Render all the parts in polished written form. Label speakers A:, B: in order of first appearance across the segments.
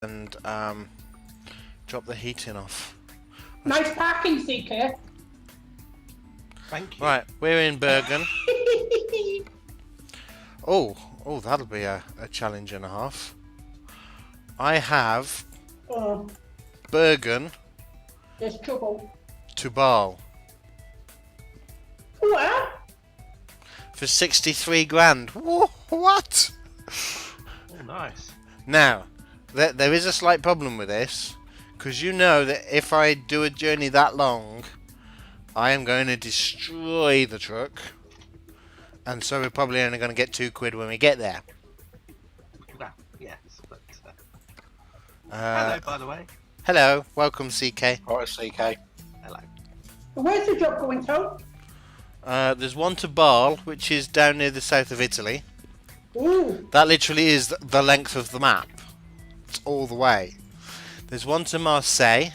A: and drop the heating off.
B: Nice parking, CK.
C: Thank you.
A: Right, we're in Bergen. Oh, that'll be a challenge and a half. I have Bergen
B: There's trouble.
A: to Bâle
B: What?
A: for 63 grand. What?
C: Oh, nice.
A: Now, there is a slight problem with this, because you know that if I do a journey that long, I am going to destroy the truck, and so we're probably only going to get £2 when we get there.
C: Well, yes, but... hello, by the way.
A: Hello, welcome CK.
D: Alright, CK.
C: Hello.
B: Where's the job going to?
A: There's one to Bâle, which is down near the south of Italy.
B: Ooh.
A: That literally is the length of the map. It's all the way. There's one to Marseille.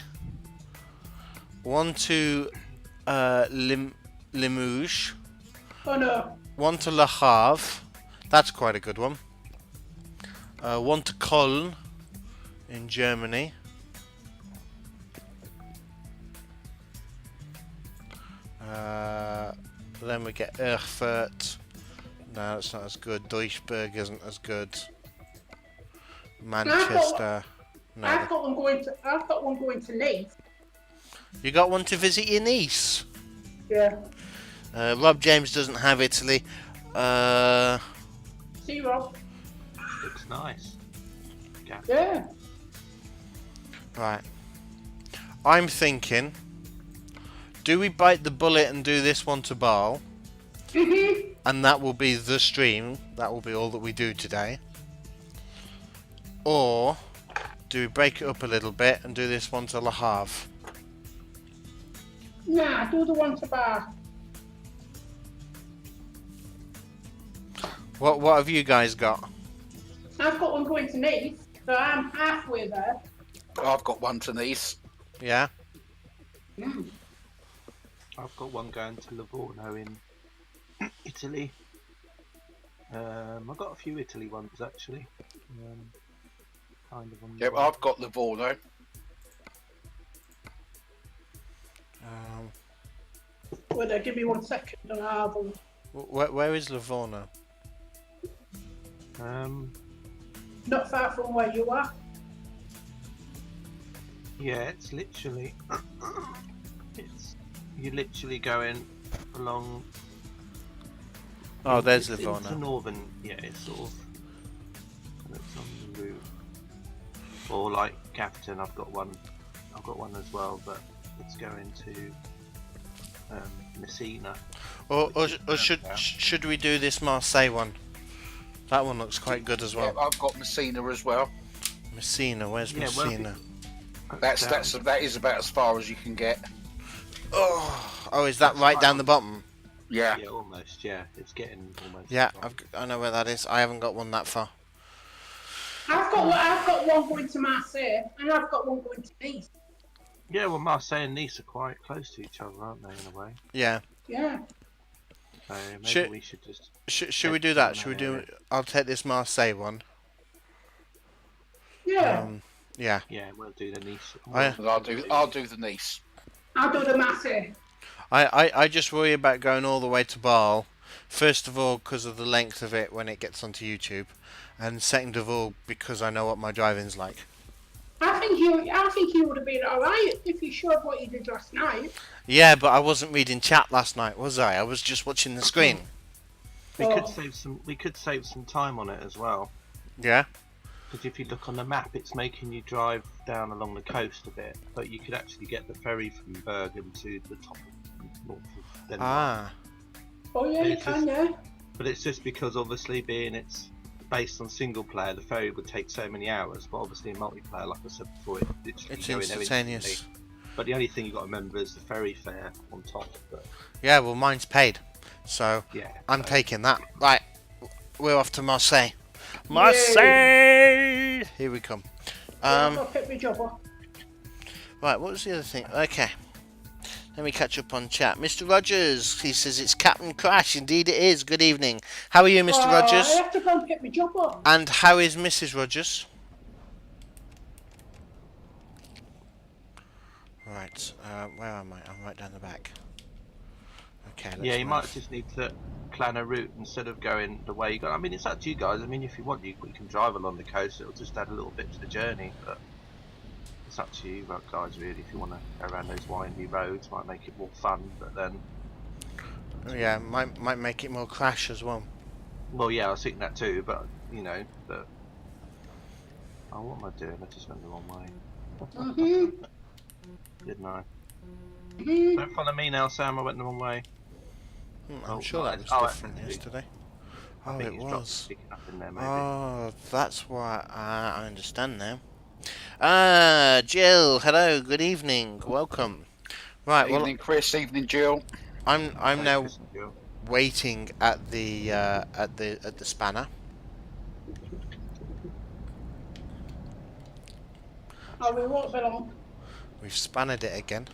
A: One to Limoges.
B: Oh no.
A: One to Le Havre. That's quite a good one. One to Cologne in Germany. Then we get Erfurt. No, it's not as good. Duisburg isn't as good. Manchester. No.
B: I've got one going to Nice.
A: You got one to visit your niece.
B: Yeah.
A: Rob James doesn't have Italy.
B: See, Rob.
C: Looks nice.
B: Yeah.
A: Right. I'm thinking, do we bite the bullet and do this one to Bâle? And that will be the stream. That will be all that we do today. Or do we break it up a little bit and do this one to Le Havre?
B: Nah, do the one to Bar.
A: What have you guys got?
B: I've got one going to Nice, so I'm halfway there.
D: I've got one to Nice.
A: Yeah?
C: I've got one going to Livorno in Italy. I've got a few Italy ones, actually. Kind of on
D: Yep, I've got Livorno.
B: Wait, give me 1 second and I'll have a...
A: Where is Livorno?
B: Not far from where you are.
C: Yeah, it's literally... You're literally going along...
A: Oh, there's
C: It's
A: Livorno.
C: northern, yeah, it's sort of... It's on the route. Or like Captain, I've got one as well, but it's going to Messina.
A: Or should we do this Marseille one? That one looks quite good as well.
D: Yeah, I've got Messina as well.
A: Messina, where's
C: Yeah, well,
A: Messina?
D: That is about as far as you can get.
A: Oh, is that right down the bottom?
D: Yeah.
C: Yeah, almost. Yeah, it's getting almost.
A: Yeah, I know where that is. I haven't got one that far.
B: I've got one going to Marseille, and I've got one going to Nice.
C: Yeah, well, Marseille and Nice are quite close to each other, aren't they, in a way?
A: Yeah.
B: Yeah.
C: So maybe we should just.
A: Should we do that? Should we do? I'll take this Marseille one.
B: Yeah.
A: Yeah.
C: Yeah, we'll do the Nice.
D: I'll do the Nice.
B: I'll do the Marseille.
A: I just worry about going all the way to Bâle. First of all, because of the length of it when it gets onto YouTube, and second of all, because I know what my driving's like.
B: I think you would have been alright if you showed what you did last night.
A: Yeah, but I wasn't reading chat last night, was I? I was just watching the screen.
C: We could save some time on it as well.
A: Yeah.
C: Because if you look on the map, it's making you drive down along the coast a bit, but you could actually get the ferry from Bergen to the top of north of Denmark.
A: Ah.
B: Oh yeah, you can, yeah.
C: But it's just because obviously being it's based on single player, the ferry would take so many hours. But obviously in multiplayer, like I said before, it's
A: instantaneous.
C: But the only thing you got to remember is the ferry fare on top. But
A: Yeah, well, mine's paid, so
C: yeah,
A: I'm taking that. Right, we're off to Marseille. Marseille! Here we come.
B: I'll pick my job up.
A: Right, what was the other thing? Okay. Let me catch up on chat. Mr. Rogers, he says it's Captain Crash. Indeed it is. Good evening. How are you, Mr. Rogers?
B: I have to go and pick my job up.
A: And how is Mrs. Rogers? Right, where am I? I'm right down the back. Okay, let's
C: Yeah, you
A: move.
C: might just need to plan a route instead of going the way you go. I mean, it's up to you guys. I mean, if you want, you can drive along the coast. It'll just add a little bit to the journey, but it's up to you guys, really. If you want to go around those windy roads, might make it more fun, but then...
A: Yeah, might make it more crash as well.
C: Well, yeah, I was thinking that too, but, you know, but... Oh, what am I doing? I just went the wrong way. Didn't I? Don't follow me now, Sam. I went the wrong way.
A: I'm
C: Oh,
A: sure that
C: nice.
A: was
C: Oh,
A: different
C: actually,
A: yesterday.
C: I
A: Oh,
C: think
A: it
C: it's dropped
A: was.
C: picking up in there, maybe.
A: Oh, that's why I understand now. Jill, hello, good evening, welcome. Right, well,
D: Evening, Chris. Evening, Jill.
A: I'm
C: Hey,
A: now
C: Chris and Jill.
A: waiting at the spanner.
B: Oh, we won't be long.
A: We've spanned it again.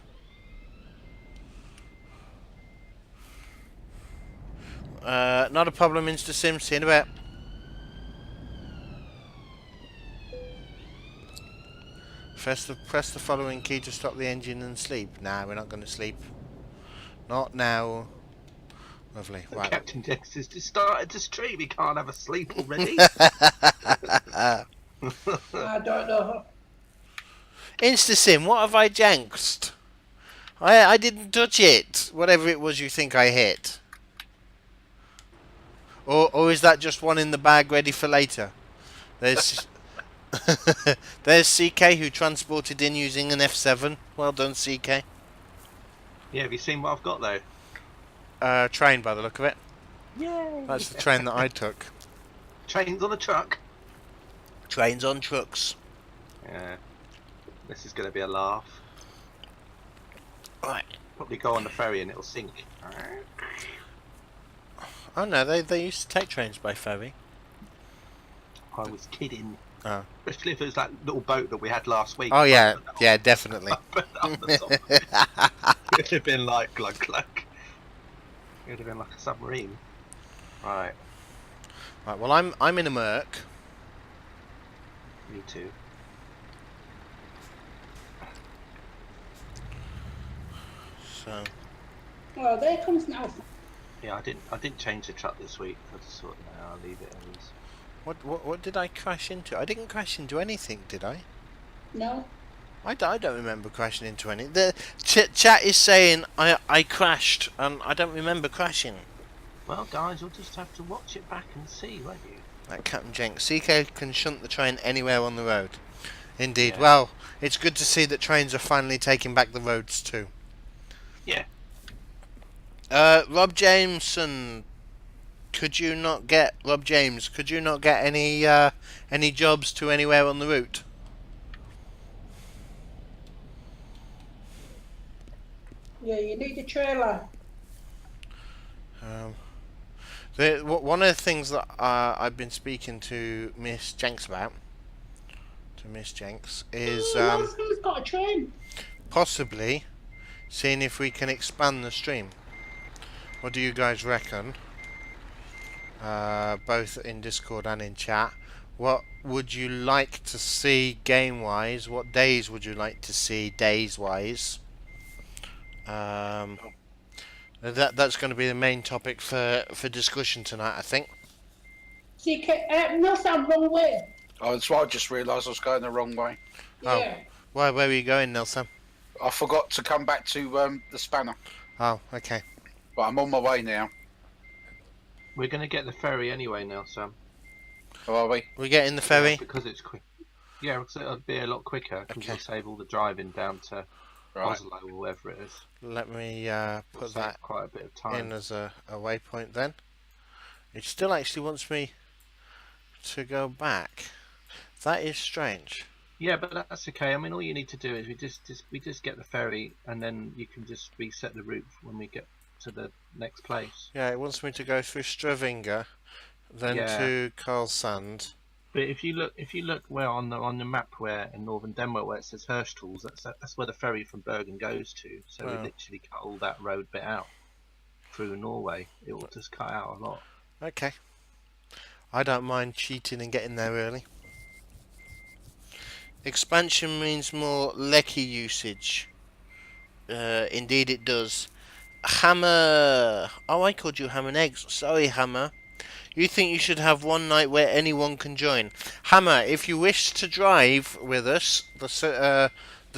A: Not a problem, InstaSim. See you in a bit. Press the following key to stop the engine and sleep. Nah, we're not going to sleep. Not now. Lovely. Right.
C: CptnJenks has just started to stream. He can't have a sleep already.
B: I don't know.
A: InstaSim, what have I janxed? I didn't touch it. Whatever it was you think I hit. Or is that just one in the bag ready for later? There's there's CK who transported in using an F7. Well done, CK.
C: Yeah, have you seen what I've got though?
A: Train by the look of it.
C: Yay!
A: That's the train that I took.
C: Trains on a truck.
A: Trains on trucks.
C: Yeah. This is going to be a laugh.
A: Right.
C: Probably go on the ferry and it'll sink.
A: Oh no, they used to take trains by ferry.
C: I was kidding.
A: Oh.
C: Especially if it was that little boat that we had last week.
A: Oh yeah, yeah, definitely.
C: It would have been like glug glug. It would have been like a submarine. Right.
A: Right. Well, I'm in a Merc.
C: Me too.
A: So.
B: Oh, there comes now.
C: Yeah, I didn't change the truck this week. I just thought, no, I'll leave it as.
A: What did I crash into? I didn't crash into anything, did I?
B: No.
A: I don't remember crashing into anything. The chat is saying I crashed, and I don't remember crashing.
C: Well, guys, you'll just have to watch it back and see, won't you?
A: Like CptnJenks, CK can shunt the train anywhere on the road. Indeed.
C: Yeah.
A: Well, it's good to see that trains are finally taking back the roads too.
C: Yeah.
A: Rob Jameson, could you not get any jobs to anywhere on the route?
B: Yeah, you need a trailer.
A: One of the things that I've been speaking to Miss Jenks about, is
B: Who's got a train?
A: possibly seeing if we can expand the stream. What do you guys reckon? Both in Discord and in chat. What would you like to see game-wise? What days would you like to see days-wise? That's going to be the main topic for discussion tonight, I think.
B: CK, no, sound wrong way.
D: Oh, that's why I just realised I was going the wrong way.
A: Oh.
B: Yeah.
A: Where were you going, Nelson?
D: I forgot to come back to the spanner,
A: Oh, okay.
D: but I'm on my way now.
C: We're going to get the ferry anyway now, Sam.
D: How are we?
A: We're getting the ferry.
C: Yeah, because it's quick. Yeah, because it'll be a lot quicker. Because
A: Okay.
C: we'll save all the driving down to
D: Right.
C: Oslo or wherever it is.
A: Let me
C: We'll
A: put
C: save
A: that
C: quite a bit of time.
A: in as a waypoint then. It still actually wants me to go back. That is strange.
C: Yeah, but that's okay. I mean, all you need to do is we just get the ferry, and then you can just reset the route when we get to the next place.
A: Yeah, it wants me to go through Stavanger, then
C: Yeah.
A: to Karlsand.
C: But if you look where on the map where in northern Denmark where it says Hørsholm, that's where the ferry from Bergen goes to. So we
A: Wow.
C: literally cut all that road bit out through Norway. It will just cut out a lot.
A: Okay. I don't mind cheating and getting there early. Expansion means more lecky usage. Indeed it does. Hammer! Oh, I called you Ham and Eggs. Sorry, Hammer. You think you should have one night where anyone can join. Hammer, if you wish to drive with us, the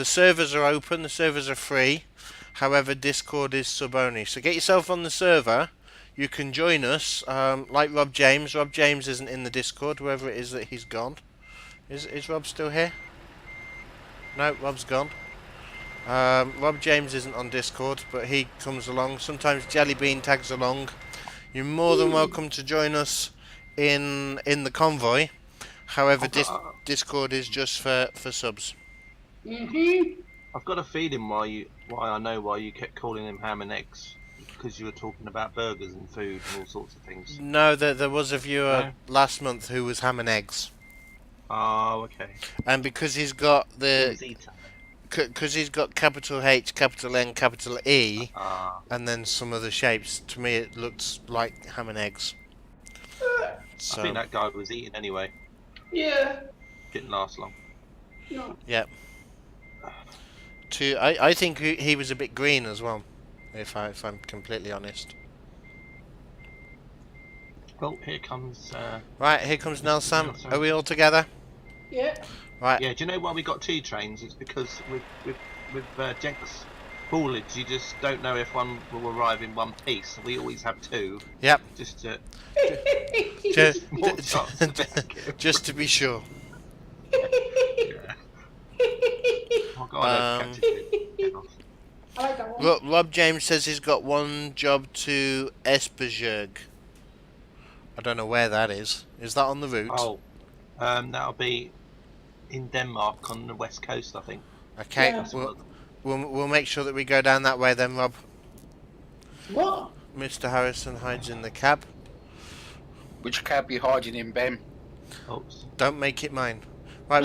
A: servers are open, the servers are free. However, Discord is sub-only. So get yourself on the server. You can join us, like Rob James. Rob James isn't in the Discord, whoever it is that he's gone. Is Rob still here? No, Rob's gone. Rob James isn't on Discord, but he comes along. Sometimes Jellybean tags along. You're more than welcome to join us in the convoy. However, Discord is just for subs.
C: I've got a feeling why I know why you kept calling him Ham and Eggs, because you were talking about burgers and food and all sorts of things.
A: No, there was a viewer last month who was Ham and Eggs.
C: Oh, okay.
A: And because he's got because he's got capital H, capital N, capital E, and then some other shapes, to me it looks like Ham and Eggs. So,
C: I think that guy was eating anyway.
B: Yeah.
C: Didn't last long.
B: No.
A: Yep. I think he was a bit green as well, if I'm completely honest.
C: Well, here comes...
A: Right, here comes Nelson. Are we all together?
B: Yeah.
A: Right.
C: Yeah, do you know why we got 2 trains? It's because with Jenks haulage, you just don't know if one will arrive in one piece. We always have 2.
A: Yep.
C: Just to...
A: just to be sure.
C: Yeah. Oh God,
B: I like that one.
A: Rob James says he's got one job to Esbjerg. I don't know where that is. Is that on the route?
C: Oh, that'll be in Denmark on the west coast, I think.
A: Okay,
B: Yeah.
A: we'll make sure that we go down that way then, Rob.
B: What?
A: Mr. Harrison hides in the cab.
D: Which cab you hiding in, Ben?
C: Oops.
A: Don't make it mine. Right,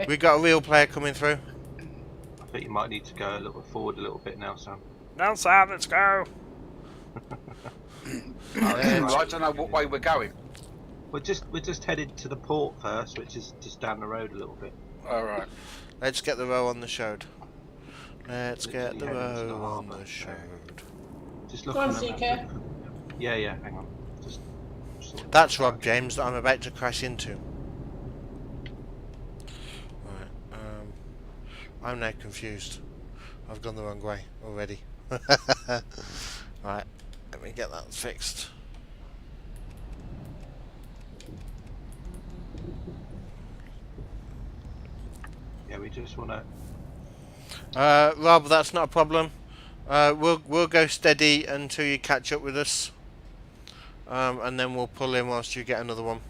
A: we got a real player coming through.
C: I think you might need to go a little forward a little bit now, Sam.
A: No, Sam, let's go.
D: I don't know what way we're going.
C: We're just headed to the port first, which is just down the road a little bit.
D: Alright.
A: Let's get the row on the showed. Let's get the
C: Literally heading to
A: row
C: the
A: on
C: harbour,
A: the showed.
C: Just
B: Go
C: looking
B: on,
C: at
B: CK.
C: that. Yeah, hang on. Just sort of-
A: That's Rob James that I'm about to crash into. Right, I'm now confused. I've gone the wrong way already. Right, let me get that fixed.
C: Yeah, we just want to...
A: Rob, that's not a problem. We'll go steady until you catch up with us, and then we'll pull in whilst you get another one.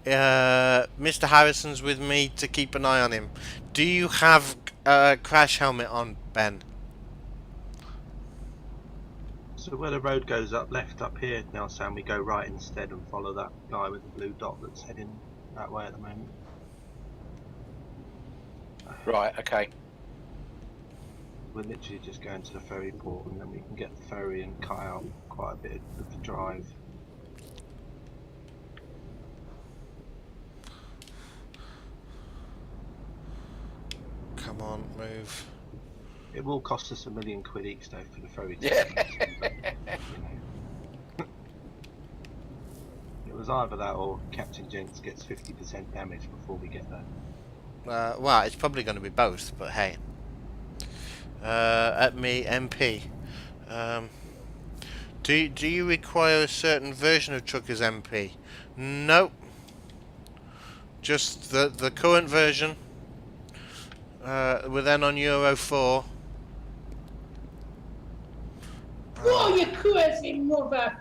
A: Mr. Harrison's with me to keep an eye on him. Do you have a crash helmet on, Ben?
C: So where the road goes up left up here now, Sam, we go right instead and follow that guy with the blue dot that's heading that way at the moment.
D: Right, okay.
C: We're literally just going to the ferry port and then we can get the ferry and cut out quite a bit of the drive.
A: Come on, move.
C: It will cost us £1 million each though for the ferry.
D: Yeah.
C: It was either that or CptnJenks gets 50% damage before we get there.
A: Well, it's probably going to be both, but hey. At me, MP. Do you require a certain version of truck as MP? Nope. Just the current version. We're then on Euro 4.
B: Whoa, you crazy mother!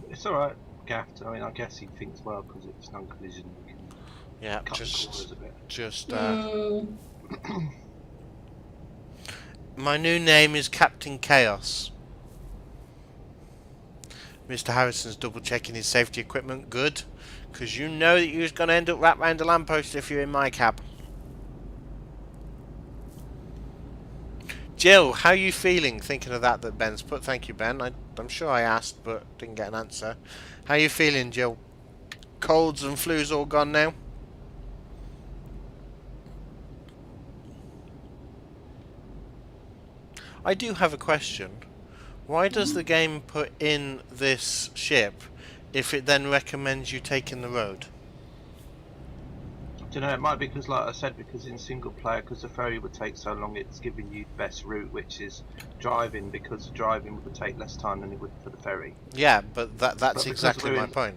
C: It's alright, Gaffed. I mean, I guess he thinks well because it's non-collision. We can
A: Yeah,
C: cut the corners a bit.
A: just. My new name is Captain Chaos. Mr. Harrison's double checking his safety equipment. Good, because you know that you're going to end up wrapped round a lamppost if you're in my cab. Jill, how are you feeling thinking of that Ben's put? Thank you, Ben. I'm sure I asked, but didn't get an answer. How are you feeling, Jill? colds and flus all gone now? I do have a question. Why does the game put in this ship if it then recommends you taking the road?
C: Do you know, it might be because, like I said, because in single player, because the ferry would take so long, it's giving you the best route, which is driving, because driving would take less time than it would for the ferry.
A: Yeah, but that's
C: But because
A: exactly
C: we're
A: my
C: in-
A: point.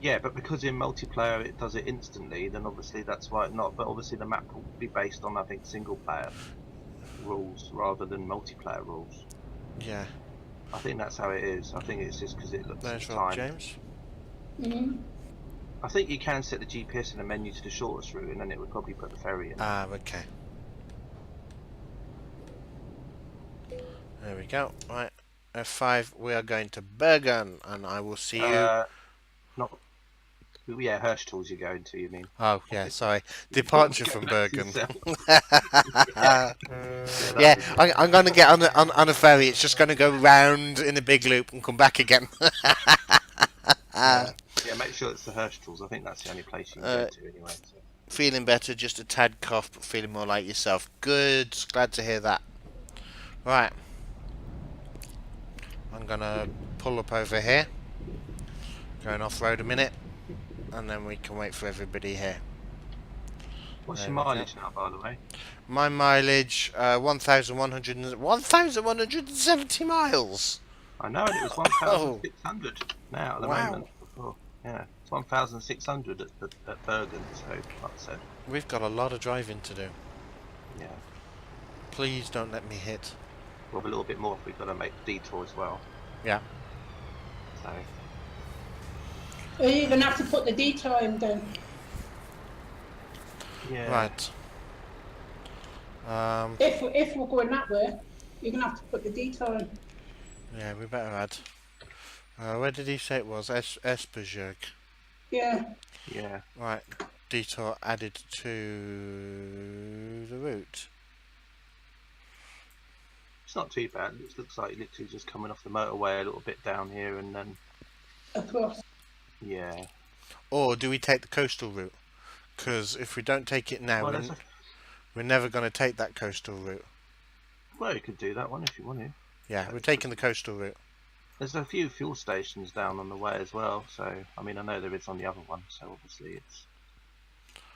C: Yeah, but because in multiplayer it does it instantly, then obviously that's why it not. But obviously the map will be based on, I think, single player rules rather than multiplayer rules.
A: Yeah.
C: I think that's how it is. I think it's just because it looks at
A: There's
C: the
A: Rob
C: time.
A: James.
B: Mm-hmm.
C: I think you can set the GPS in the menu to the shortest route, and then it would probably put the ferry in.
A: Ah, okay. There we go. Right. F5, we are going to Bergen, and I will see you.
C: Not. Yeah, Hirsch tools you're going to. You mean?
A: Oh, yeah, sorry. Departure from Bergen.
C: Yeah,
A: Yeah, I'm going to get on a ferry. It's just going to go round in a big loop and come back again.
C: yeah, make sure it's the Hirsch tools. I think that's the only place you can go to anyway. So.
A: Feeling better, just a tad cough, but feeling more like yourself. Good. Glad to hear that. Right. I'm going to pull up over here. Going off-road a minute. And then we can wait for everybody here.
C: What's
A: There
C: your
A: we go.
C: mileage now, by the way?
A: My mileage, 1,170 miles.
C: I know it was 1,600 now at the
A: Wow.
C: moment. Before. Yeah, it's 1,600 at Bergen. So, like I said,
A: We've got a lot of driving to do.
C: yeah,
A: Please don't let me hit.
C: we'll have a little bit more if we've got to make the detour as well.
A: Yeah.
C: So,
B: Are you going to have to put the detour in then?
C: yeah.
A: Right.
B: If we're going that way, you're going to have to put the detour in.
A: Yeah, we better add. Where did he say it was? Espergerg.
B: Yeah.
C: Yeah.
A: Right. Detour added to the route.
C: It's not too bad. It looks like literally just coming off the motorway a little bit down here and then,
B: Across.
C: yeah.
A: Or do we take the coastal route? Because if we don't take it now,
C: Well,
A: we're never going to take that coastal route.
C: well, you could do that one if you want to.
A: Yeah, we're taking the coastal route.
C: There's a few fuel stations down on the way as well, so I mean I know there is on the other one, so obviously it's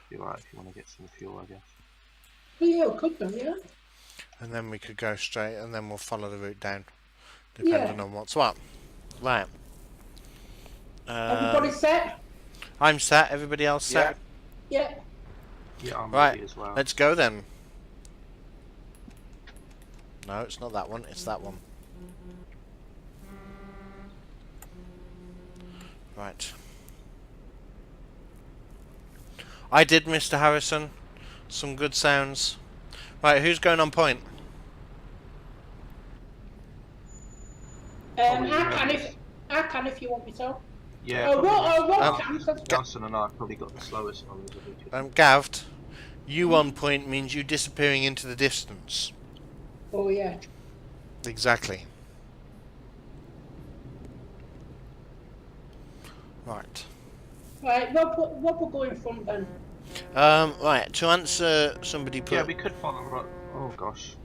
C: be alright if you want to get some fuel, I guess.
B: Yeah, it could be, yeah.
A: And then we could go straight, and then we'll follow the route down, depending on what's what. Right.
B: Everybody set?
A: I'm set. Everybody else set?
B: Yeah.
C: Yeah, I'm
A: Right.
C: ready as well.
A: Let's go then. No, it's not that one. It's that one. Right. I did, Mr. Harrison. Some good sounds. Right, who's going on point?
B: I can if you want me to.
C: Yeah,
B: What can?
C: Justin and I have probably got the slowest ones. I think.
A: Gavd, you on point means you disappearing into the distance.
B: Oh, yeah.
A: Exactly. Right.
B: Right, what will go in front then?
A: Right, to answer somebody put...
C: Yeah, we could follow. Oh gosh,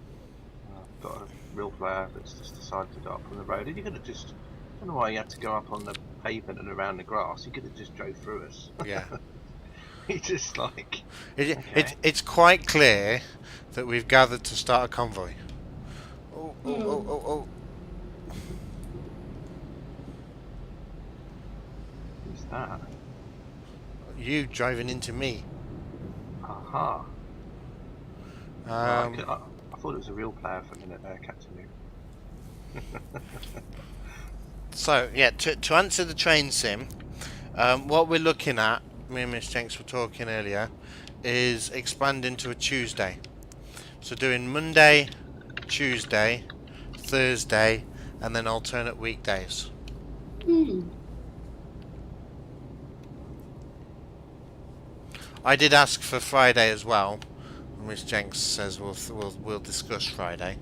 C: I've got a real player that's just decided to go up on the road. And you could have just. I don't know why you had to go up on the pavement and around the grass. You could have just drove through us.
A: Yeah.
C: He's just like.
A: It's quite clear that we've gathered to start a convoy. Oh.
C: Who's that?
A: You driving into me.
C: Aha.
A: Um,
C: Right, I thought it was a real player for a minute there, Captain Luke.
A: So, yeah, to answer the train sim, what we're looking at, me and Miss Jenks were talking earlier, is expanding to a Tuesday. So doing Monday, Tuesday, Thursday, and then alternate weekdays. I did ask for Friday as well. Miss Jenks says we'll discuss Friday.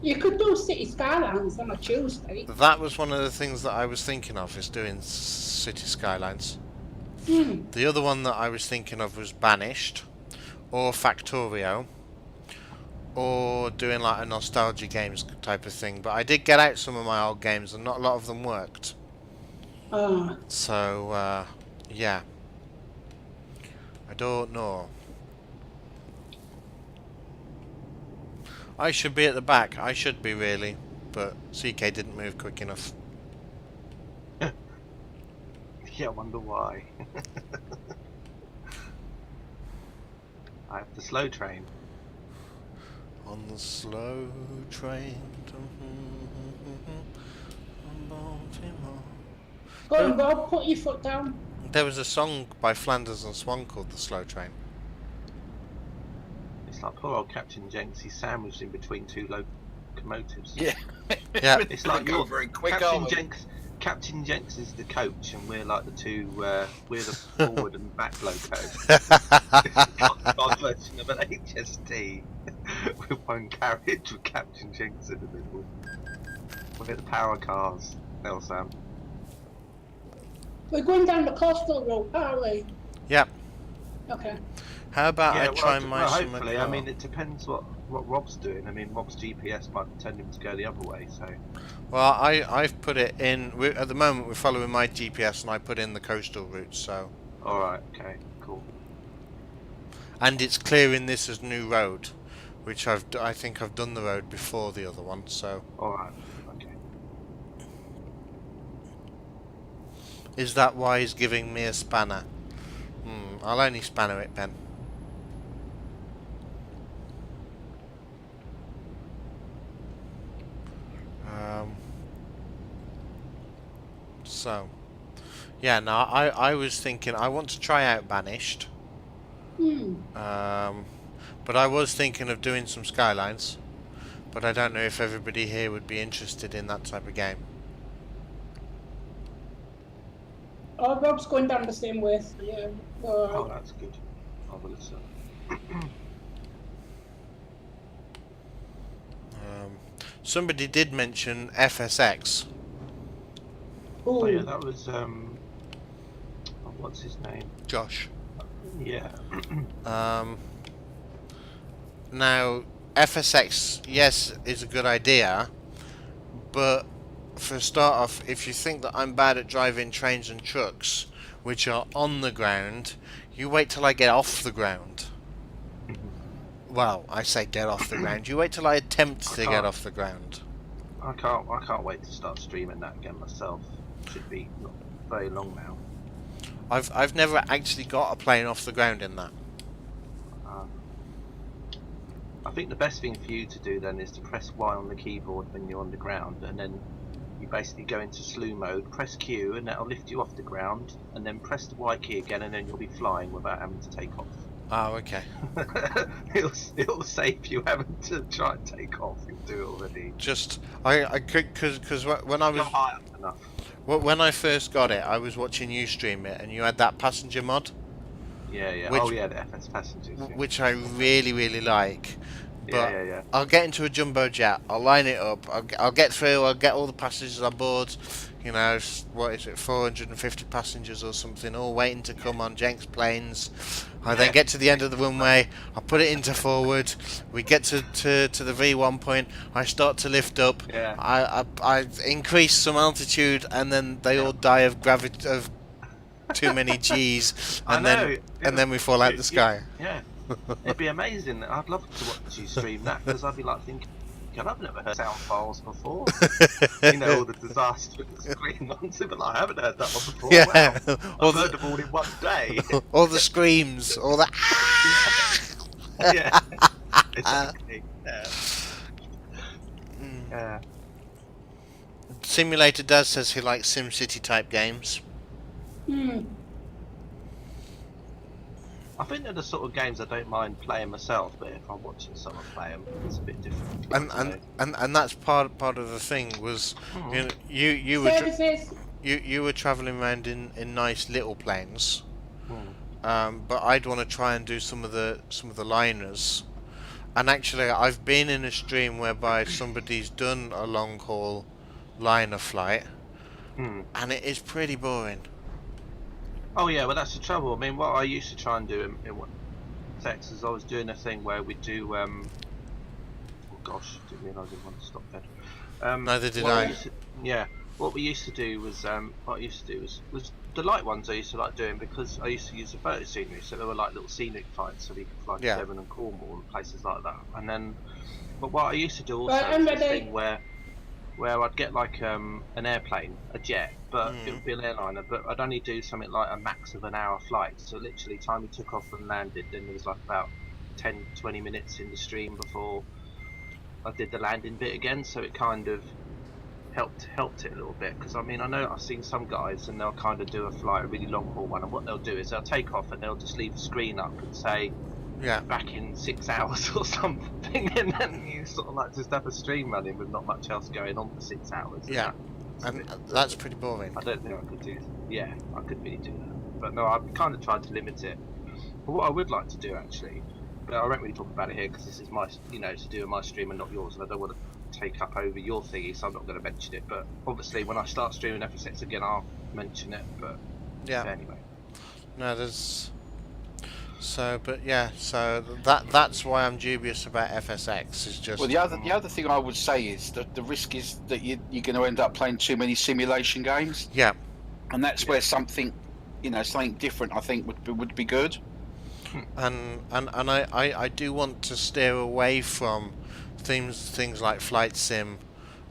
B: You could do City Skylines on a Tuesday.
A: That was one of the things that I was thinking of, is doing City Skylines. The other one that I was thinking of was Banished, or Factorio, or doing like a nostalgia games type of thing. But I did get out some of my old games, and not a lot of them worked. So, yeah. I don't know. I should be at the back. I should be, really. But CK didn't move quick enough.
C: Yeah, I wonder why. I have the slow train.
A: On the slow train.
B: Go on, Bob, put your foot down.
A: There was a song by Flanders and Swan called The Slow Train.
C: It's like poor old CptnJenks. He's sandwiched in between two locomotives.
D: Yeah.
A: Yeah.
C: It's like
D: Go
C: you're
D: very quick, aren't we?
C: CptnJenks is the coach, and we're like the two. We're the forward and back locos. Our version of an HST with one carriage with CptnJenks in the middle. We're the power cars. Tell Sam.
B: We're going down the coastal route, aren't we?
A: Yep.
B: Okay.
A: How about I try and
C: well,
A: some
C: hopefully, I mean, it depends what Rob's doing. I mean, Rob's GPS might tell him to go the other way, so...
A: Well, I've put it in... at the moment, we're following my GPS, and I put in the coastal route, so...
C: Alright, okay, cool.
A: And it's clearing this as new road, which I think I've done the road before the other one, so...
C: Alright, okay.
A: Is that why he's giving me a spanner? I'll only spanner it, Ben. So, yeah, no, I was thinking I want to try out Banished. But I was thinking of doing some Skylines, but I don't know if everybody here would be interested in that type of game.
B: Oh, Rob's going down the same way, so yeah.
C: Oh, that's good. I'll have a listen.
A: Somebody did mention FSX.
C: Oh yeah, that was what's his name?
A: Josh.
C: Yeah.
A: Now, FSX, yes, is a good idea, but for a start off, if you think that I'm bad at driving trains and trucks, which are on the ground, you wait till I get off the ground. Well, I say get off the ground. You wait till I attempt to get off the ground.
C: I can't wait to start streaming that again myself. Should be not very long now.
A: I've never actually got a plane off the ground in that.
C: I think the best thing for you to do then is to press Y on the keyboard when you're on the ground, and then you basically go into slew mode, press Q, and that'll lift you off the ground, and then press the Y key again, and then you'll be flying without having to take off.
A: Oh, okay.
C: it'll save you having to try and take off. You'll do it already.
A: Just I could because when I was
C: Not high up enough.
A: when I first got it, I was watching you stream it, and you had that passenger mod.
C: Yeah, yeah.
A: Which,
C: oh yeah, the FS passengers. Yeah.
A: Which I really like. But
C: yeah.
A: I'll get into a jumbo jet. I'll line it up. I'll get through. I'll get all the passengers on board. You know, what is it, 450 passengers or something, all waiting to come on Jenks planes. I then get to the end of the runway. I put it into forward. We get to the V1 point. I start to lift up.
C: Yeah.
A: I increase some altitude, and then they all die of gravity of too many G's, and then we fall out the sky.
C: Yeah. It'd be amazing. I'd love to watch you stream that, because I'd be like thinking, God, I've never heard sound files before. You know, all the disaster screen ones, but I haven't heard that one before.
A: Yeah.
C: Wow. I've heard them all in one day.
A: All the screams, all the
C: Yeah. Exactly. Yeah.
A: Simulator Dad says he likes SimCity type games.
C: I think they're the sort of games I don't mind playing myself, but if I'm watching someone play them, it's a bit different.
A: And that's part of the thing was, you know, you were travelling around in nice little planes, but I'd want to try and do some of the liners, And actually, I've been in a stream whereby somebody's done a long haul liner flight, and it is pretty boring.
C: Oh yeah, well that's the trouble. I mean, what I used to try and do in what sex is I was doing a thing where we do oh gosh, didn't realise I didn't want to stop there.
A: Neither did
C: what
A: I.
C: used to- yeah, what we used to do was was the light ones I used to like doing because I used to use the photo scenery, so there were like little scenic flights, so we could fly to
A: Yeah.
C: Devon and Cornwall and places like that. And then, but what I used to do also
B: Right, I'm
C: was this
B: ready.
C: thing where I'd get like an airplane, a jet, but it would be an airliner, but I'd only do something like a max of an hour flight. So literally, time we took off and landed, then there was like about 10-20 minutes in the stream before I did the landing bit again. So it kind of helped it a little bit, because I mean I know I've seen some guys and they'll kind of do a flight, a really long haul one, and what they'll do is they'll take off and they'll just leave the screen up and say
A: Yeah.
C: back in 6 hours or something, and then you sort of like just have a stream running with not much else going on for 6 hours.
A: Yeah. And that's pretty boring.
C: I don't think I could do. Yeah, I could really do that. But no, I've kind of tried to limit it. But what I would like to do actually, but I won't really talk about it here because this is my, to do in my stream and not yours, and I don't want to take up over your thingy, so I'm not going to mention it. But obviously, when I start streaming FSX again, I'll mention it. But
A: Yeah.
C: anyway.
A: No, there's. So, but yeah, so that's why I'm dubious about FSX. Is just.
D: Well, the other thing I would say is that the risk is that you're going to end up playing too many simulation games,
A: Yeah.
D: and that's where something, something different I think would be good.
A: And I do want to steer away from things like flight sim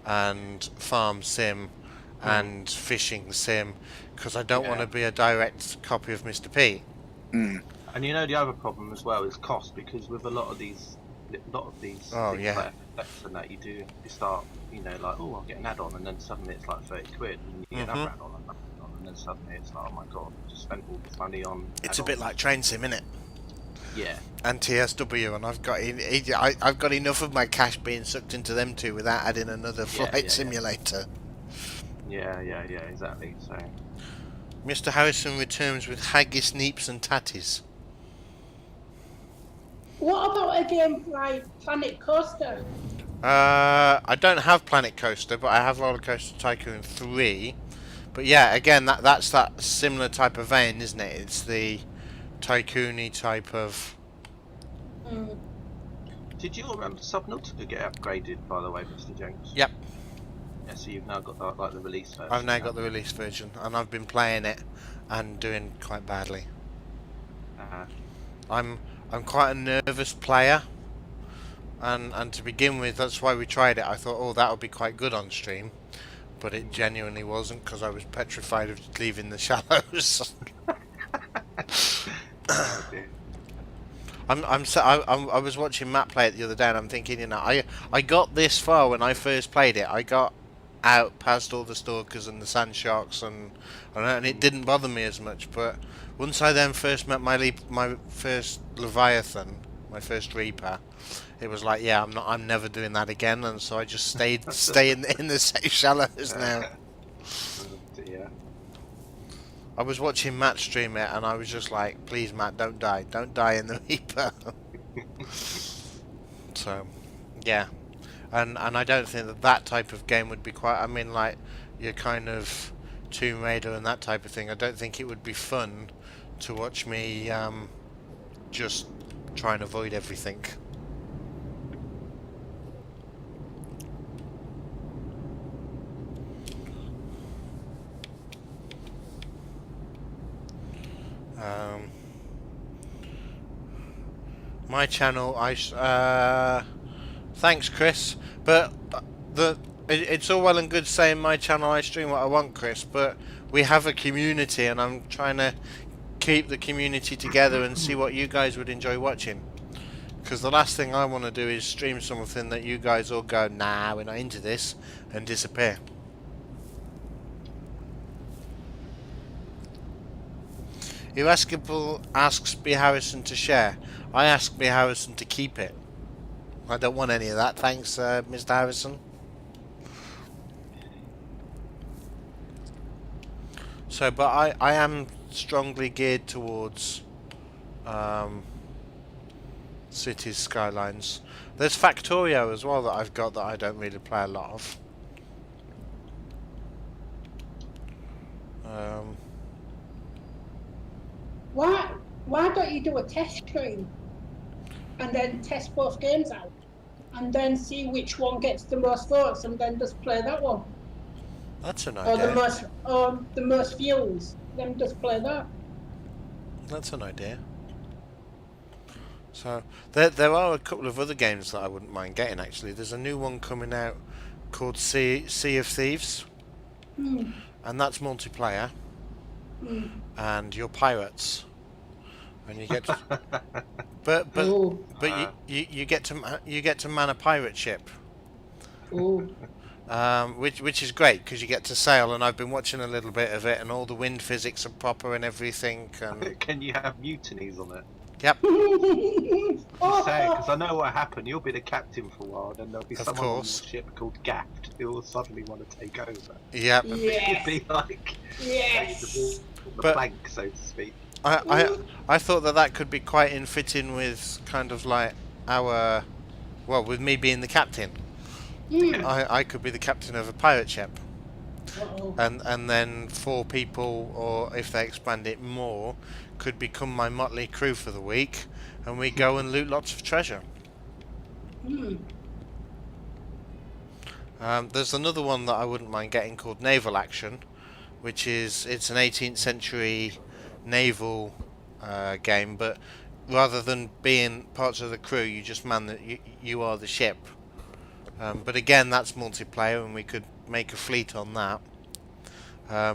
A: and farm sim and fishing sim, because I don't want to be a direct copy of Mr. P.
D: Mm.
C: And the other problem as well is cost, because with a lot of these
A: Oh,
C: things
A: yeah.
C: like FX and that, you start, like, oh, I'll get an add-on, and then suddenly it's like 30 quid, and you get another add-on, and then suddenly it's like, oh my god, I just spent all this money on
A: It's a
C: add-ons.
A: bit like train sim, innit?
C: Yeah.
A: And TSW, and I've got enough of my cash being sucked into them two without adding another flight simulator.
C: Yeah, exactly. So
A: Mr. Harrison returns with haggis, neeps, and tatties.
B: What about a game like Planet Coaster?
A: I don't have Planet Coaster, but I have Roller Coaster Tycoon 3. But yeah, again, that's that similar type of vein, isn't it? It's the tycoon-y type of.
C: did your Subnautica get upgraded, by the way, CptnJenks?
A: Yep.
C: Yeah, so you've now got the release version.
A: I've now got the release version, and I've been playing it and doing quite badly. I'm quite a nervous player, and to begin with, that's why we tried it. I thought, oh, that would be quite good on stream, but it genuinely wasn't, because I was petrified of leaving the shallows.
C: Oh, dear.
A: I was watching Matt play it the other day, and I'm thinking, I got this far when I first played it. I got out past all the stalkers and the sand sharks, and it didn't bother me as much. But once I then first met my first Leviathan, my first Reaper, it was like, yeah, I'm never doing that again, and so I just stay in the safe shallows now.
C: Yeah.
A: I was watching Matt stream it, and I was just like, please, Matt, don't die in the Reaper. So, yeah, and I don't think that type of game would be quite. I mean, like your kind of Tomb Raider and that type of thing. I don't think it would be fun to watch me just try and avoid everything. My channel, thanks, Chris, but it's all well and good saying my channel, I stream what I want, Chris, but we have a community, and I'm trying to keep the community together and see what you guys would enjoy watching. Because the last thing I want to do is stream something that you guys all go, nah, we're not into this, and disappear. Irascible asks B. Harrison to share. I ask B. Harrison to keep it. I don't want any of that, thanks, Mr. Harrison. So, but I am strongly geared towards cities, skylines. There's Factorio as well that I've got that I don't really play a lot of. Um,
B: Why don't you do a test stream and then test both games out and then see which one gets the most votes and then just play that one?
A: that's an
B: Or
A: idea.
B: the most views, then just play that.
A: That's an idea. So there are a couple of other games that I wouldn't mind getting actually. There's a new one coming out called Sea of Thieves,
B: Hmm.
A: and that's multiplayer,
B: Hmm.
A: and you're pirates, and you get to, but
B: Oh.
A: you get to man a pirate ship,
B: Oh.
A: which is great because you get to sail, and I've been watching a little bit of it, and all the wind physics are proper and everything, and
C: Can you have mutinies on it?
A: yep,
C: Just say it, because I know what happened. You'll be the captain for a while, then there'll be
A: Of
C: someone on your
A: course.
C: ship called Gaffed who will suddenly want to take over.
A: yep.
B: Yes.
C: You'd be like
B: Yes.
C: the
A: But-
C: plank, so to speak.
A: I thought that could be quite in fitting with kind of like our, well, with me being the captain.
B: Hmm.
A: I could be the captain of a pirate ship,
B: Uh-oh.
A: and then 4 people, or if they expand it more, could become my motley crew for the week, and we go and loot lots of treasure.
B: Hmm.
A: There's another one that I wouldn't mind getting called Naval Action, which is it's an 18th century naval game, but rather than being parts of the crew, you just man that you are the ship. But again, that's multiplayer, and we could make a fleet on that.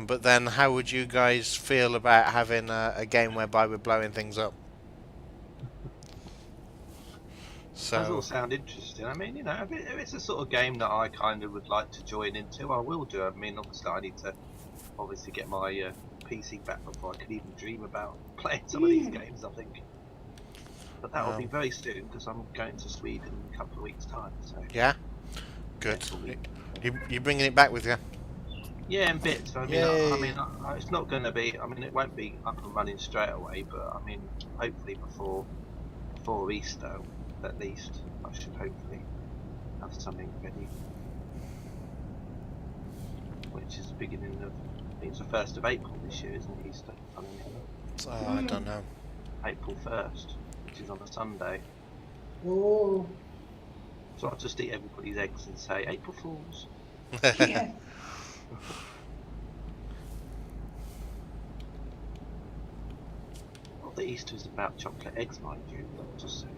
A: But then, how would you guys feel about having a game whereby we're blowing things up?
C: Does all
A: So,
C: sound interesting. I mean, if it's a sort of game that I kind of would like to join into, I will do. I mean, obviously, I need to get my PC back before I could even dream about playing some of these games, I think. But that will be very soon, because I'm going to Sweden in a couple of weeks' time. So
A: yeah, good.
C: it'll be-
A: You bringing it back with you?
C: Yeah, in bits. I mean,
A: Yay.
C: it's not going to be. I mean, it won't be up and running straight away. But I mean, hopefully before Easter, at least, I should hopefully have something ready. Which is the beginning of. I think it's the 1st of April this year, isn't it? Easter. I mean,
A: I don't know.
C: April 1st, which is on a Sunday.
B: Oh.
C: So I'll just eat everybody's eggs and say April Fools.
B: Yeah.
C: Not that Easter is about chocolate eggs, mind you, but just saying.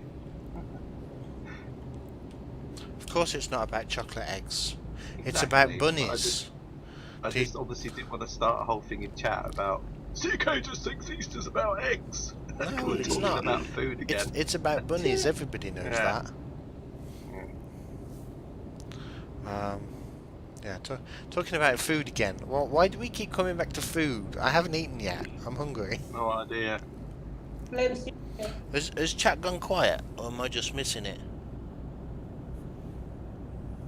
A: Of course, it's not about chocolate eggs. It's
C: Exactly,
A: about
C: but
A: bunnies.
C: I just obviously didn't want to start a whole thing in chat about CK just thinks Easter's about eggs.
A: No,
C: We're
A: it's
C: talking
A: not.
C: about food again.
A: It's about bunnies. Everybody knows
C: Yeah.
A: that. Yeah. Talking about food again. Well, why do we keep coming back to food? I haven't eaten yet. I'm hungry.
C: No idea.
B: Blame Steve.
A: Has chat gone quiet, or am I just missing it?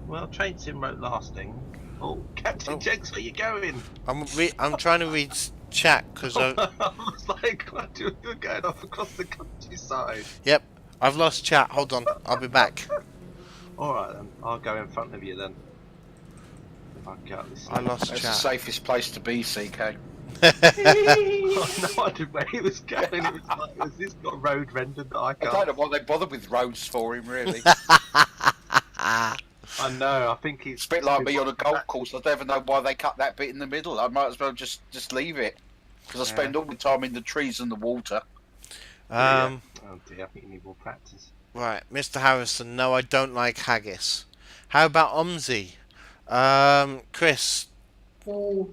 C: Well, Train Sim wrote lasting. Oh, CptnJenks, where you going?
A: I'm trying to read chat because
C: I was like, what, you're going off across the countryside.
A: yep, I've lost chat. Hold on, I'll be back.
C: Alright then, I'll go in front of you then. If I can get out this
A: I lost
D: That's the
A: chat.
D: safest place to be, CK.
C: I had no idea where he was going. It was like, has this got road rendered that I
D: I
C: can't?
D: don't know why they bother with roads for him, really.
C: I know, I think he's
D: It's a bit like me on a golf course. I don't even know why they cut that bit in the middle. I might as well just leave it. Because I spend all the time in the trees and the water.
C: Oh dear, I think you need more practice.
A: Right, Mr. Harrison. No, I don't like haggis. How about Omzi? Chris.
B: Oh.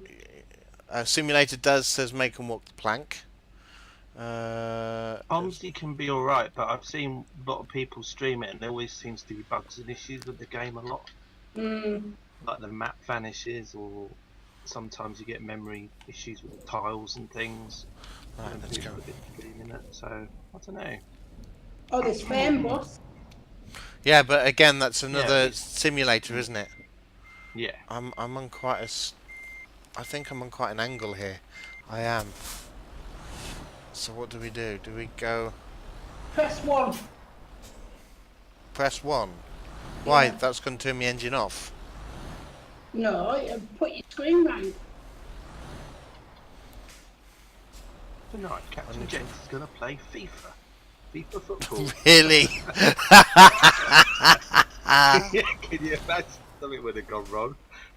A: Simulator does says make and walk the plank.
C: Omsi can be alright, but I've seen a lot of people stream it and there always seems to be bugs and issues with the game a lot.
B: Mm.
C: Like the map vanishes, or sometimes you get memory issues with the tiles and things.
A: Right,
C: And
A: let's
C: people
A: go.
C: a bit streaming it, so I don't know.
B: Oh, there's Fame Boss.
A: Yeah, but again, that's another
C: it's-
A: simulator, isn't it?
C: Yeah.
A: I'm on quite I think I'm on quite an angle here. I am. So what do? Do we go?
B: Press 1.
A: press 1. Why?
B: Yeah.
A: That's going to turn my engine off.
B: No, you put your screen right.
C: Tonight, Captain Jenks is going to play FIFA. FIFA football.
A: Really?
C: Can you imagine something would have gone wrong?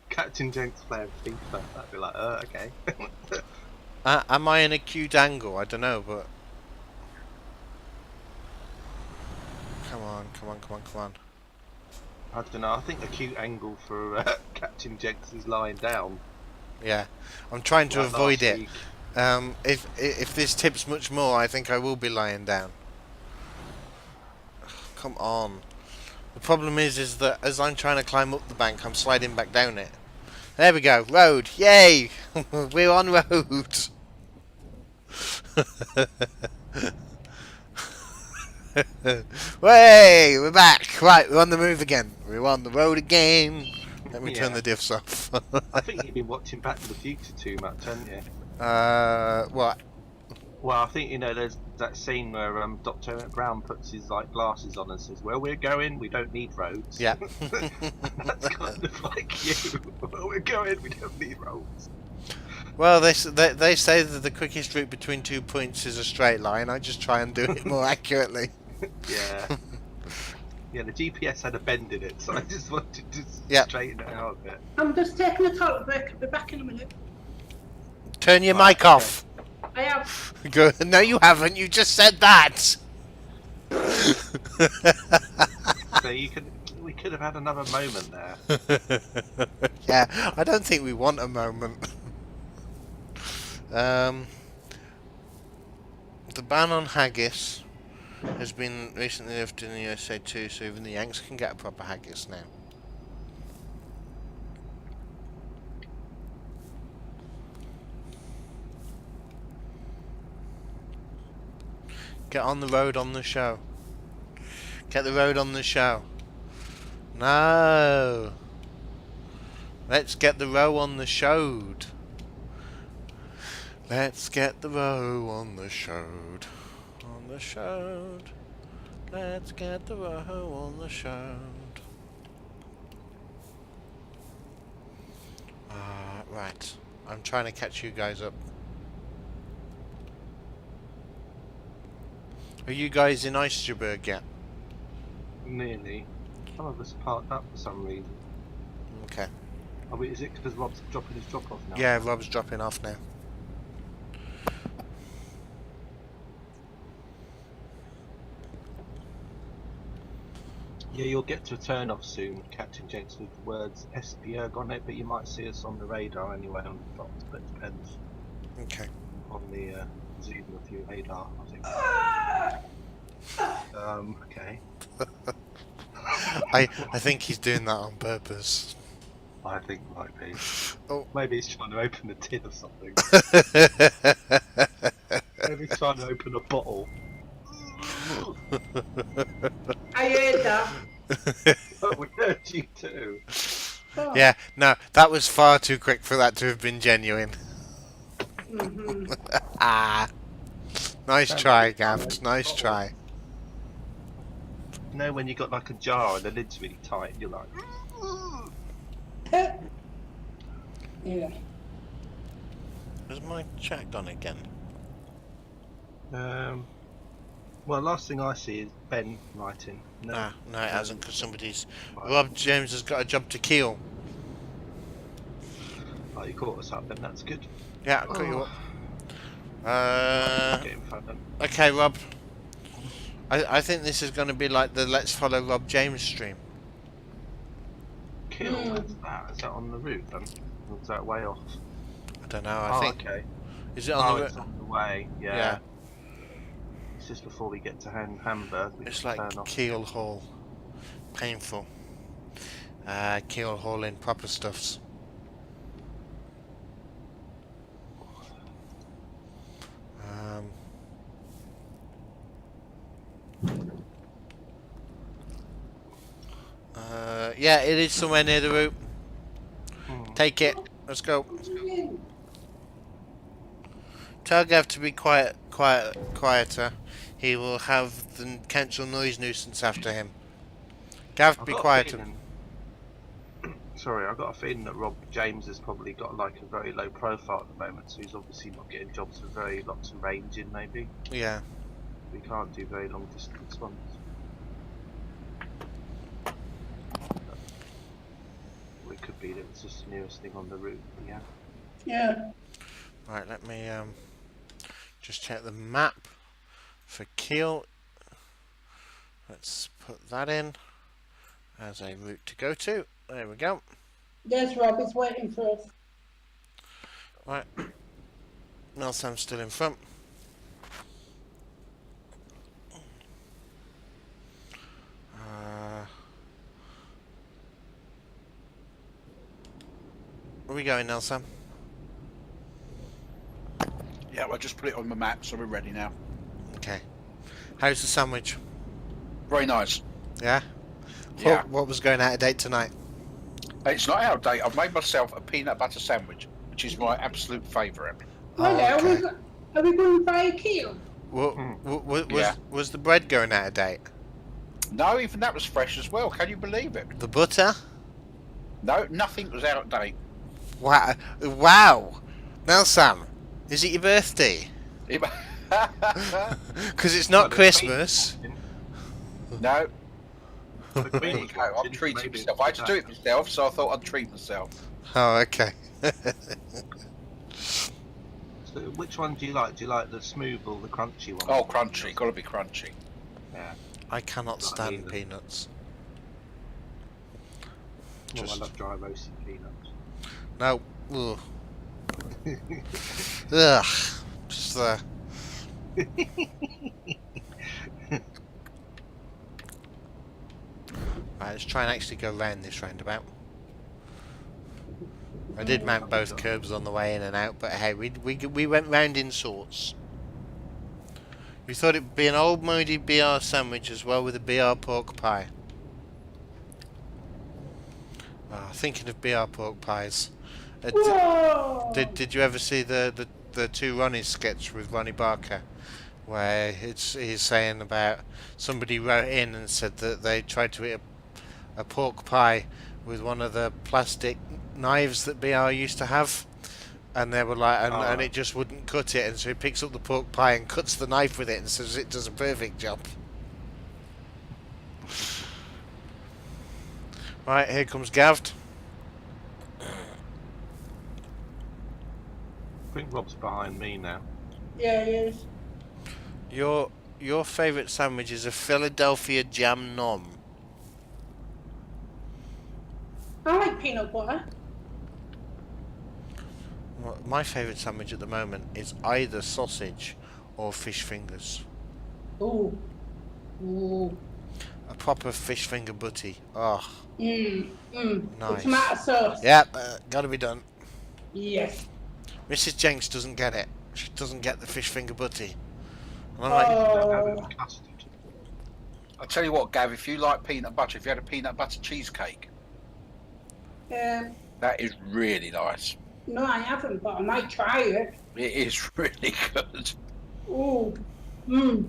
C: Captain Jenks playing FIFA. That'd be like, okay.
A: Am I in a acute angle? I don't know, but... Come on, come on, come on, come on.
C: I don't know. I think the cute angle for Captain Jenks is lying down.
A: Yeah. I'm trying to
C: Like
A: avoid
C: last
A: it.
C: week.
A: If this tips much more, I think I will be lying down. Come on. The problem is that as I'm trying to climb up the bank, I'm sliding back down it. There we go. Road. Yay! We're on road. Way! We're back. Right, we're on the move again. We're on the road again. Let me turn the diffs off.
C: I think you've been watching Back to the Future too much, haven't you?
A: What?
C: Well, I think there's that scene where Dr. Brown puts his glasses on and says, "Where we're going, we don't need roads."
A: Yeah.
C: That's kind of like you. Where we're going, we don't need roads.
A: Well, they say that the quickest route between 2 points is a straight line. I just try and do it more accurately.
C: Yeah. Yeah, the GPS had a bend in it, so I just wanted to straighten it out a bit.
B: I'm just taking a toilet break. I'll be back in a minute.
A: Turn your mic off.
B: I have.
A: Go. No, you haven't. You just said that.
C: So we could have had another moment there.
A: Yeah, I don't think we want a moment. The ban on haggis has been recently lifted in the USA too, so even the Yanks can get a proper haggis now. Get on the road on the show. Get the road on the show. No. Let's get the row on the showed. Let's get the row on the showed. On the showed. Let's get the row on the showed. Right. I'm trying to catch you guys up. Are you guys in Oysterberg yet?
C: Nearly. Some of us parked up for some reason.
A: Okay.
C: Oh, wait, is it because Rob's dropping his drop off now?
A: Yeah, Rob's dropping off now.
C: Yeah, you'll get to a turn off soon, Captain Jenks, with the words SPERG on it, but you might see us on the radar anyway on the dot, but it depends
A: Okay.
C: on the zoom of your radar, I think. Okay.
A: I think he's doing that on purpose.
C: I think might be.
A: Oh.
C: Maybe he's trying to open a tin or something. Maybe he's trying to open a bottle.
B: I heard that.
C: Oh, we heard you too.
B: Oh.
A: Yeah, no, that was far too quick for that to have been genuine.
B: Mm-hmm.
A: Nice try, Gav. Nice try.
C: You know when you got like a jar and the lid's really tight, you're like...
B: Yeah.
A: Has my chat gone again?
C: Well, last thing I see is Ben writing.
A: No, it hasn't, because somebody's... Rob James has got a job to kill.
C: Oh, you caught us up then, that's good.
A: Yeah, I'll cut you up.
C: Getting fun then.
A: Okay, Rob. I think this is going to be like the Let's Follow Rob James stream.
C: Kill, what's that? Is that on the route then? Or is that way off?
A: I don't know, I think...
C: okay.
A: Is it on the
C: it's on the way, yeah.
A: Yeah.
C: It's just before we get to Hamburg. We
A: It's
C: can
A: like
C: turn off.
A: keel haul. Painful. Keel hauling proper stuffs. Yeah, it is somewhere near the route. Take it. Let's go. Tell Gav to be quieter. He will have the council noise nuisance after him. Gav,
C: I've
A: be
C: got a
A: quiet.
C: feeling- Sorry, I've got a feeling that Rob James has probably got like a very low profile at the moment, so he's obviously not getting jobs with very lots of range in. Maybe
A: Yeah.
C: we can't do very long distance ones. Or it could be that it's just the nearest thing on the route. But yeah.
B: Yeah.
A: Right, let me just check the map for Kiel. Let's put that in as a route to go to. There we go.
B: There's Rob. He's waiting for us.
A: Right. Nelson's still in front. Where are we going, Nelson?
D: Yeah, I just put it on my map, so we're ready now.
A: Okay. How's the sandwich?
D: Very nice.
A: Yeah?
D: Yeah.
A: What was going out of date tonight?
D: It's not out of date. I've made myself a peanut butter sandwich, which is my absolute favourite.
B: Well,
A: Oh, okay.
B: are we going by Kiel?
A: Was the bread going out of date?
D: No, even that was fresh as well. Can you believe it?
A: The butter?
D: No, nothing was out of date.
A: Wow. Wow. Nelson, is it your birthday? Because it's not Christmas.
D: No,
C: The
D: there
C: Queen
D: you
C: was
D: go. I'm
C: watching,
D: treating
C: maybe
D: myself. I had to do it myself, so I thought I'd treat myself.
A: Oh, okay.
C: So which one do you like? Do you like the smooth or the crunchy one?
D: Oh, crunchy. Got to be crunchy.
C: Yeah.
A: I cannot
C: Not
A: stand
C: either.
A: peanuts.
C: Well, I
A: Just
C: love dry roasted peanuts.
A: no. Ugh. Ugh. Just Right, let's try and actually go round this roundabout. I did mount both curbs on the way in and out, but hey, we went round in sorts. We thought it would be an old moody BR sandwich as well with a BR pork pie. Oh, thinking of BR pork pies.
B: Whoa!
A: Did you ever see the two Ronnies sketch with Ronnie Barker, where he's saying about somebody wrote in and said that they tried to eat a pork pie with one of the plastic knives that BR used to have, and they were like, and it just wouldn't cut it, and so he picks up the pork pie and cuts the knife with it and says it does a perfect job. Right, here comes Gav.
C: I think Rob's behind me now.
B: Yeah, he is.
A: Your favourite sandwich is a Philadelphia jam nom.
B: I like peanut butter.
A: Well, my favourite sandwich at the moment is either sausage or fish fingers.
B: Ooh. Ooh.
A: A proper fish finger butty. Oh,
B: Mmm. Mmm.
A: Nice.
B: With tomato sauce.
A: yep, gotta be done.
B: Yes.
A: Mrs. Jenks doesn't get it. She doesn't get the fish finger butty. And I'm
B: Oh.
A: like,
C: Don't have it with custard.
D: I'll tell you what, Gav, if you like peanut butter, if you had a peanut butter cheesecake, that is really nice.
B: No, I haven't, but I might try it.
D: It is really good.
B: Ooh. Mmm.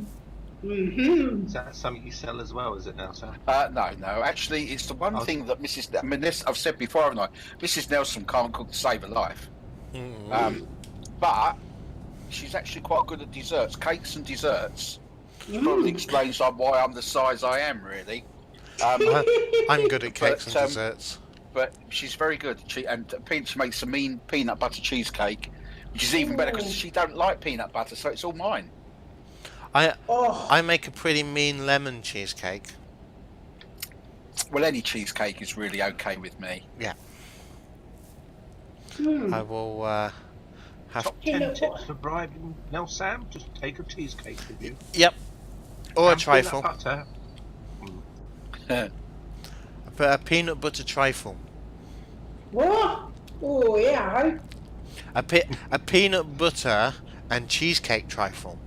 B: Mm-hmm.
C: Is that something you sell as well, is it now, sir?
D: No. Actually, it's the one thing that I mean, this I've said before, haven't I? Mrs. Nelson can't cook to save her life. But she's actually quite good at desserts, cakes and desserts. Probably explains why I'm the size I am, really.
A: I'm good at cakes
D: But,
A: and desserts.
D: But she's very good. She makes a mean peanut butter cheesecake, which is even better because she don't like peanut butter, so it's all mine.
A: I make a pretty mean lemon cheesecake.
D: Well, any cheesecake is really okay with me.
A: Yeah.
B: Mm.
A: I will have.
C: Top 10 tips for bribing Nell Sam? Just take a cheesecake with you.
A: Yep. Or a
C: And peanut
A: trifle.
C: butter.
A: A peanut butter trifle.
B: What? Oh, yeah.
A: A peanut butter and cheesecake trifle.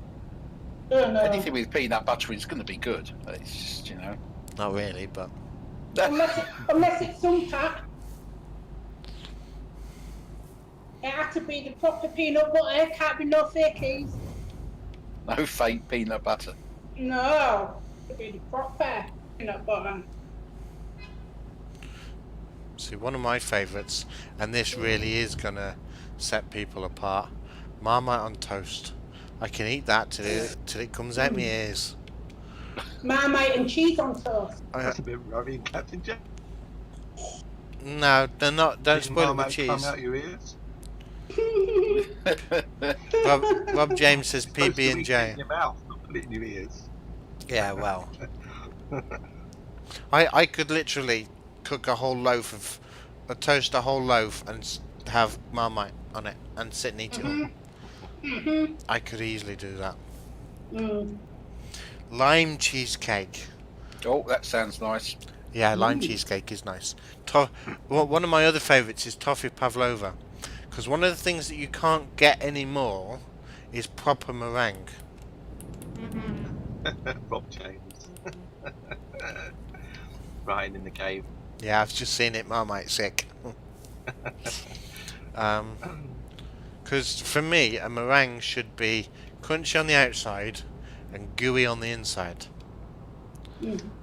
B: Oh, no.
D: Anything with peanut butter is going to be good. It's just, you know.
A: Not really, but
B: Unless it's some pack. It has to be the proper peanut butter. It can't be no fakies.
D: No fake peanut butter.
B: No. It has to be the proper peanut butter.
A: See, one of my favourites, and this really is gonna set people apart. Marmite on toast. I can eat that till it comes out my ears.
B: Marmite and cheese on toast.
C: That's a bit rubby and CptnJenks.
A: No, they're not. Don't
C: Did
A: spoil it with
C: Marmite come
A: cheese.
C: out your ears?
A: Rob James says
C: Supposed to eat it
A: PB&J.
C: in your mouth, not put it in your ears.
A: Yeah, well, I could literally cook a whole loaf of, toast a whole loaf and have Marmite on it and sit and eat it all. I could easily do that. Lime cheesecake.
D: Oh, that sounds nice.
A: Yeah, lime cheesecake is nice. One of my other favourites is toffee pavlova, because one of the things that you can't get anymore is proper meringue.
C: Rob James. Ryan in the cave.
A: Yeah, I've just seen it. Marmite sick. Because for me, a meringue should be crunchy on the outside and gooey on the inside.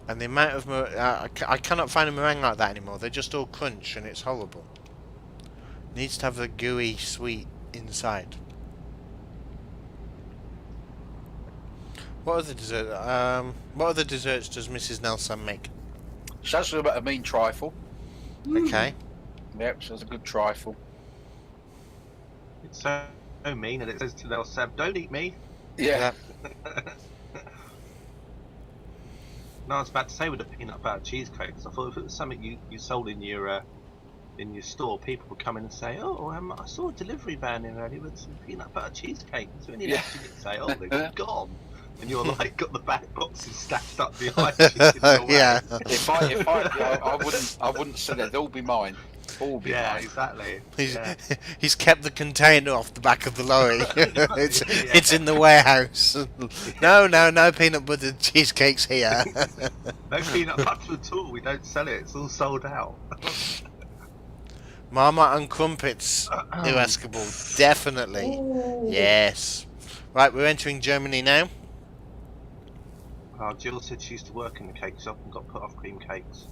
A: And the amount of I cannot find a meringue like that anymore. They're just all crunch and it's horrible. It needs to have the gooey, sweet inside. What other desserts does Mrs. Nelson make?
D: She has a mean trifle.
A: Okay.
D: Yep, she has a good trifle.
C: It's so mean, and it says to Nell Sam, "Don't eat me."
D: Yeah.
C: No, I was about to say with the peanut butter cheesecake, 'cause I thought if it was something you sold in your store, people would come in and say, "Oh, I saw a delivery van in earlier with some peanut butter cheesecake." So any left you could say, "Oh, they're gone," and you're like got the back boxes stacked up behind you.
A: Yeah.
D: If I wouldn't sell it. They'll be mine. All be
C: Yeah,
D: mine.
C: exactly.
A: He's kept the container off the back of the lorry. It's in the warehouse. No peanut butter cheesecakes here.
C: No peanut butter at all. We don't sell it. It's all sold out.
A: Marmite and crumpets, irascible, definitely.
B: Ooh.
A: Yes. Right, we're entering Germany now.
C: Jill said she used to work in the cake shop and got put off cream cakes.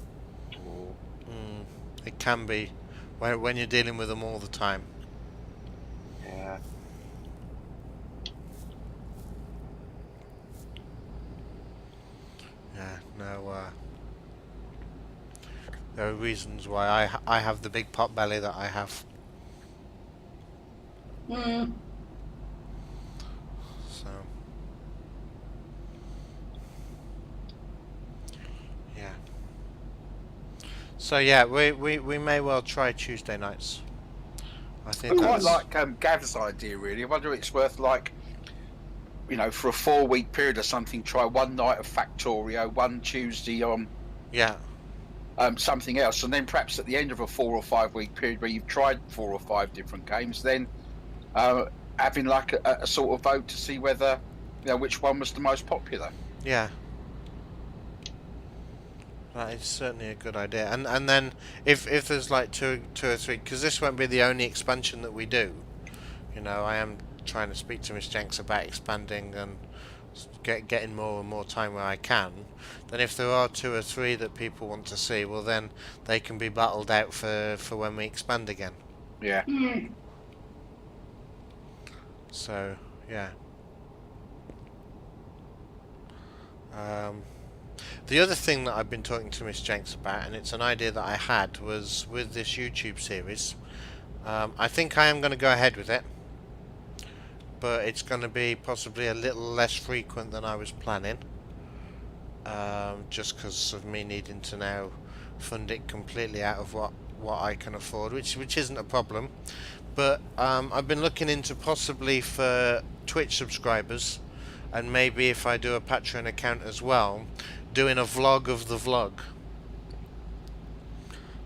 A: It can be when you're dealing with them all the time.
C: Yeah.
A: Yeah, no. There are reasons why I have the big pot belly that I have. So. Yeah. So yeah, we may well try Tuesday nights. I
D: I
A: think
D: quite
A: that's...
D: like Gav's idea, really. I wonder if it's worth, like, for a 4-week period or something, try one night of Factorio, one Tuesday on
A: Yeah.
D: something else, and then perhaps at the end of a 4 or 5 week period where you've tried 4 or 5 different games, then having like a sort of vote to see whether, which one was the most popular.
A: Yeah. That is certainly a good idea. And then if there's like two or three, because this won't be the only expansion that we do. I am trying to speak to Miss Jenks about expanding and getting more and more time where I can. Then if there are 2 or 3 that people want to see, well then they can be battled out for when we expand again.
D: Yeah.
A: So yeah. The other thing that I've been talking to Miss Jenks about, and it's an idea that I had, was with this YouTube series. I think I am going to go ahead with it, but it's going to be possibly a little less frequent than I was planning, just because of me needing to now fund it completely out of what I can afford, which isn't a problem. But I've been looking into possibly for Twitch subscribers, and maybe if I do a Patreon account as well, doing a vlog of the vlog.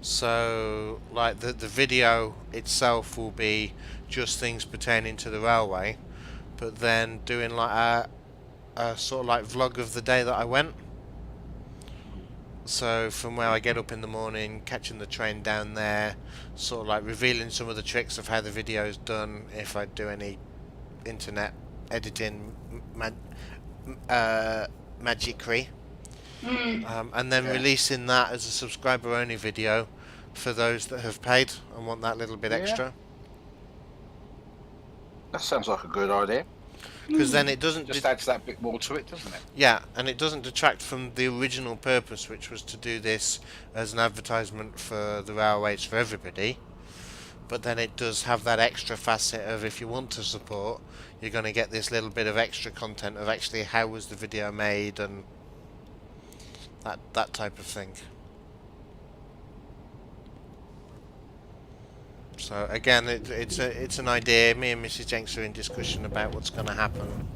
A: So like the video itself will be just things pertaining to the railway, but then doing like a sort of like vlog of the day that I went. So from where I get up in the morning, catching the train down there, sort of like revealing some of the tricks of how the video is done, if I do any internet editing magicry. And then releasing that as a subscriber only video, for those that have paid and want that little bit
D: Yeah.
A: extra.
D: That sounds like a good idea.
A: Because then it doesn't
D: Just adds that bit more to it, doesn't it?
A: yeah, and it doesn't detract from the original purpose, which was to do this as an advertisement for the railways for everybody. But then it does have that extra facet of, if you want to support, you're going to get this little bit of extra content of actually how was the video made and that type of thing. So again, it's an idea. Me and Mrs. Jenks are in discussion about what's going to happen.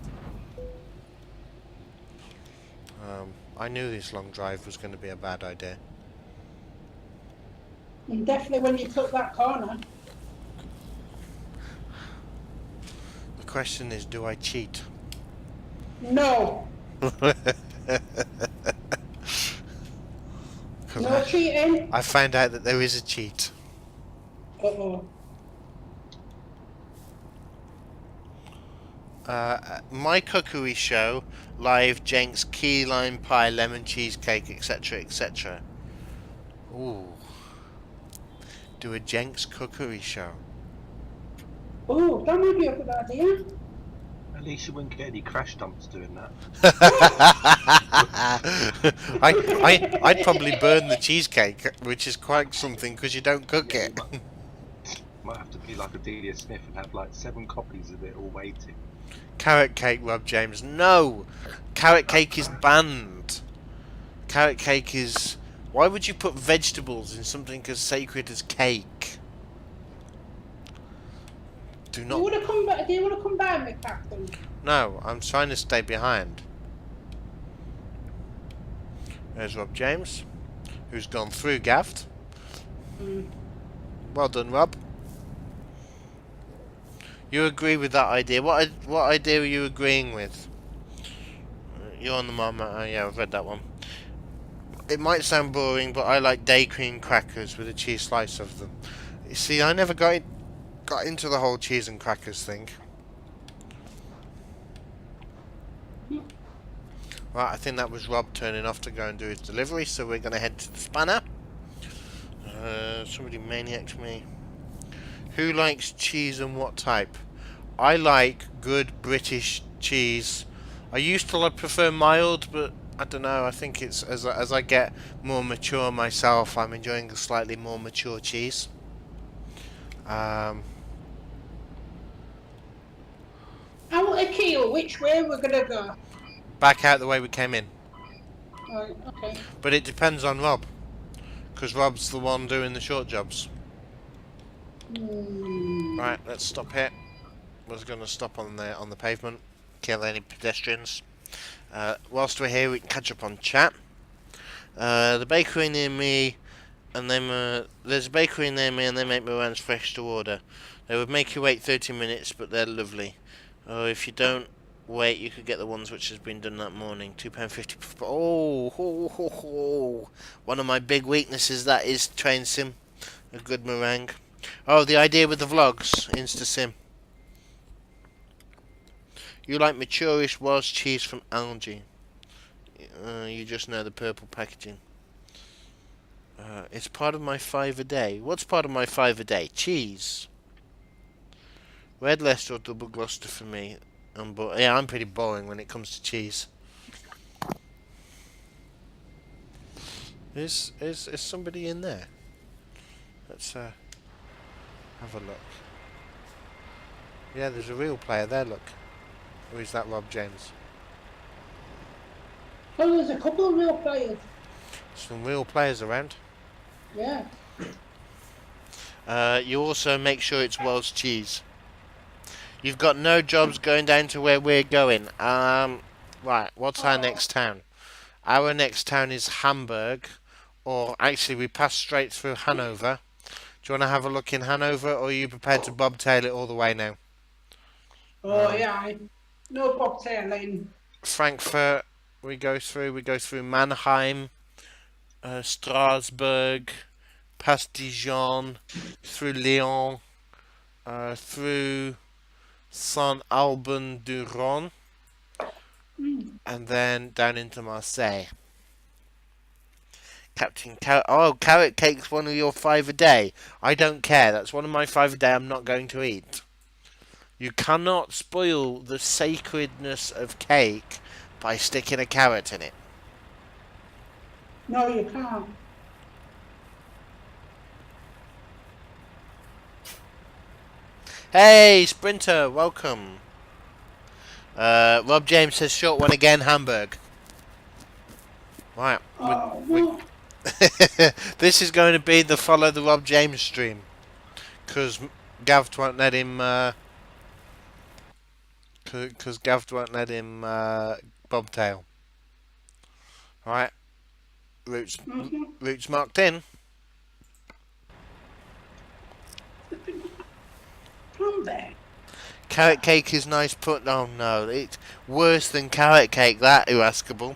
A: I knew this long drive was going to be a bad idea.
B: And definitely when you took that corner.
A: The question is, do I cheat?
B: No. No cheating.
A: I found out that there is a cheat.
B: Uh-oh.
A: My cookery show, live Jenks key lime pie, lemon cheesecake, etc., etc. Ooh. Do a Jenks cookery show.
B: Oh, that might be a good idea.
C: At least you wouldn't get any crash dumps doing that.
A: I'd probably burn the cheesecake, which is quite something because you don't cook it.
C: Might have to be like a Delia Smith and have like 7 copies of it all waiting.
A: Carrot cake, Rob James. No! Carrot cake is banned. Carrot cake is... Why would you put vegetables in something as sacred as cake? Do
B: Do
A: not...
B: you want to come back? Do you want to come down with Captain?
A: No, I'm trying to stay behind. There's Rob James, who's gone through Gaft. Well done, Rob. You agree with that idea? What idea are you agreeing with? You're on the mama. Yeah, I've read that one. It might sound boring, but I like day cream crackers with a cheese slice of them. You see, I never got into the whole cheese and crackers thing. Right, I think that was Rob turning off to go and do his delivery, so we're going to head to the spanner. Somebody maniacs me. Who likes cheese and what type? I like good British cheese. I used to prefer mild, but I don't know. I think it's as I get more mature myself, I'm enjoying a slightly more mature cheese.
B: Out of Kiel, which way we're gonna go?
A: Back out the way we came in.
B: Right, okay.
A: But it depends on Rob, because Rob's the one doing the short jobs. Right, let's stop here. We're going to stop on the pavement, kill any pedestrians. Whilst we're here, we can catch up on chat. The bakery near me, and then there's a bakery near me, and they make meringues fresh to order. They would make you wait 30 minutes, but they're lovely. If you don't wait, you could get the ones which has been done that morning. £2.50. Oh, one of my big weaknesses, that is train sim. A good meringue. Oh, the idea with the vlogs, Insta-sim. You like maturish Welsh cheese from Algae. You just know the purple packaging. It's part of my 5 a day. What's part of my 5 a day? Cheese. Red Leicester or double Gloucester for me. Yeah, I'm pretty boring when it comes to cheese. Is somebody in there? Let's have a look. Yeah, there's a real player there, look. Or is that Rob James?
B: Oh, there's a couple of real players.
A: Some real players around.
B: Yeah.
A: You also make sure it's Welsh cheese. You've got no jobs going down to where we're going. Right, what's our next town? Our next town is Hamburg. Or actually, we pass straight through Hanover. Do you want to have a look in Hanover, or are you prepared to bobtail it all the way now?
B: Oh, yeah. No bobtailing.
A: Frankfurt, we go through Mannheim, Strasbourg, past Dijon, through Lyon, through Saint-Alban-du-Rhône, and then down into Marseille. Captain Carrot. Oh, carrot cake's one of your 5 a day. I don't care. That's one of my 5 a day I'm not going to eat. You cannot spoil the sacredness of cake by sticking a carrot in it.
B: No, you can't.
A: Hey, Sprinter, welcome. Rob James says short one again, Hamburg. Right.
B: Oh, no.
A: This is going to be the follow the Rob James stream. Because Gav won't let him... Because Gav won't let him bobtail. Right. Routes marked in.
B: Come back.
A: Carrot cake is nice put... Oh no, it's worse than carrot cake, that, irascible.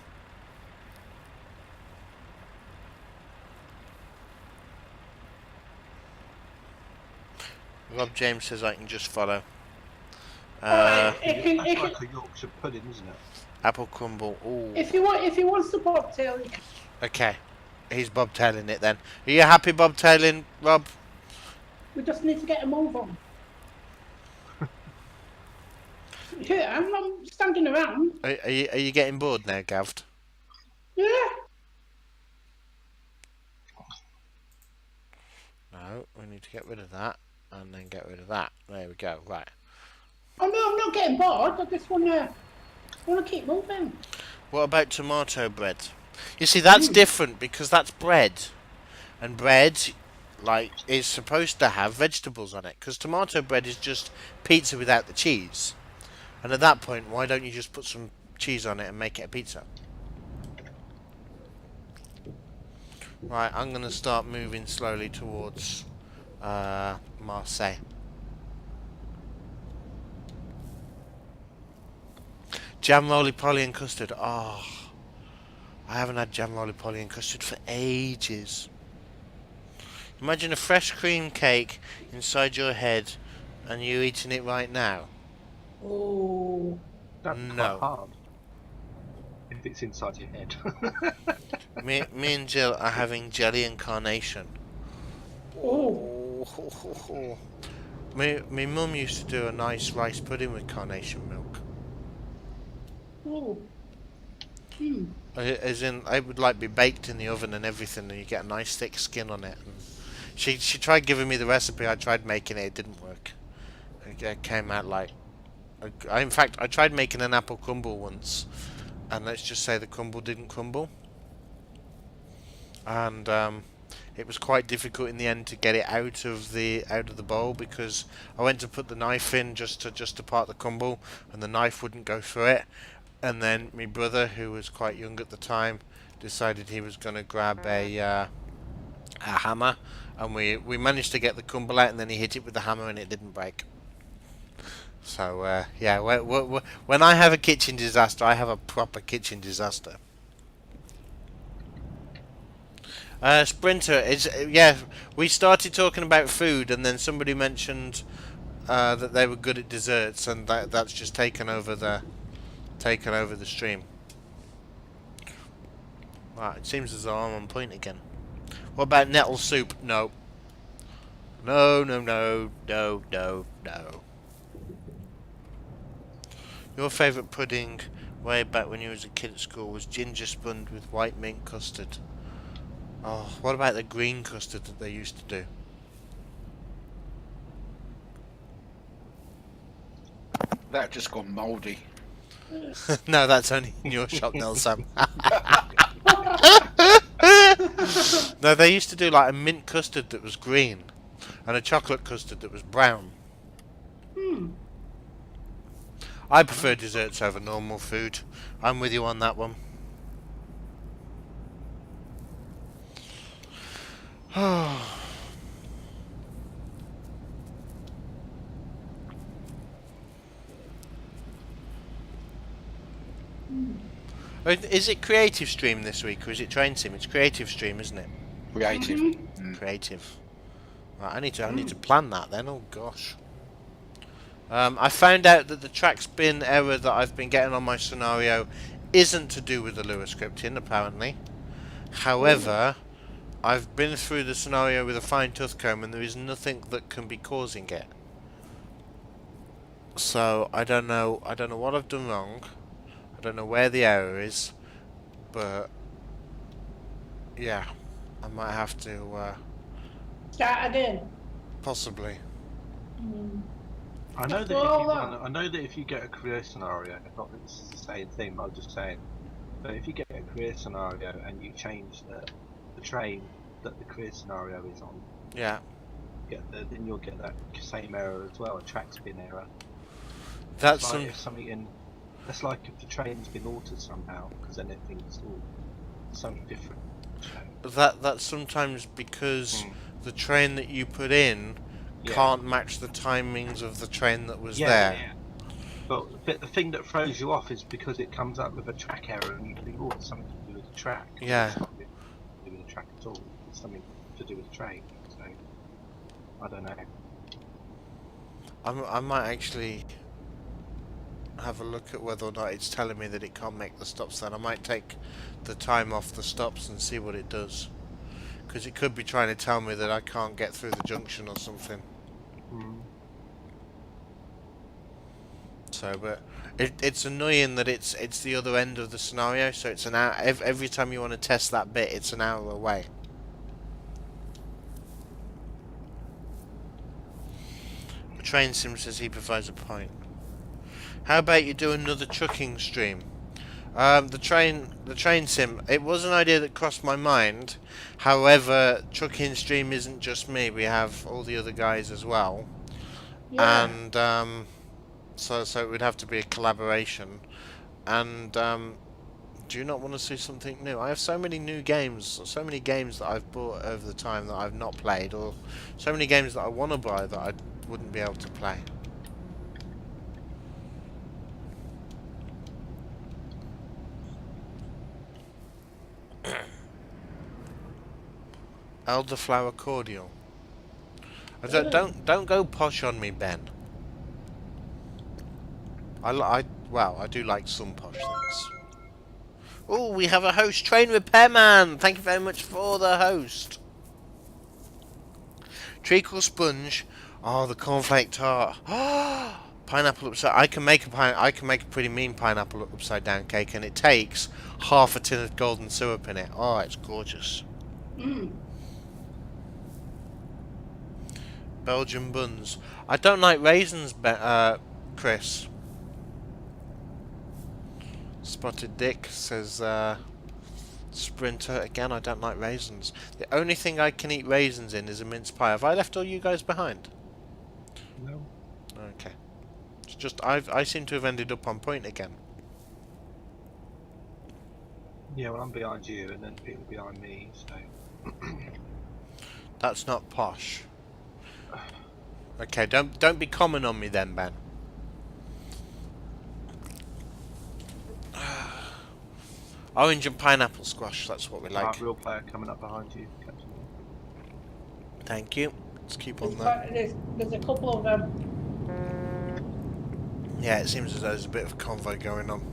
A: Rob James says I can just follow.
C: It's like a Yorkshire pudding, isn't it?
A: Apple crumble. Ooh.
B: If he wants the bobtail, he can.
A: Okay. He's bobtailing it then. Are you happy bobtailing, Rob?
B: We just need to get a move on. Yeah, I'm not standing around.
A: Are you getting bored now, Gav?
B: Yeah.
A: No, we need to get rid of that and then get rid of that. There we go. Right.
B: Oh no, I'm not getting bored. I just wanna keep moving.
A: What about tomato bread? You see, that's different because that's bread, and bread, like, is supposed to have vegetables on it. Because tomato bread is just pizza without the cheese. And at that point, why don't you just put some cheese on it and make it a pizza? Right, I'm going to start moving slowly towards Marseille. Jam roly-poly and custard. Oh, I haven't had jam roly-poly and custard for ages. Imagine a fresh cream cake inside your head and you eating it right now.
B: Oh.
C: That's
A: No.
C: quite hard. If it's inside your head.
A: Me and Jill are having jelly and carnation.
B: Oh.
A: My mum used to do a nice rice pudding with carnation milk.
B: Oh.
A: As in, it would like be baked in the oven and everything, and you get a nice thick skin on it. And she tried giving me the recipe. I tried making it. It didn't work. It came out like. In fact, I tried making an apple crumble once, and let's just say the crumble didn't crumble. And it was quite difficult in the end to get it out of the bowl because I went to put the knife in just to part the crumble, and the knife wouldn't go through it. And then my brother, who was quite young at the time, decided he was going to grab a hammer, and we managed to get the crumble out, and then he hit it with the hammer and it didn't break. So yeah, when I have a kitchen disaster, I have a proper kitchen disaster. Sprinter is yeah. We started talking about food, and then somebody mentioned that they were good at desserts, and that's just taken over the stream. Right, it seems as though I'm on point again. What about nettle soup? No. No, no, no, no, no, no. Your favourite pudding way back when you was a kid at school was ginger spun with white mint custard. Oh, what about the green custard that they used to do?
D: That just gone mouldy.
A: No, that's only in your shop, Nelson. No, they used to do like a mint custard that was green and a chocolate custard that was brown. I prefer desserts over normal food. I'm with you on that one. Is it creative stream this week or is it train sim? It's creative stream, isn't it?
D: Creative.
A: Creative. Right, I need to plan that then. Oh gosh. I found out that the track spin error that I've been getting on my scenario isn't to do with the Lua scripting, apparently. However, I've been through the scenario with a fine tooth comb, and there is nothing that can be causing it. So I don't know. I don't know what I've done wrong. I don't know where the error is, but yeah, I might have to
B: Start again.
A: possibly.
C: I know that
B: Well,
C: if you run, I know that if you get a career scenario, not that it's the same thing, but I'm just saying. But if you get a career scenario and you change the train that the career scenario is on,
A: Yeah,
C: then you'll get that same error as well, a track spin error.
A: that's
C: Like
A: some.
C: if something in, that's like if the train's been altered somehow, because then it thinks all something different.
A: That's sometimes because the train that you put in
C: Yeah.
A: can't match the timings of the train that was
C: Yeah,
A: there.
C: yeah. But the thing that throws you off is because it comes up with a track error and you think, oh, it's something to do with the track. But
A: Yeah.
C: it's not really to do with the track at all. It's something to do with the train. So, I don't know.
A: I might actually have a look at whether or not it's telling me that it can't make the stops then. I might take the time off the stops and see what it does. Because it could be trying to tell me that I can't get through the junction or something. So, but it's annoying that it's the other end of the scenario, so it's an hour, every time you want to test that bit, it's an hour away. The train sim says he provides a point. How about you do another trucking stream? The train sim. It was an idea that crossed my mind. However, trucking stream isn't just me. We have all the other guys as well,
B: Yeah.
A: and so it would have to be a collaboration. And do you not want to see something new? I have so many new games, so many games that I've bought over the time that I've not played, or so many games that I want to buy that I wouldn't be able to play. Elderflower cordial. Don't go posh on me, Ben. Well, I do like some posh things. Oh, we have a host, Train Repairman. Thank you very much for the host. Treacle sponge. Oh, the cornflake tart. Pineapple upside. I can make a pretty mean pineapple upside down cake, and it takes half a tin of golden syrup in it. Oh, it's gorgeous. Belgian buns. I don't like raisins, Chris. Spotted Dick says, Sprinter, again, I don't like raisins. The only thing I can eat raisins in is a mince pie. Have I left all you guys behind?
C: No.
A: Okay. It's just, I seem to have ended up on point again.
C: Yeah, well, I'm behind you, and then people behind me, so.
A: That's not posh. Okay, don't be common on me then, Ben. Orange and pineapple squash, that's what we like.
C: Real player coming up behind you, Captain.
A: Thank you. Let's keep on
B: There's,
A: that.
B: there's a couple of them.
A: Yeah, it seems as though there's a bit of convoy going on.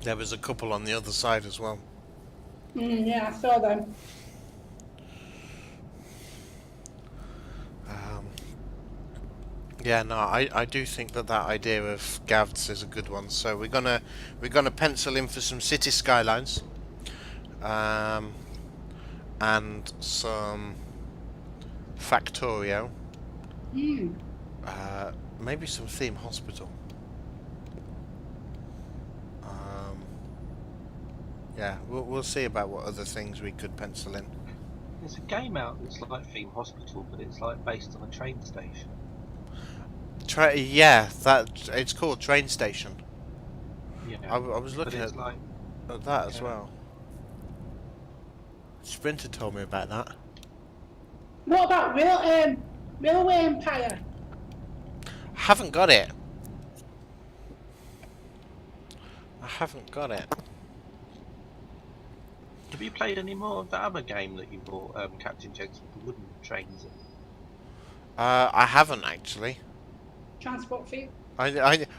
A: There was a couple on the other side as well.
B: Yeah, I saw them.
A: Yeah, no, I do think that idea of Gavds is a good one. So we're gonna pencil in for some city skylines, and some Factorio. Maybe some theme hospital. Yeah, we'll see about what other things we could pencil in.
C: There's a game out that's like Theme Hospital, but it's like based on a train station.
A: Yeah, that it's called Train Station.
C: Yeah.
A: I was looking at
C: like,
A: that as well. Sprinter told me about that.
B: What about Railway Empire?
A: Haven't got it. I haven't got it.
C: Have you played any more of that other game that you bought, CptnJenks, with the wooden trains in?
A: I haven't actually.
B: Transport Fee?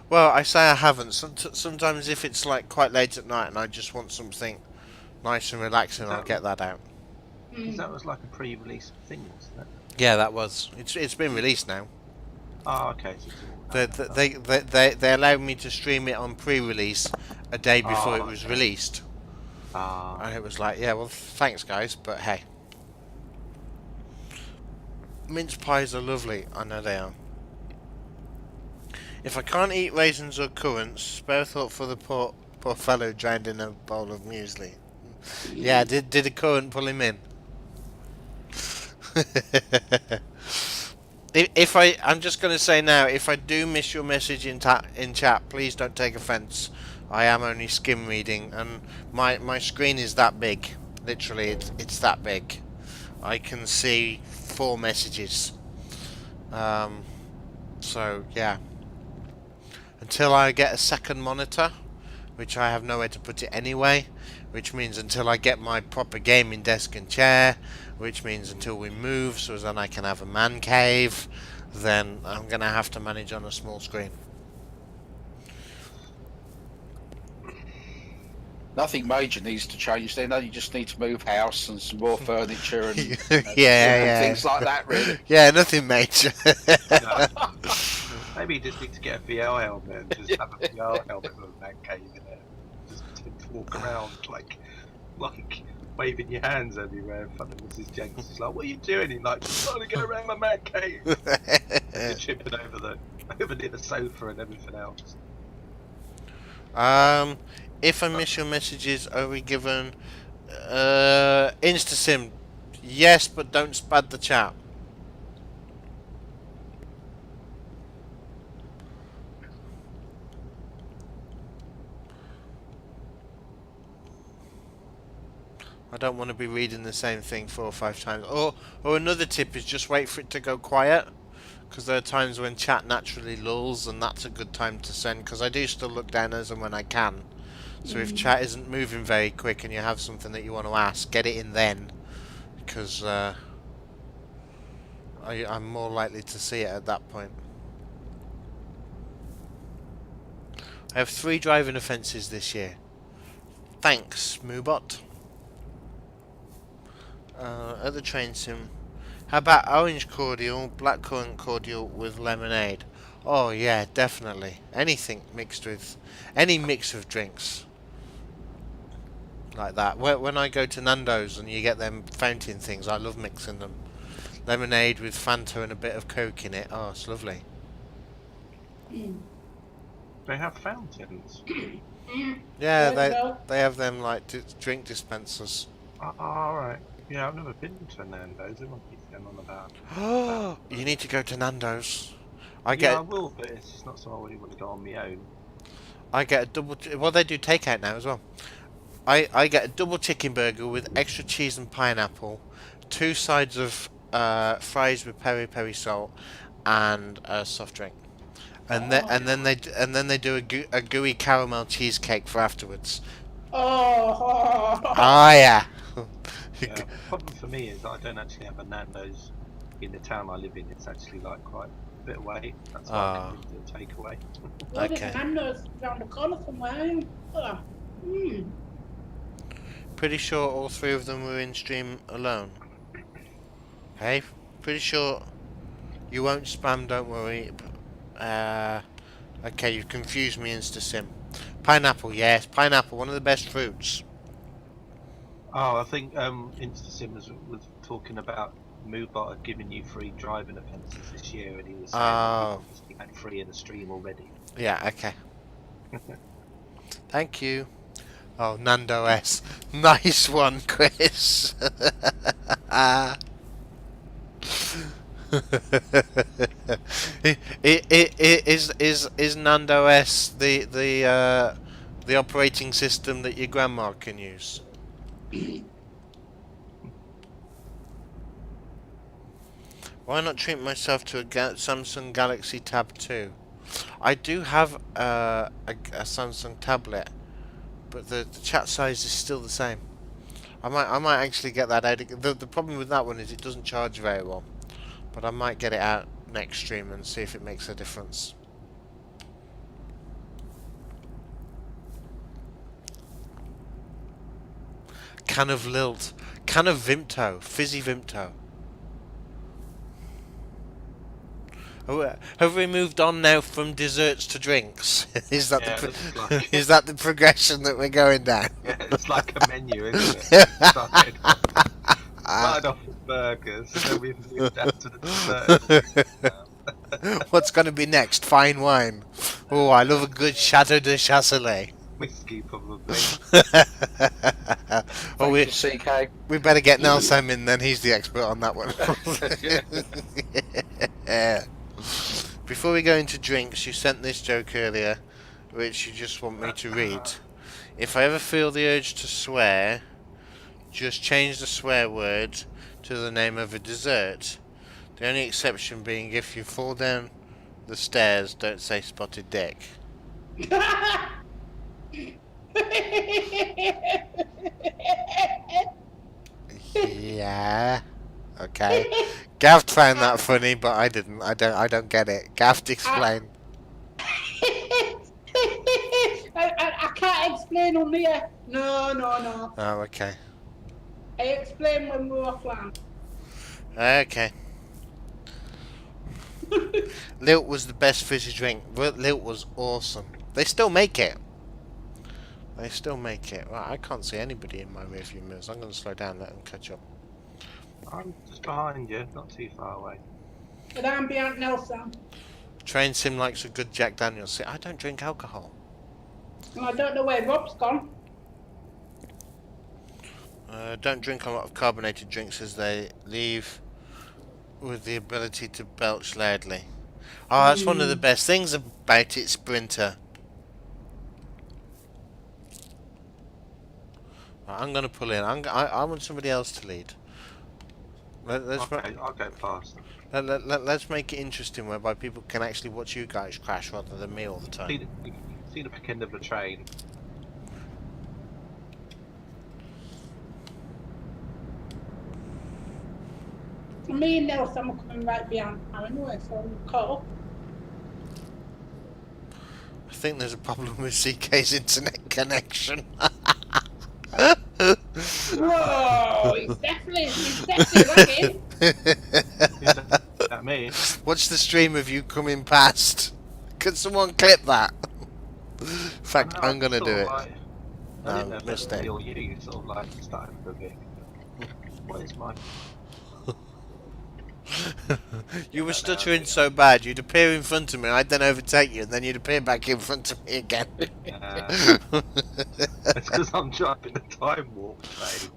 A: Well, I say I haven't. Sometimes if it's like quite late at night and I just want something nice and relaxing, I'll get that out.
C: Because that was like a pre-release thing, wasn't it?
A: Yeah, that was. It's been released now.
C: Oh, okay. So it's all
A: They allowed me to stream it on pre-release a day before it was released, and it was like, yeah, well, thanks guys, but hey, mince pies are lovely. I know they are. If I can't eat raisins or currants, spare a thought for the poor fellow drowned in a bowl of muesli. Yeah, did a currant pull him in? I'm just going to say now, if I do miss your message in chat, please don't take offence. I am only skim reading, and my screen is that big. Literally, it's that big. I can see 4 messages. So yeah. Until I get a second monitor, which I have nowhere to put it anyway, which means until I get my proper gaming desk and chair, which means until we move so then I can have a man cave, then I'm going to have to manage on a small screen.
D: Nothing major needs to change then. You just need to move house and some more furniture and
A: yeah.
D: things like that, really.
A: Yeah, nothing major.
C: Maybe you just need to get a VR helmet and just have a VR helmet with a man cave in it. Just walk around like waving your hands everywhere in front of Mrs. Jenks. She's like, what are you doing? He's like, just trying to go around my man cave. You're tripping over near the sofa and everything else.
A: If I miss your messages, are we given InstaSim? Yes, but don't spad the chat. I don't want to be reading the same thing 4 or 5 times. Or another tip is just wait for it to go quiet, because there are times when chat naturally lulls, and that's a good time to send, because I do still look down as and when I can. So if chat isn't moving very quick and you have something that you want to ask, get it in then, because I'm more likely to see it at that point. I have 3 driving offences this year. Thanks, Moobot. At the train sim, how about orange cordial, blackcurrant cordial with lemonade? Oh yeah, definitely. Anything mixed with, any mix of drinks like that. When I go to Nando's and you get them fountain things, I love mixing them. Lemonade with Fanta and a bit of Coke in it. Oh, it's lovely.
C: They have fountains.
A: Yeah, they have them like drink dispensers.
C: Alright. Yeah, I've never been to Nando's. Everyone keeps going on about.
A: Oh, you need to go to Nando's.
C: I will, but it's just not something I really want to go on my own.
A: I get a double. Well, they do takeout now as well. I get a double chicken burger with extra cheese and pineapple, 2 sides of fries with peri peri salt, and a soft drink. And then they do a gooey caramel cheesecake for afterwards.
B: Oh.
A: Yeah.
C: Yeah, the problem for me is that I don't actually have a Nando's in the town I live in. It's actually like quite a bit away. That's why I can do a takeaway.
B: Well,
A: Okay.
B: there's Nando's round the corner from where I am.
A: Pretty sure all 3 of them were in stream alone. Hey, pretty sure you won't spam. Don't worry. Okay, you've confused me, InstaSim. Pineapple, yes, pineapple, one of the best fruits.
C: Oh, I think InstaSim was talking about Moobot had given you 3 driving offences this year, and he was saying he had 3 in the stream already.
A: Yeah, okay. Thank you. Oh, Nando S. Nice one, Chris. Is Nando S the operating system that your grandma can use? Why not treat myself to a Samsung Galaxy Tab 2? I do have a Samsung tablet, but the chat size is still the same. I might actually get that out. The problem with that one is it doesn't charge very well, but I might get it out next stream and see if it makes a difference. can of Lilt, can of Vimto, fizzy Vimto. Oh, have we moved on now from desserts to drinks? Is that
C: Yeah,
A: the
C: looks like
A: is that the progression that we're going down?
C: yeah, it's like a menu, isn't it? Started off with burgers, and then we've moved down to the dessert drinks now.
A: What's going to be next? Fine wine. Oh, I love a good Chateau de Chasselet.
C: Whiskey, probably.
A: Oh,
D: Thank you, CK.
A: we better get Nelson in then. He's the expert on that one. Yeah. Before we go into drinks, you sent this joke earlier, which you just want me to read. If I ever feel the urge to swear, just change the swear word to the name of a dessert. The only exception being if you fall down the stairs, don't say spotted dick. Yeah. Okay. Gav found that funny, but I didn't. I don't get it. Gav, explain.
B: I can't explain on here. No.
A: Oh, okay.
B: I explain when we're offline.
A: Okay. Lilt was the best fizzy drink. Lilt was awesome. They still make it. Right, I can't see anybody in my rearview mirrors. I'm going to slow down, let them catch up.
C: I'm just behind you, not too far away.
B: But I'm behind Nelson.
A: Train Sim likes a good Jack Daniels. See, I don't drink alcohol.
B: And I don't know where Rob's gone.
A: Don't drink a lot of carbonated drinks as they leave with the ability to belch loudly. Oh, that's one of the best things about it, Sprinter. Right, I'm going to pull in. I want somebody else to lead.
C: Okay, I'll go past.
A: Let's make it interesting, whereby people can actually watch you guys crash rather than me all the time.
C: See the back end of the train.
B: Me and Nelson are coming right behind Aaron, so I'm caught up.
A: I think there's a problem with CK's internet connection.
B: Whoa! He's definitely lagging.
C: Is that me?
A: Watch the stream of you coming past. Can someone clip that? In fact,
C: No,
A: I'm gonna do it.
C: I didn't know if
A: missed
C: that's
A: it.
C: me or you sort of like started for a bit. Where's my...
A: You were stuttering so bad, you'd appear in front of me, I'd then overtake you, and then you'd appear back in front of me again.
C: It's because I'm driving the time warp train.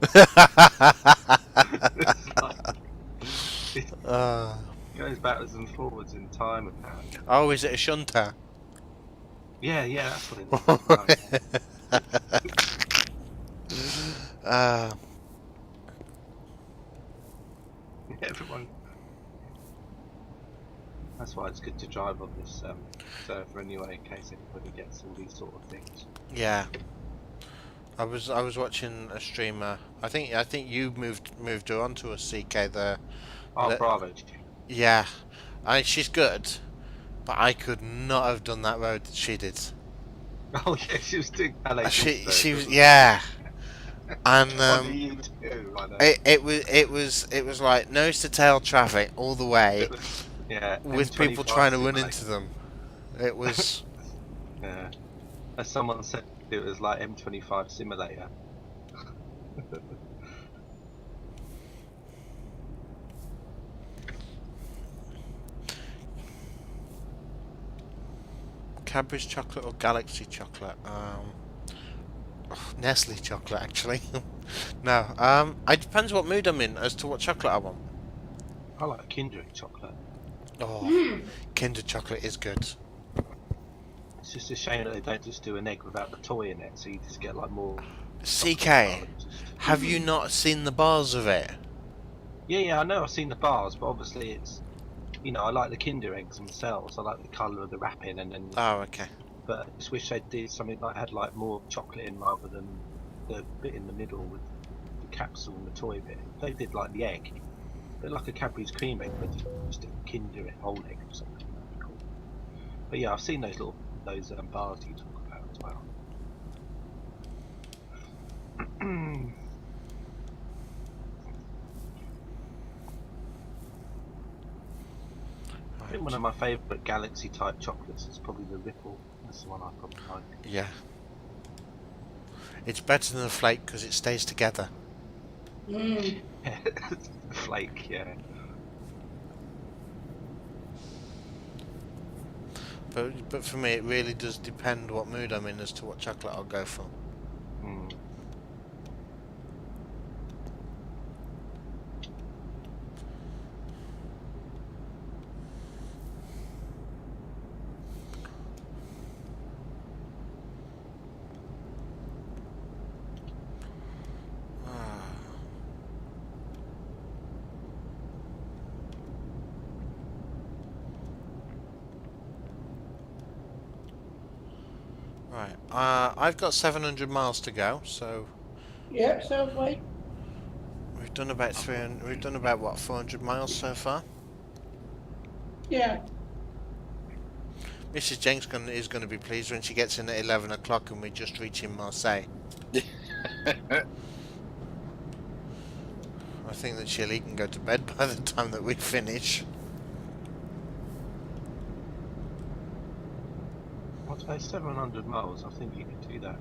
C: It goes backwards and forwards in time, apparently.
A: Oh, is it a shunter?
C: Yeah, that's what it is. Everyone. That's why it's good to drive on this server anyway, in case anybody gets all these sort of things.
A: Yeah. I was watching a streamer. I think you moved her onto a CK there.
C: Oh, Bravo.
A: Yeah, she's good, but I could not have done that road that she did.
C: Oh yeah, she was doing LA.
A: She was, yeah, and it was like nose to tail traffic all the way.
C: Yeah,
A: with people trying to run into them. It was.
C: Yeah, as someone said, it was like M25 simulator.
A: Cadbury's chocolate or Galaxy chocolate? Nestle chocolate, actually. No, it depends what mood I'm in as to what chocolate I want.
C: I like Kinder chocolate.
A: Oh, Kinder chocolate is good.
C: It's just a shame that they don't just do an egg without the toy in it, so you just get like more.
A: CK, have you not seen the bars of it?
C: Yeah, I know I've seen the bars, but obviously it's, I like the Kinder eggs themselves. I like the colour of the wrapping, and then.
A: Oh, okay.
C: But I just wish they did something that had like more chocolate in rather than the bit in the middle with the capsule and the toy bit. If they did like the egg, a bit like a Cadbury's cream egg, but just a Kinder whole egg or something. That'd be cool. But yeah, I've seen those bars you talk about as well. think one of my favourite galaxy type chocolates is probably the Ripple. That's the one I probably like.
A: Yeah. It's better than the flake because it stays together.
B: Mm.
C: Flake, yeah.
A: But for me, it really does depend what mood I'm in as to what chocolate I'll go for.
C: Mm.
A: Right, I've got 700 miles to go, so
B: Yep, so wait.
A: we've done about 300. We've done about what 400 miles so far.
B: Yeah.
A: Mrs. Jenks is going to be pleased when she gets in at 11 o'clock and we're just reaching Marseille. I think that she'll eat and go to bed by the time that we finish.
C: What's that, 700 miles? I think you could do that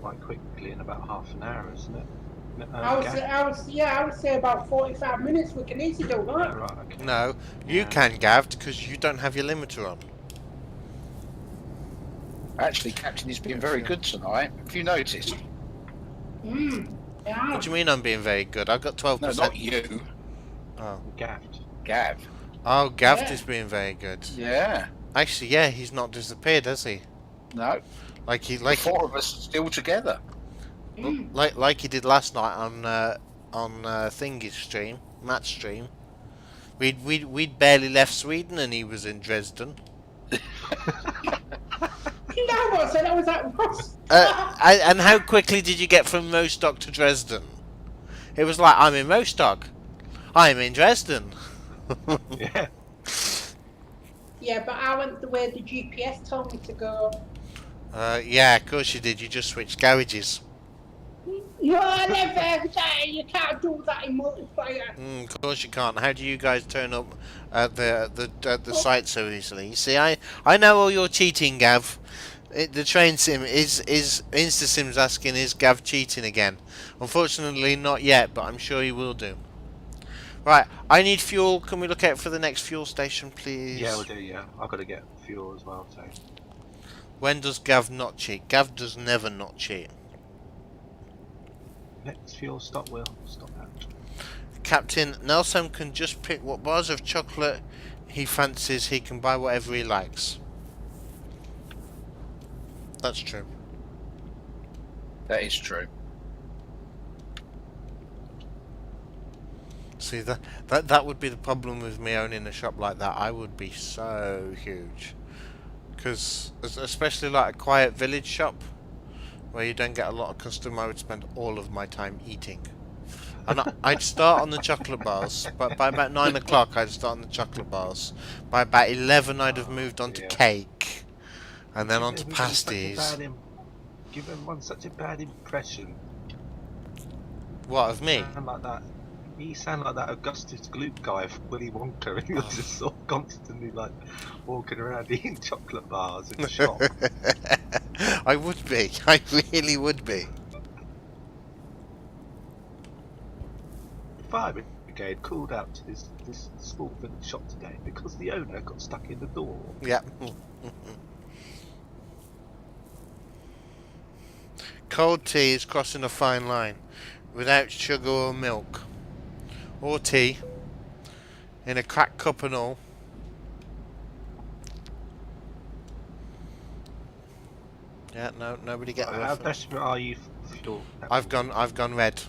C: quite quickly in about half an hour, isn't it?
B: I would say about 45 minutes. We can easily do
C: Yeah,
B: that.
C: right, okay.
A: No, you
C: Yeah.
A: can, Gav, because you don't have your limiter on.
D: Actually, Captain is being very good tonight. Have you noticed?
B: Yeah.
A: What do you mean I'm being very good? I've got 12%.
D: No, not you.
A: Oh,
C: Gaffed.
D: Gav.
A: oh, Gav
B: Yeah.
A: is being very good.
D: Yeah.
A: Actually, yeah, he's not disappeared, has he?
D: No.
A: Like he
D: The four of us still together.
A: like he did last night on Thingy's stream, Matt's stream. We'd barely left Sweden and he was in Dresden.
B: No one said I was at Ross.
A: And how quickly did you get from Rostock to Dresden? It was like, I'm in Rostock. I'm in Dresden.
C: Yeah.
B: Yeah, but I went the way the GPS told me to go.
A: Yeah, of course you did. You just switched garages.
B: No, never. You can't do that in multiplayer.
A: Of course you can't. How do you guys turn up at the site so easily? You see, I know all your cheating, Gav. The train sim is InstaSim's asking, is Gav cheating again? Unfortunately, not yet, but I'm sure he will do. Right, I need fuel. Can we look out for the next fuel station, please?
C: Yeah, we'll do, yeah. I've got to get fuel as well, so.
A: When does Gav not cheat? Gav does never not cheat.
C: Next fuel stop, Will. Stop that.
A: Captain Nelson can just pick what bars of chocolate he fancies. He can buy whatever he likes. That's true.
D: That is true.
A: See, that would be the problem with me owning a shop like that. I would be so huge. Because, especially like a quiet village shop, where you don't get a lot of custom, I would spend all of my time eating. And I'd start on the chocolate bars, but by about 9 o'clock I'd start on the chocolate bars. By about 11 I'd have moved on to
C: dear.
A: cake, and then on to
C: Everyone's
A: pasties.
C: Give everyone such a bad impression.
A: What, of me?
C: Sound like that. You sound like that Augustus Gloop guy from Willy Wonka, and you're just sort of constantly like walking around eating chocolate bars in a shop.
A: I would be. I really would be.
C: The fire brigade called out to this small village shop today because the owner got stuck in the door.
A: Yeah. Cold tea is crossing a fine line, without sugar or milk, or tea, in a cracked cup and all. Yeah, no, nobody get the
C: How
A: reference.
C: desperate are you for fuel?
A: I've gone red.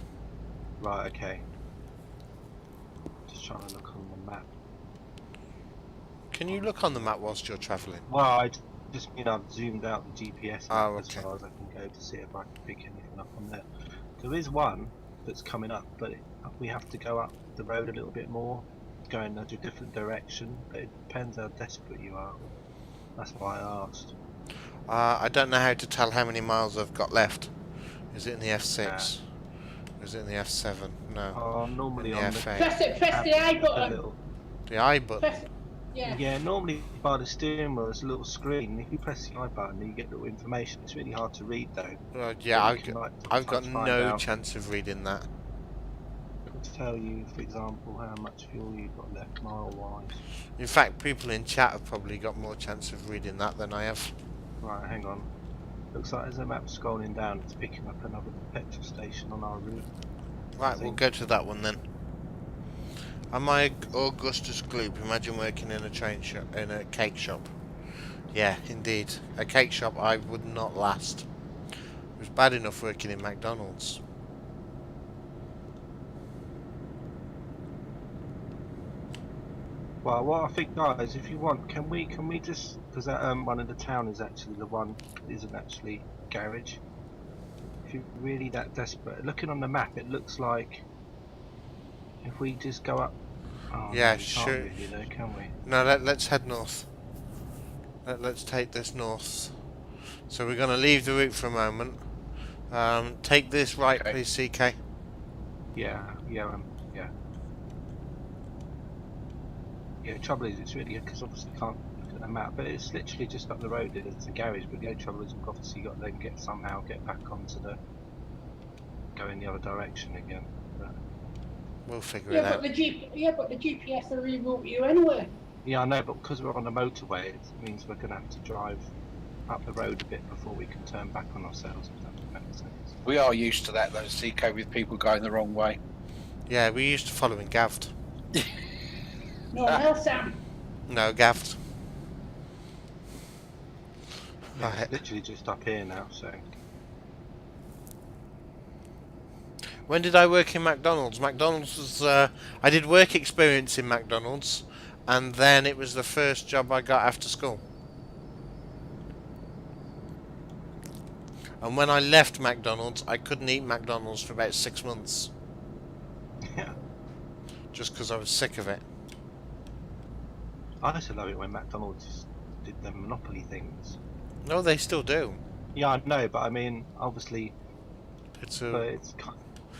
C: Right, okay. Just trying to look on the map.
A: Can you look on the map whilst you're travelling?
C: Well, I just I've zoomed out the GPS map
A: Oh,
C: as
A: okay.
C: far as I can go to see if I can pick anything up on there. There is one that's coming up, but we have to go up the road a little bit more, go in a different direction. But it depends how desperate you are. That's why I asked.
A: I don't know how to tell how many miles I've got left. Is it in the F6? Is it in the F7? No.
C: Oh, normally
A: In the
C: on the
A: F8.
B: Press the I
C: a
B: button.
C: little.
A: The I button.
B: Press, Yeah.
C: Yeah, normally by the steering wheel there's a little screen. If you press the I button, you get little information. It's really hard to read though.
A: Yeah,
C: But you can like
A: I've got
C: sometimes find
A: no
C: out.
A: chance of reading that.
C: It'll tell you, for example, how much fuel you've got left mile-wise.
A: In fact, people in chat have probably got more chance of reading that than I have.
C: Right, hang on. Looks like as the map's scrolling down, it's picking up another petrol station on our route.
A: Right, we'll go to that one then. Am I Augustus Gloop? Imagine working in a cake shop. Yeah, indeed. A cake shop I would not last. It was bad enough working in McDonald's.
C: Well, what I think, guys, if you want, can we just, because that one in the town is actually the one that isn't actually garage. If you're really that desperate, looking on the map, it looks like if we just go up. Oh,
A: Yeah,
C: no, we
A: sure.
C: can't really, though, can we?
A: No, let's head north. Let's take this north. So we're going to leave the route for a moment. Take this right,
D: Okay.
A: please, CK.
C: Yeah. Yeah, the trouble is, it's really, because obviously you can't look at the map, but it's literally just up the road, it's a garage, but the only trouble is we've obviously got to then somehow get back onto go in the other direction again. But,
A: We'll figure it out.
B: But the GPS will reroute you anyway.
C: yeah, I know, but because we're on the motorway, it means we're going to have to drive up the road a bit before we can turn back on ourselves, if that makes sense.
D: We are used to that, though, CK, with people going the wrong way.
A: Yeah, we used to follow in Gavd.
B: No, Sam.
A: No, Gavd.
C: Yeah,
A: Right.
C: it's literally just up here now, so.
A: When did I work in McDonald's? McDonald's was... I did work experience in McDonald's, and then it was the first job I got after school. And when I left McDonald's, I couldn't eat McDonald's for about 6 months.
C: Yeah.
A: Just because I was sick of it.
C: I used to love it when McDonald's did the Monopoly things.
A: No, they still do.
C: Yeah, I know, but I mean, obviously,
A: It's
C: but it's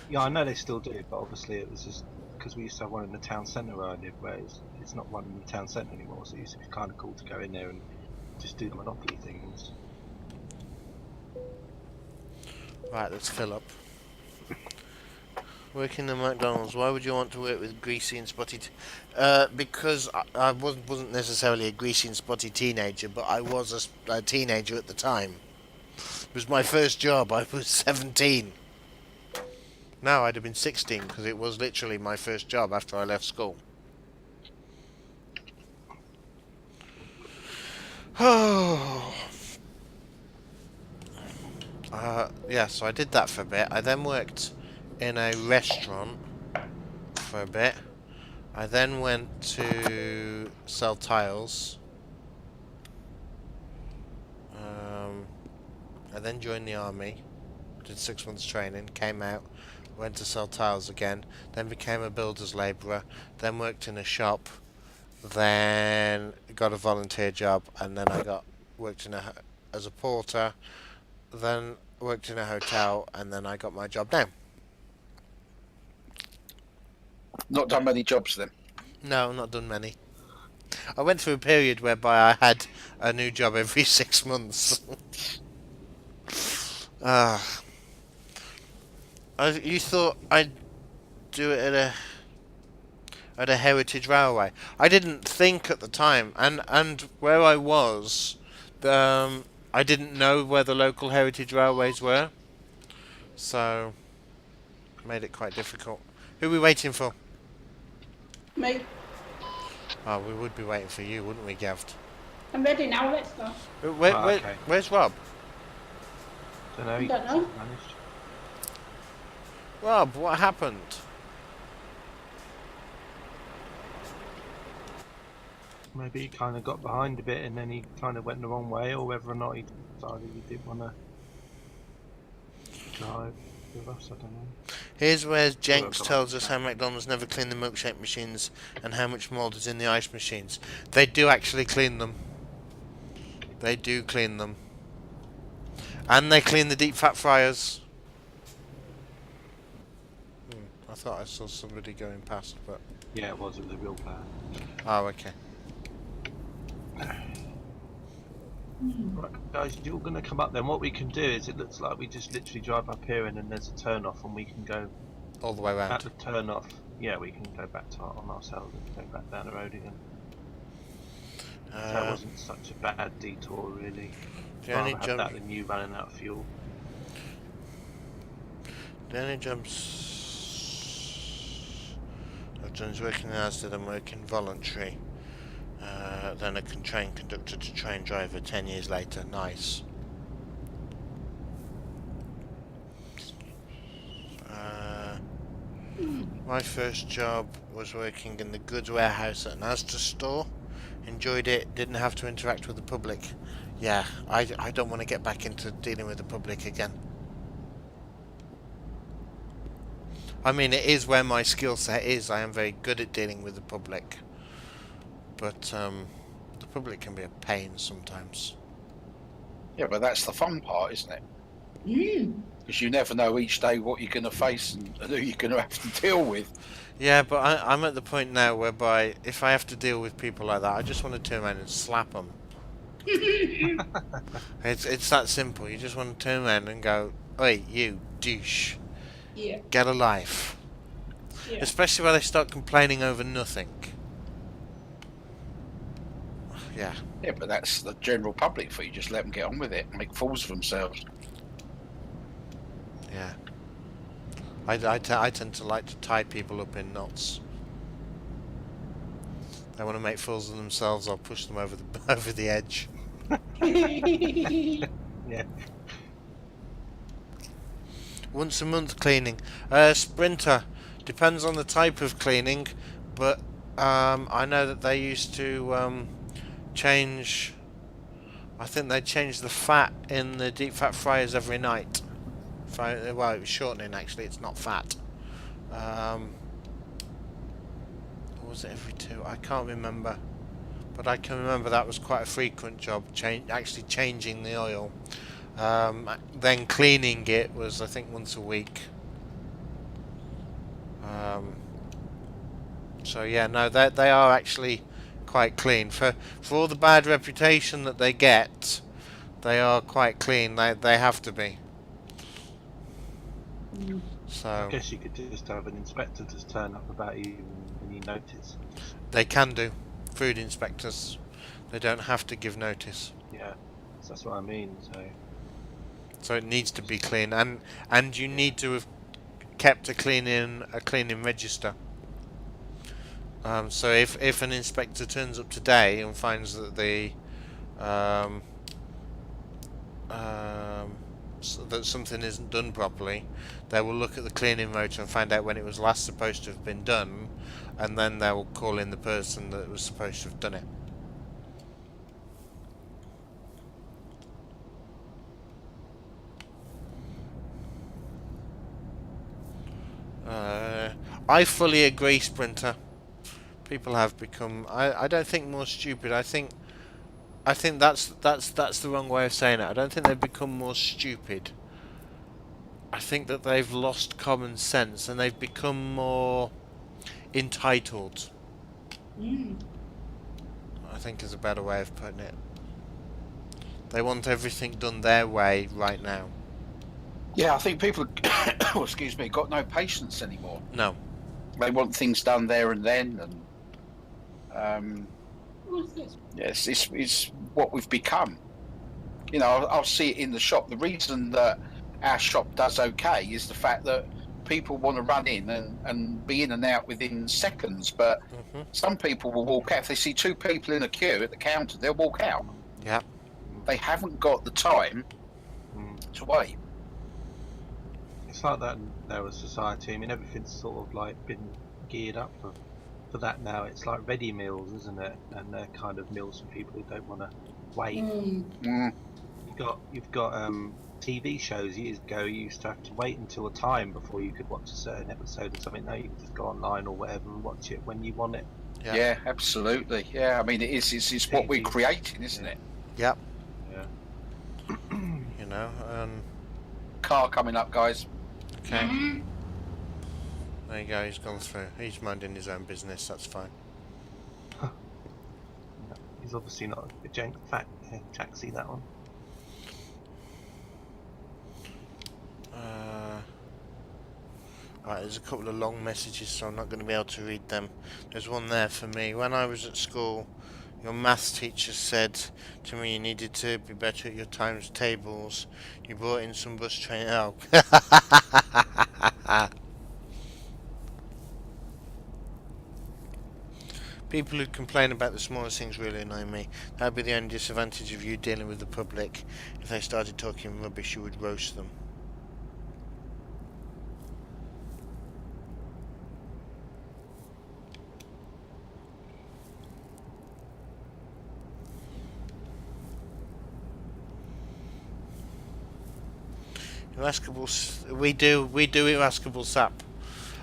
C: yeah, I know they still do, but obviously it was just because we used to have one in the town centre where I live, where it's not one in the town centre anymore, so it used to be kind of cool to go in there and just do the Monopoly things.
A: Right, let's fill up. Working in McDonald's, why would you want to work with greasy and spotty? Because I wasn't necessarily a greasy and spotty teenager, but I was a teenager at the time. It was my first job. I was 17. No, I'd have been 16 because it was literally my first job after I left school. Oh. Yeah, so I did that for a bit. I then worked in a restaurant for a bit. I then went to sell tiles. I then joined the army, did 6 months training, came out, went to sell tiles again, then became a builder's labourer, then worked in a shop, then got a volunteer job, and then I worked as a porter, then worked in a hotel, and then I got my job now.
D: Not done many jobs then.
A: No, not done many. I went through a period whereby I had a new job every 6 months. You thought I'd do it at a heritage railway. I didn't think at the time, and where I was, I didn't know where the local heritage railways were, so made it quite difficult. Who are we waiting for?
B: Me.
A: Oh, we would be waiting for you, wouldn't we, Gavd?
B: I'm ready now, let's go.
C: Okay.
A: Where's Rob?
C: Don't know.
B: I
C: He
B: don't know.
C: managed.
A: Rob, what happened?
C: Maybe he kind of got behind a bit and then he kind of went the wrong way, or whether or not he decided he didn't want to drive with us, I don't know.
A: Here's where Jenks
C: come
A: tells
C: on.
A: us how McDonald's never clean the milkshake machines and how much mould is in the ice machines. They do actually clean them. They do clean them. And they clean the deep fat fryers. I thought I saw somebody going past, but...
C: Yeah, it was a real plan.
A: Oh, okay.
C: Right, guys, you're going to come up then. What we can do is, it looks like we just literally drive up here and then there's a turn off and we can go
A: All the way
C: at
A: around.
C: the turn off. Yeah, we can go back to on ourselves and go back down the road again. That wasn't such a bad detour, really.
A: The only
C: Rather have that than you running out of fuel.
A: The only jumps I've done is working hours that I'm working voluntary. Then a train conductor to train driver 10 years later. Nice. My first job was working in the goods warehouse at an Asda store. Enjoyed it, didn't have to interact with the public. Yeah, I don't want to get back into dealing with the public again. I mean, it is where my skill set is. I am very good at dealing with the public. But the public can be a pain sometimes.
D: Yeah, but that's the fun part, isn't it?
B: Mm.
D: Because you never know each day what you're going to face and who you're going to have to deal with.
A: Yeah, but I'm at the point now whereby if I have to deal with people like that, I just want to turn around and slap them. It's that simple. You just want to turn around and go, "Oi, you douche,
B: Yeah.
A: get a life."
B: Yeah.
A: Especially when they start complaining over nothing. Yeah.
D: Yeah, but that's the general public for you. Just let them get on with it, make fools of themselves.
A: Yeah. I tend to like to tie people up in knots. They want to make fools of themselves. I'll push them over the over the edge.
C: Yeah.
A: Once a month cleaning. Sprinter. Depends on the type of cleaning, but I know that they used to change. I think they changed the fat in the deep fat fryers every night. Well, it was shortening actually. It's not fat. Or was it every 2? I can't remember, but I can remember that was quite a frequent job. Actually changing the oil. Then cleaning it was, I think, once a week. So yeah, no, they are actually quite clean. For all the bad reputation that they get, they are quite clean. They have to be. So
C: I guess you could just have an inspector just turn up about you when you notice.
A: they can do. Food inspectors, they don't have to give notice.
C: Yeah, so that's what I mean.
A: So it needs to be clean, and you need to have kept a cleaning register. So if an inspector turns up today and finds that that something isn't done properly, they will look at the cleaning rotor and find out when it was last supposed to have been done, and then they will call in the person that was supposed to have done it. I fully agree, Sprinter. People have become, I don't think more stupid. I think that's the wrong way of saying it. I don't think they've become more stupid. I think that they've lost common sense and they've become more entitled. I think is a better way of putting it. They want everything done their way right now.
D: Yeah, I think people, excuse me, got no patience anymore.
A: No.
D: They want things done there and then, and
B: What's this?
D: yes, it's what we've become. You know, I'll see it in the shop. The reason that our shop does okay is the fact that people want to run in and be in and out within seconds, but some people will walk out. If they see 2 people in a queue at the counter, they'll walk out.
A: Yeah.
D: They haven't got the time to wait.
C: It's like that in our society. I mean, everything's sort of like been geared up for that now. It's like ready meals, isn't it? And they're kind of meals for people who don't want to wait. You've got TV shows years ago. You used to have to wait until a time before you could watch a certain episode or something. Now you can just go online or whatever and watch it when you want it.
D: Yeah, absolutely. Yeah, I mean, it's what we're creating, isn't it?
A: Yep.
C: Yeah.
A: You know.
D: Car coming up, guys.
A: Okay. There you go. He's gone through. He's minding his own business. That's fine.
C: He's obviously not a Jenks taxi, that one.
A: Right, there's a couple of long messages, so I'm not going to be able to read them. There's one there for me. When I was at school, your maths teacher said to me you needed to be better at your times tables. You brought in some bus train. Oh. People who complain about the smallest things really annoy me. That would be the only disadvantage of you dealing with the public. If they started talking rubbish, you would roast them. Irascible, we do irascible sap.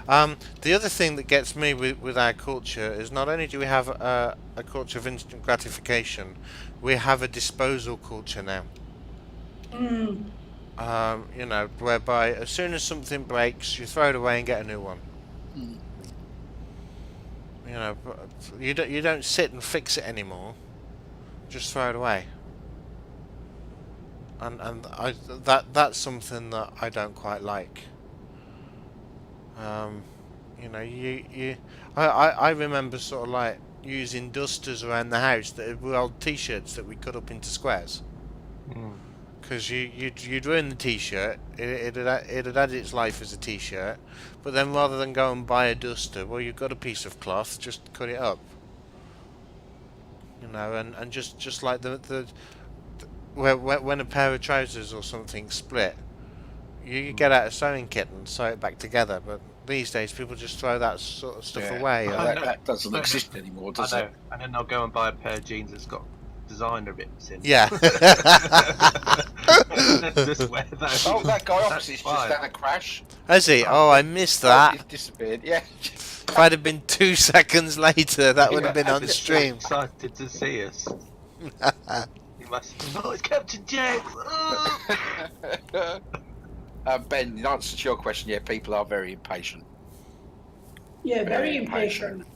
A: The other thing that gets me with our culture is not only do we have a culture of instant gratification, we have a disposal culture now. You know, whereby as soon as something breaks, you throw it away and get a new one. You know, you don't sit and fix it anymore. Just throw it away. And that's something that I don't quite like. You know, I remember sort of like using dusters around the house that were old T-shirts that we cut up into squares. Because you'd ruin the T-shirt, it had had its life as a T-shirt, but then rather than go and buy a duster, well, you've got a piece of cloth, just cut it up. You know, and just like when a pair of trousers or something split, you get out a sewing kit and sew it back together. But these days, people just throw that sort of stuff away.
D: That doesn't exist anymore, does it?
C: And then they'll go and buy a pair of jeans that's got designer bits in.
A: Yeah.
C: Just wear those.
D: Oh, that guy opposite's just had a crash.
A: Has he? Oh, I missed that.
D: He's disappeared. Yeah.
A: If I'd have been 2 seconds later, that would have been on stream.
C: Excited to see us. You must. Oh, it's CptnJenks.
D: Ben, in answer to your question, yeah, people are very impatient.
B: Yeah, very impatient.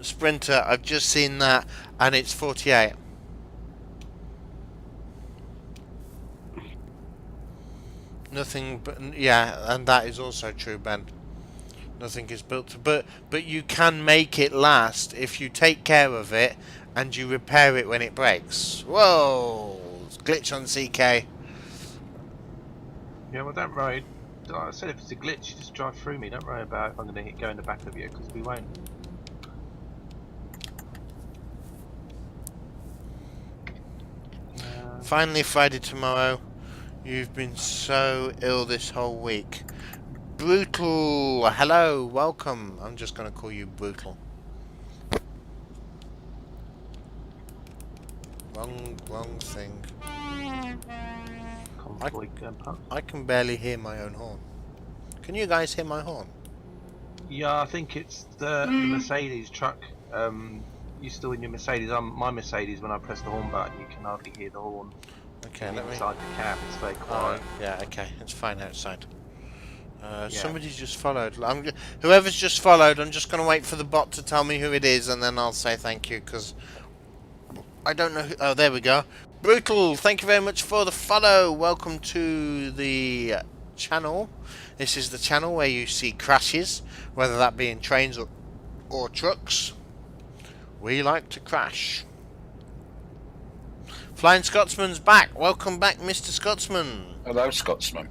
A: Sprinter, I've just seen that, and it's 48. Nothing, but yeah, and that is also true, Ben. Nothing is built, but you can make it last if you take care of it and you repair it when it breaks. Whoa! Glitch on CK.
C: Yeah, well, don't worry. Like I said, if it's a glitch, you just drive through me. Don't worry about if I'm going to go in the back of you, because we won't.
A: Finally, Friday tomorrow. You've been so ill this whole week. Brutal. Hello, welcome. I'm just going to call you Brutal. Wrong thing. I can barely hear my own horn. Can you guys hear my horn?
C: Yeah, I think it's the Mercedes truck. You still in your Mercedes? My Mercedes. When I press the horn button, you can hardly hear the horn.
A: Okay, let me.
C: Inside the cab, it's very quiet.
A: Yeah, okay, it's fine outside. Somebody's just followed. Whoever's just followed, I'm just going to wait for the bot to tell me who it is, and then I'll say thank you, because I don't know who... Oh, there we go. Brutal, thank you very much for the follow. Welcome to the channel. This is the channel where you see crashes, whether that be in trains or trucks. We like to crash. Flying Scotsman's back. Welcome back, Mr. Scotsman.
D: Hello, Scotsman.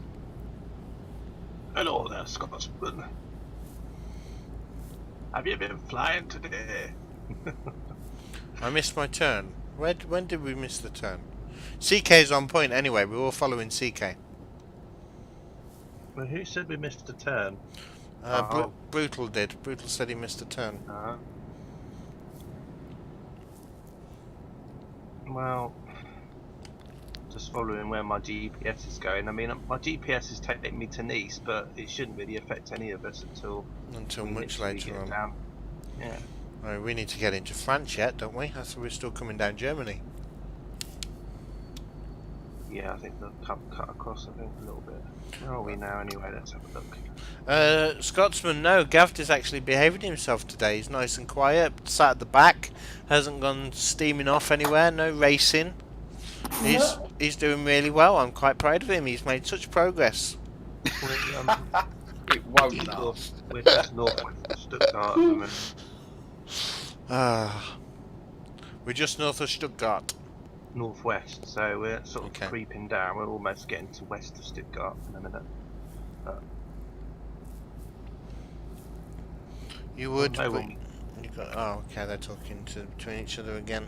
C: Hello there, Scotsman. Have you been flying today?
A: I missed my turn. When did we miss the turn? CK's on point anyway. We're all following CK.
C: Well, who said we missed a turn?
A: Brutal did. Brutal said he missed a turn.
C: Well, just following where my GPS is going. I mean, my GPS is taking me to Nice, but it shouldn't really affect any of us until
A: much later on.
C: Down. Yeah.
A: Oh, we need to get into France yet, don't we? I thought we're still coming down Germany.
C: Yeah, I think they'll cut across, I think, a little bit. Where are we now anyway? Let's have a look.
A: Scotsman, no, Gav is actually behaving himself today. He's nice and quiet, sat at the back, hasn't gone steaming off anywhere, no racing. He's doing really well. I'm quite proud of him. He's made such progress.
D: It won't last.
C: We're just north of Stuttgart at the moment.
A: We're just north of Stuttgart.
C: Northwest, so we're sort of
A: Okay.
C: creeping down. We're almost getting to west of Stuttgart in a minute.
A: You would,
C: Well, no,
A: but
C: when
A: oh, okay, they're talking between each other again.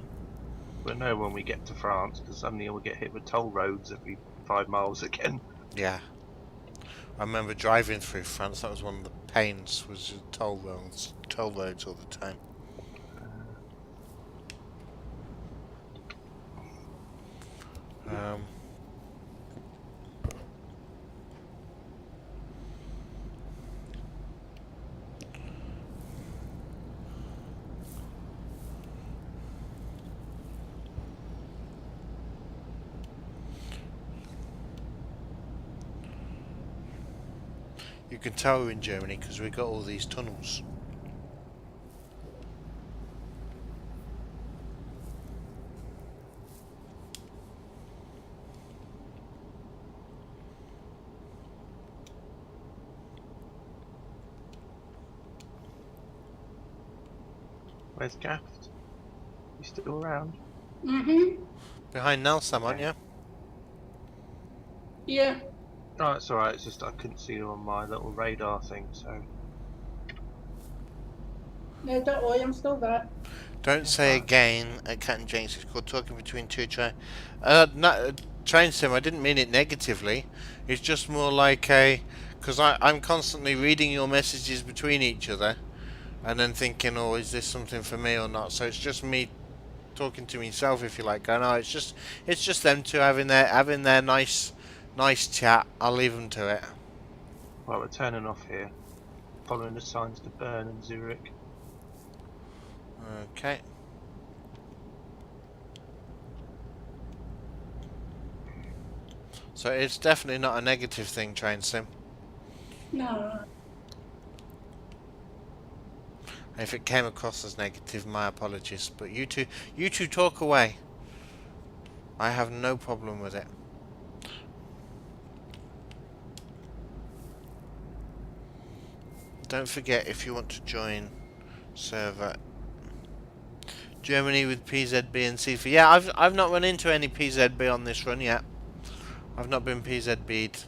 C: we'll know when we get to France, because suddenly we'll get hit with toll roads every 5 miles again.
A: Yeah. I remember driving through France, that was one of the pains, was the toll roads all the time. You can tell we're in Germany because we've got all these tunnels.
C: Where's Gaft? You still around?
B: Mm-hmm.
A: Behind Nelson, aren't you?
B: Yeah.
C: Oh, it's alright, it's just I couldn't see you on my little radar thing, so...
B: No, don't worry, I'm still there.
A: Don't say again at CptnJenks. It's called talking between two train sim. I didn't mean it negatively. It's just more like a, because I'm constantly reading your messages between each other, and then thinking, oh, is this something for me or not? So it's just me talking to myself, if you like. Going, oh, it's just them two having their nice chat. I'll leave them to it.
C: Well, we're turning off here. Following the signs to Bern and Zurich.
A: Okay. So it's definitely not a negative thing, train sim.
B: No.
A: If it came across as negative, my apologies. But you two talk away. I have no problem with it. Don't forget, if you want to join server Germany with PZB and CF. Yeah, I've not run into any PZB on this run yet. I've not been PZB'd.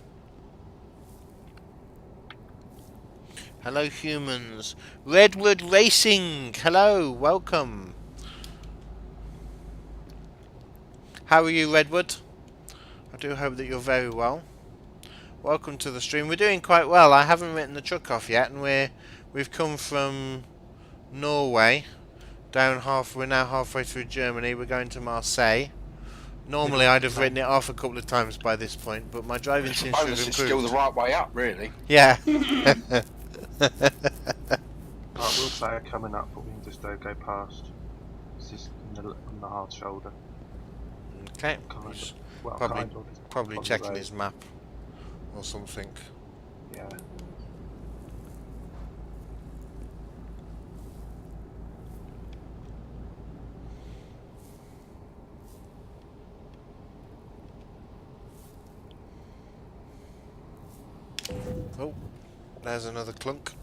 A: Hello humans. Redwood Racing. Hello, welcome. How are you, Redwood? I do hope that you're very well. Welcome to the stream. We're doing quite well. I haven't written the truck off yet, and we've come from Norway down we're now halfway through Germany. We're going to Marseille. Normally I'd have written it off a couple of times by this point, but my driving seems to have
D: Bonus
A: improved.
D: is still the right way up, really.
A: Yeah.
C: Right, we'll say coming up, but we can just go past. It's just on the hard shoulder.
A: Okay.
C: Kind
A: He's
C: of, well,
A: probably
C: kind of,
A: probably
C: on the
A: checking
C: road.
A: his map or something.
C: Yeah.
A: Oh, there's another clunk.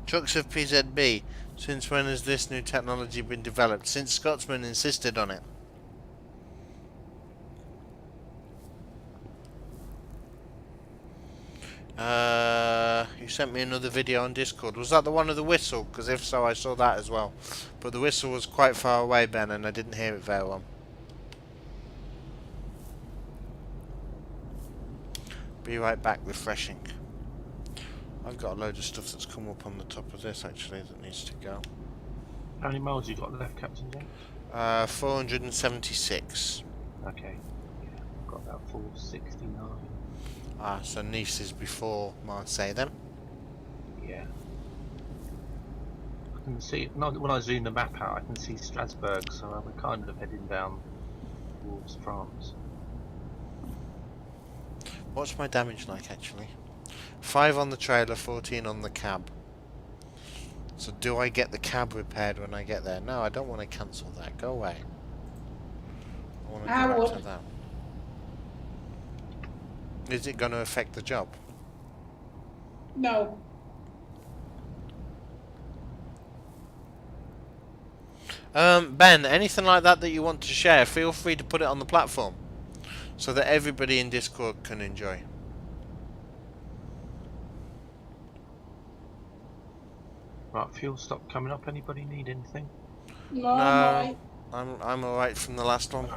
A: Trucks of PZB. Since when has this new technology been developed? Since Scotsman insisted on it. You sent me another video on Discord. Was that the one of the whistle? Because if so, I saw that as well. But the whistle was quite far away, Ben, and I didn't hear it very well. Be right back, refreshing. I've got a load of stuff that's come up on the top of this actually that needs to go.
C: How many miles you got left, CptnJenks?
A: 476.
C: Okay. Yeah, I've got about 469.
A: Ah, so Nice is before Marseille then.
C: Yeah. can see, not when I zoom the map out, I can see Strasbourg, so we're kind of heading down towards France.
A: What's my damage like, actually? 5 on the trailer, 14 on the cab. So do I get the cab repaired when I get there? No, I don't want to cancel that. Go away. I want to
B: I
A: go back to
B: would.
A: that. Is it going to affect the job?
B: No.
A: Ben, anything like that that you want to share, feel free to put it on the platform so that everybody in Discord can enjoy.
C: Right, fuel stop coming up. Anybody need anything?
B: No, I'm
A: No,
B: alright.
A: I'm alright from the last one.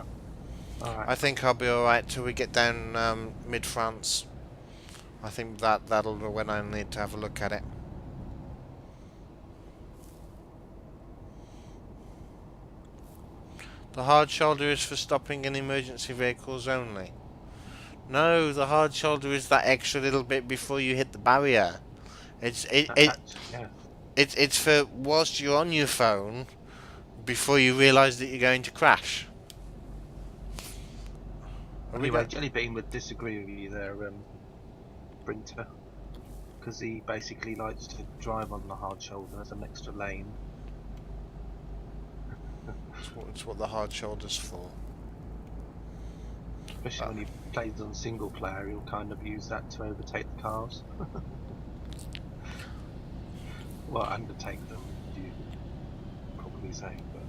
C: Alright.
A: I think I'll be alright till we get down mid-France. I think that'll be when I need to have a look at it. The hard shoulder is for stopping in emergency vehicles only. No, the hard shoulder is that extra little bit before you hit the barrier. It's
C: Yeah.
A: it's for whilst you're on your phone before you realise that you're going to crash.
C: Anyway, Jellybean would disagree with you there, Brinter, because he basically likes to drive on the hard shoulder as an extra lane.
A: It's what the hard shoulder's for.
C: Especially when he plays on single player, he'll kind of use that to overtake the cars. Well, undertake them, you probably say, but...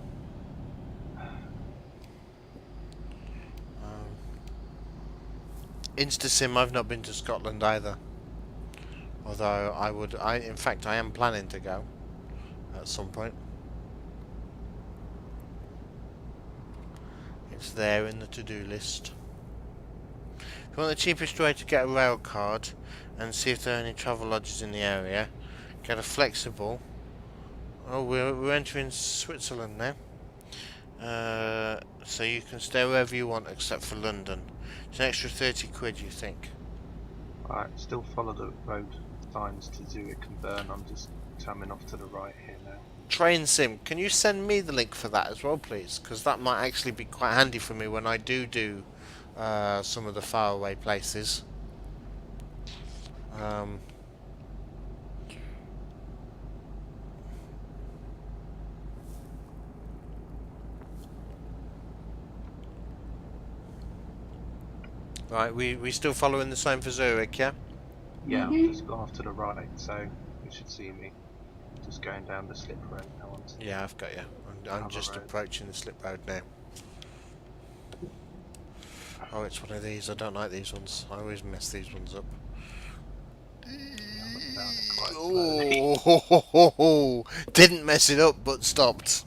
A: InstaSim, I've not been to Scotland either. Although in fact I am planning to go at some point. It's there in the to-do list. If you want the cheapest way to get a rail card and see if there are any travel lodges in the area, get a flexible. Oh, we're entering Switzerland now. So you can stay wherever you want except for London. It's an extra 30 quid, you think?
C: Alright, still follow the road signs to Zurich and Bern. I'm just coming off to the right here now.
A: Train sim, can you send me the link for that as well, please? Because that might actually be quite handy for me when I do some of the faraway places. Right, we still following the same for Zurich, yeah?
C: Yeah, I've just gone off to the right, so you should see me. Just going down the slip road now.
A: Yeah, I've got you. I'm just approaching the slip road now. Oh, it's one of these. I don't like these ones. I always mess these ones up. Oh, didn't mess it up, but stopped.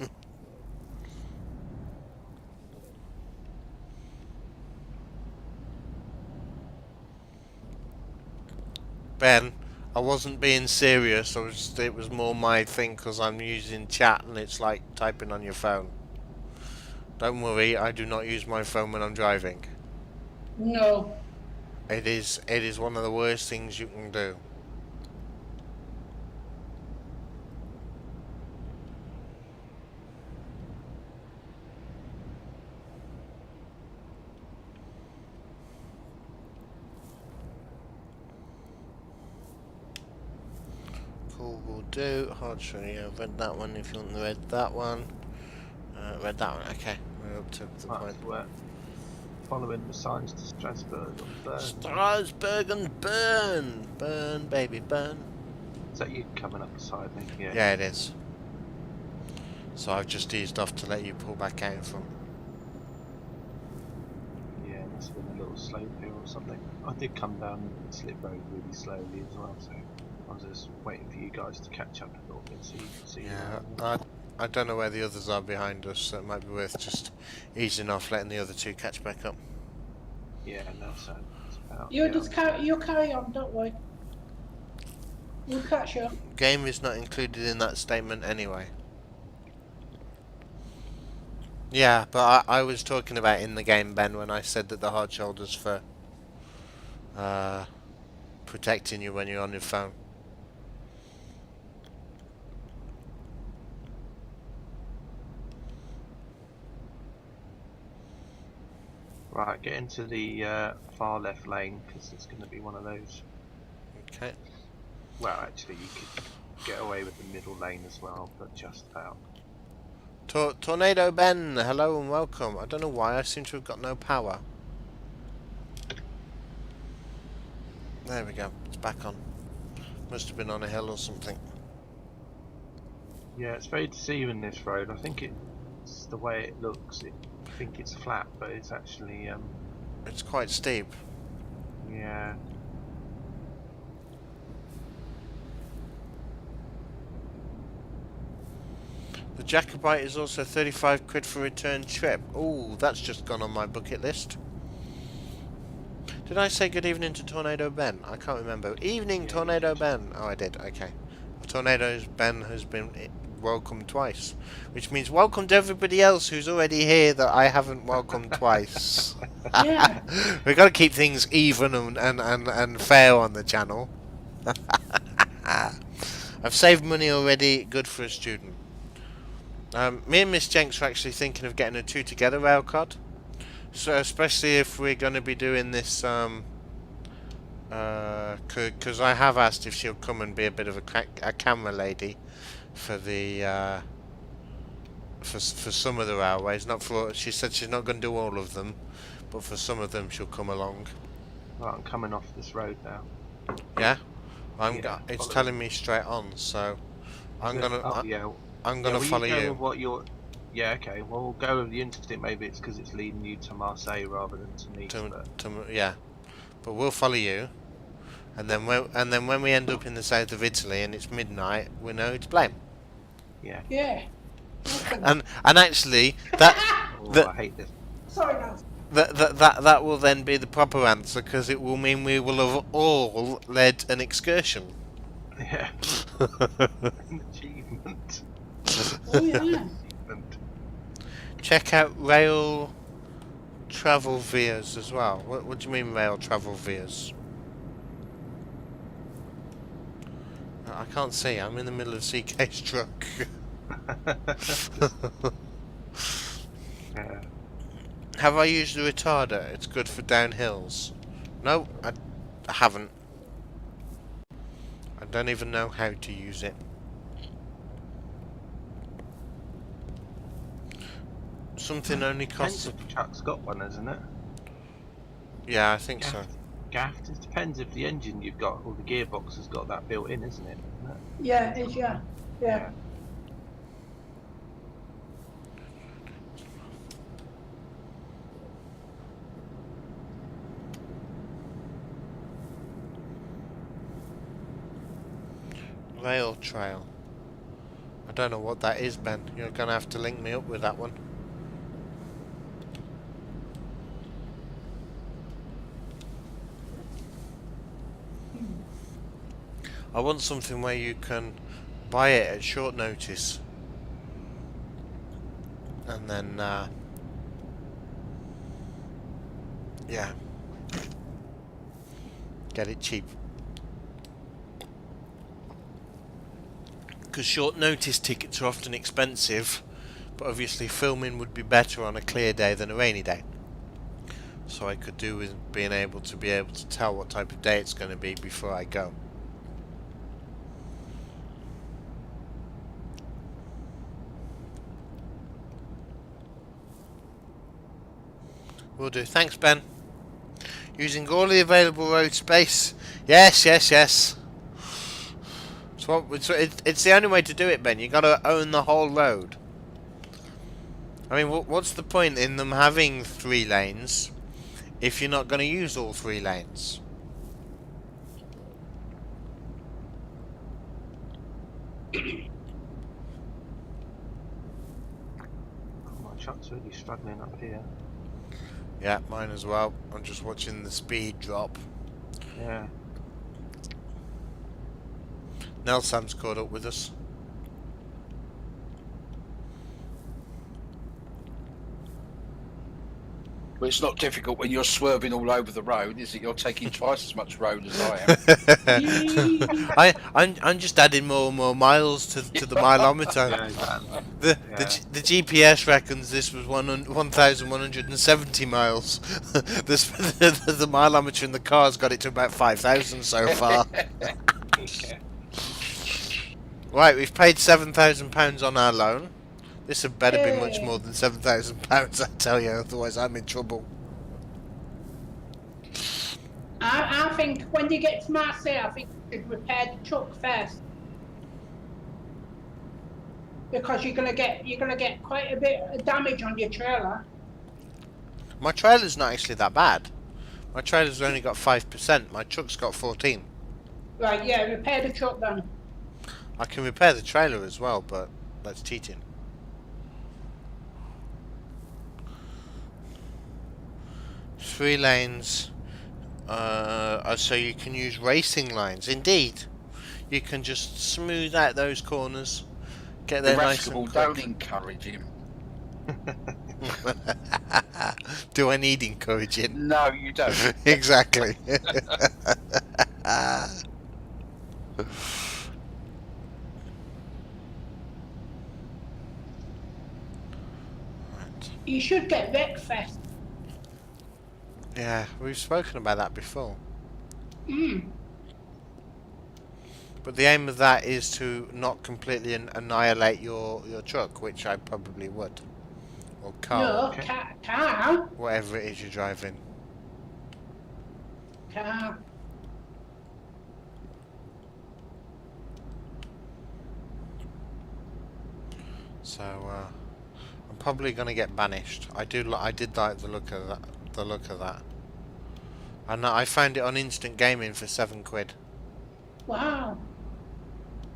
A: Ben, I wasn't being serious. It was more my thing because I'm using chat and it's like typing on your phone. Don't worry, I do not use my phone when I'm driving.
B: No.
A: It is one of the worst things you can do. Cool, will do. Hard show, yeah, read that one if you want to read that one. Read that one, okay. We're up to the point.
C: We're following the signs to Strasbourg and Bern.
A: Strasbourg and Bern! Bern, baby, Bern.
C: Is that you coming up beside me? Yeah.
A: Yeah, it is. So I've just eased off to let you pull back out in front.
C: Yeah, it must have been a little slope here or something. I did come down the slip road really slowly as well, so I was just waiting for you guys to catch up a little bit so you can see.
A: Yeah, I don't know where the others are behind us, so it might be worth just easing off, letting the other two catch back up.
C: Yeah, no, so it's about,
B: You just carry on, don't worry. We'll catch up.
A: Game is not included in that statement anyway. Yeah, but I was talking about in the game, Ben, when I said that the hard shoulder's for protecting you when you're on your phone.
C: Right, get into the far left lane because it's going to be one of those.
A: Okay.
C: Well, actually, you could get away with the middle lane as well, but just about.
A: Tornado Ben, hello and welcome. I don't know why I seem to have got no power. There we go. It's back on. Must have been on a hill or something.
C: Yeah, it's very deceiving, this road. I think it's the way it looks. I think it's flat, but it's actually
A: It's quite steep.
C: yeah.
A: The Jacobite is also 35 quid for return trip. Oh, that's just gone on my bucket list. Did I say good evening to Tornado Ben? I can't remember. Evening,
C: Yeah,
A: Tornado Ben. Oh, I did. Okay. Tornado Ben has been welcome twice, which means welcome to everybody else who's already here that I haven't welcomed twice.
B: Yeah.
A: We've got to keep things even and fair on the channel. I've saved money already. Good for a student. Me and Miss Jenks are actually thinking of getting a two together rail card. So especially if we're going to be doing this, because I have asked if she'll come and be a bit of a camera lady for the for some of the railways. Not for, she said she's not going to do all of them, but for some of them she'll come along.
C: Right, I'm coming off this road now.
A: Yeah, it's
C: follow
A: telling me straight on, so I'm gonna follow
C: go
A: you.
C: with what you're. Yeah, okay. Well, we'll go with the instinct. Maybe it's because it's leading you to Marseille rather than to me.
A: Yeah, but we'll follow you, and then when we end up in the south of Italy and it's midnight, we know who to blame.
C: Yeah.
B: Yeah.
A: And actually, that
C: Oh, I hate this.
B: Sorry, guys.
A: that will then be the proper answer, because it will mean we will have all led an excursion.
C: Yeah. Achievement.
B: Oh, yeah.
C: Achievement.
A: Check out rail travel vias as well. What do you mean rail travel vias? I can't see. I'm in the middle of CK's truck.
C: Yeah.
A: Have I used the retarder? It's good for downhills. No, I haven't. I don't even know how to use it. Something only costs.
C: Depends if the truck's got one, isn't it?
A: Yeah, I think so.
C: Gaffed. It depends if the engine you've got or the gearbox has got that built in, isn't it?
B: Yeah, it is, yeah. Yeah.
A: Rail trail. I don't know what that is, Ben. You're gonna have to link me up with that one. I want something where you can buy it at short notice, and then yeah, get it cheap. Because short notice tickets are often expensive, but obviously filming would be better on a clear day than a rainy day. So I could do with being able to tell what type of day it's going to be before I go. Will do. Thanks, Ben. Using all the available road space. Yes, yes, yes. It's the only way to do it, Ben. You got to own the whole road. I mean, what's the point in them having 3 lanes if you're not going to use all 3 lanes?
C: My truck's really struggling up here.
A: Yeah, mine as well. I'm just watching the speed drop.
C: Yeah.
A: Nelson's caught up with us.
D: But it's not difficult when you're swerving all over the road, is it? You're taking twice as much road as I am.
A: I'm just adding more and more miles to the mileometer.
C: Yeah, exactly.
A: the GPS reckons this was 1,170 miles. The mileometer in the car's got it to about 5,000 so far.
C: Yeah.
A: Right, we've paid £7,000 on our loan. This had better be much
B: Hey.
A: more than £7,000, I tell you, otherwise I'm in trouble.
B: I think when you get to Marseille, I think you should repair the truck first. Because you're gonna get quite a bit of damage on your trailer.
A: My trailer's not actually that bad. My trailer's only got 5%. My truck's got 14.
B: Right, yeah, repair the truck then.
A: I can repair the trailer as well, but that's cheating. Three lanes. So you can use racing lines. Indeed, you can just smooth out those corners, get there nice
D: Irascible,
A: and
D: don't
A: quick.
D: encourage him.
A: Do I need encouraging?
D: No, you don't.
A: Exactly.
B: You should get Wreckfest.
A: Yeah, we've spoken about that before.
B: Mm.
A: But the aim of that is to not completely annihilate your truck, which I probably would. Or car,
B: No,
C: okay.
B: car.
A: whatever it is you're driving.
B: Car.
A: So I'm probably gonna get banished. I did like the look of that. And I found it on instant gaming for £7.
B: Wow.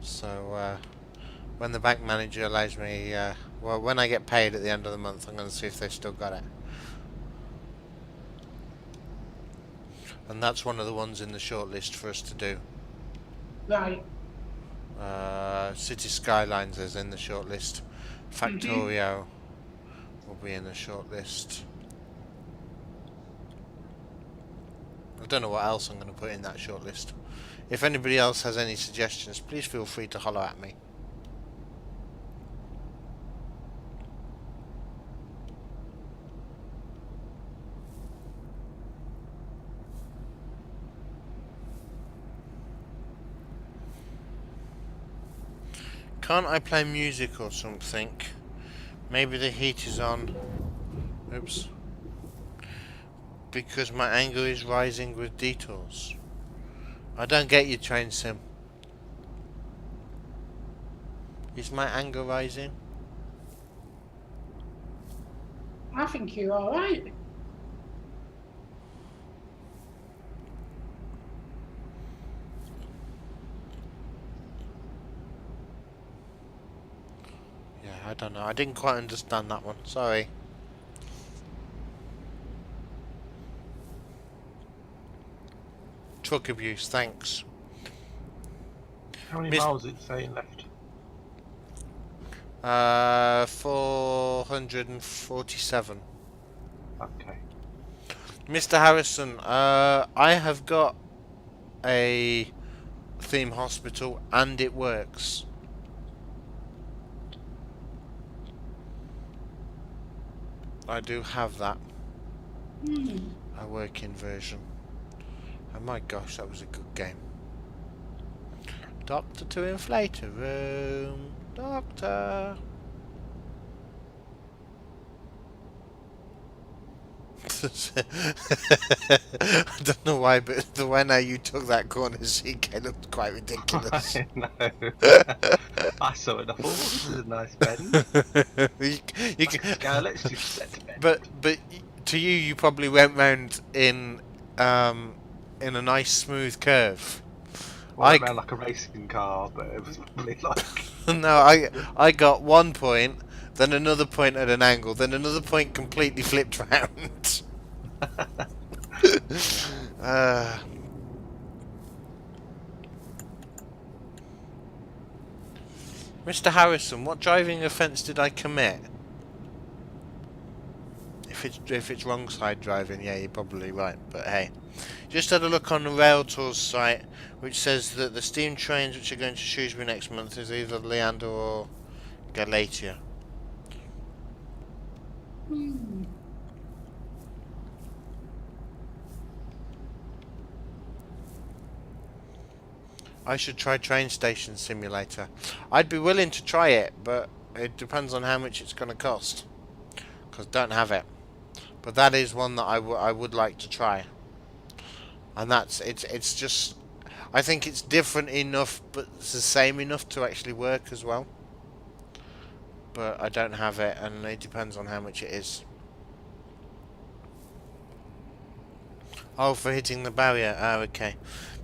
A: So when the bank manager allows me, well, when I get paid at the end of the month, I'm gonna see if they've still got it. And that's one of the ones in the shortlist for us to do.
B: Right.
A: City Skylines is in the shortlist. Factorio will be in the shortlist. I don't know what else I'm going to put in that shortlist. If anybody else has any suggestions, please feel free to holler at me. Can't I play music or something? Maybe the heat is on. Oops. Because my anger is rising with detours. I don't get you, Train Sim. Is my anger rising?
B: I think you're alright.
A: Yeah, I don't know. I didn't quite understand that one. Sorry. Truck abuse, thanks.
C: How many
A: Miss-
C: miles is it saying left?
A: 447.
C: Okay.
A: Mr. Harrison, I have got a theme hospital and it works. I do have that. A working version. Oh my gosh, that was a good game. Doctor to inflator room. Doctor. I don't know why, but the way now you took that corner seat looked quite ridiculous.
C: I know. I saw it. I thought, oh, this is a nice bend.
A: you can,
C: Go, let's just set to bed.
A: but to you, you probably went round in a nice smooth curve.
C: Well, I ran like a racing car, but it was probably like.
A: No, I got 1 point, then another point at an angle, then another point completely flipped round. Mr. Harrison, what driving offence did I commit? If it's wrong side driving, yeah, you're probably right. But hey, just had a look on the Rail Tours site, which says that the steam trains which are going to Shrewsbury next month is either Leander or Galatia.
B: Hmm.
A: I should try Train Station Simulator. I'd be willing to try it, but it depends on how much it's going to cost. Because I don't have it. But that is one that I would like to try. And it's just... I think it's different enough, but it's the same enough to actually work as well. But I don't have it, and it depends on how much it is. Oh, for hitting the barrier. Oh, okay.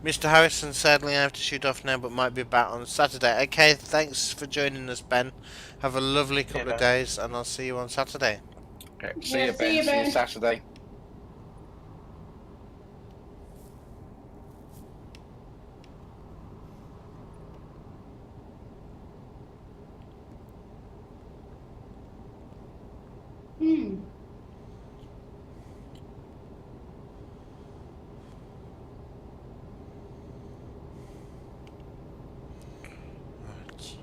A: Mr. Harrison, sadly I have to shoot off now, but might be back on Saturday. Okay, thanks for joining us, Ben. Have a lovely couple of days, and I'll see you on Saturday.
D: Okay.
B: See you, Ben.
D: See you Saturday.
B: Hmm.
A: Right.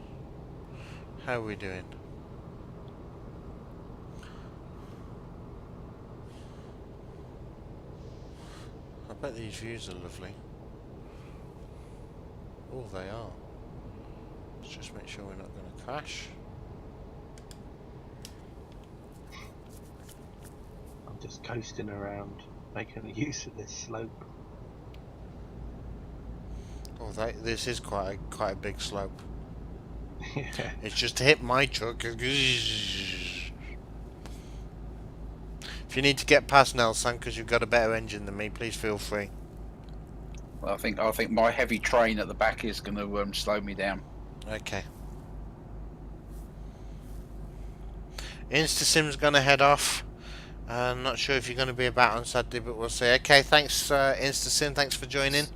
A: How are we doing? I bet these views are lovely. Oh, they are. Let's just make sure we're not going to crash.
C: I'm just coasting around, making use of this slope.
A: Oh, this is quite a big slope.
C: Yeah.
A: It's just to hit my truck. If you need to get past Nelson because you've got a better engine than me, please feel free.
D: Well, I think my heavy train at the back is going to slow me down.
A: Okay. InstaSim's going to head off. I'm not sure if you're going to be about on Saturday, but we'll see. Okay, thanks InstaSim. Thanks for joining.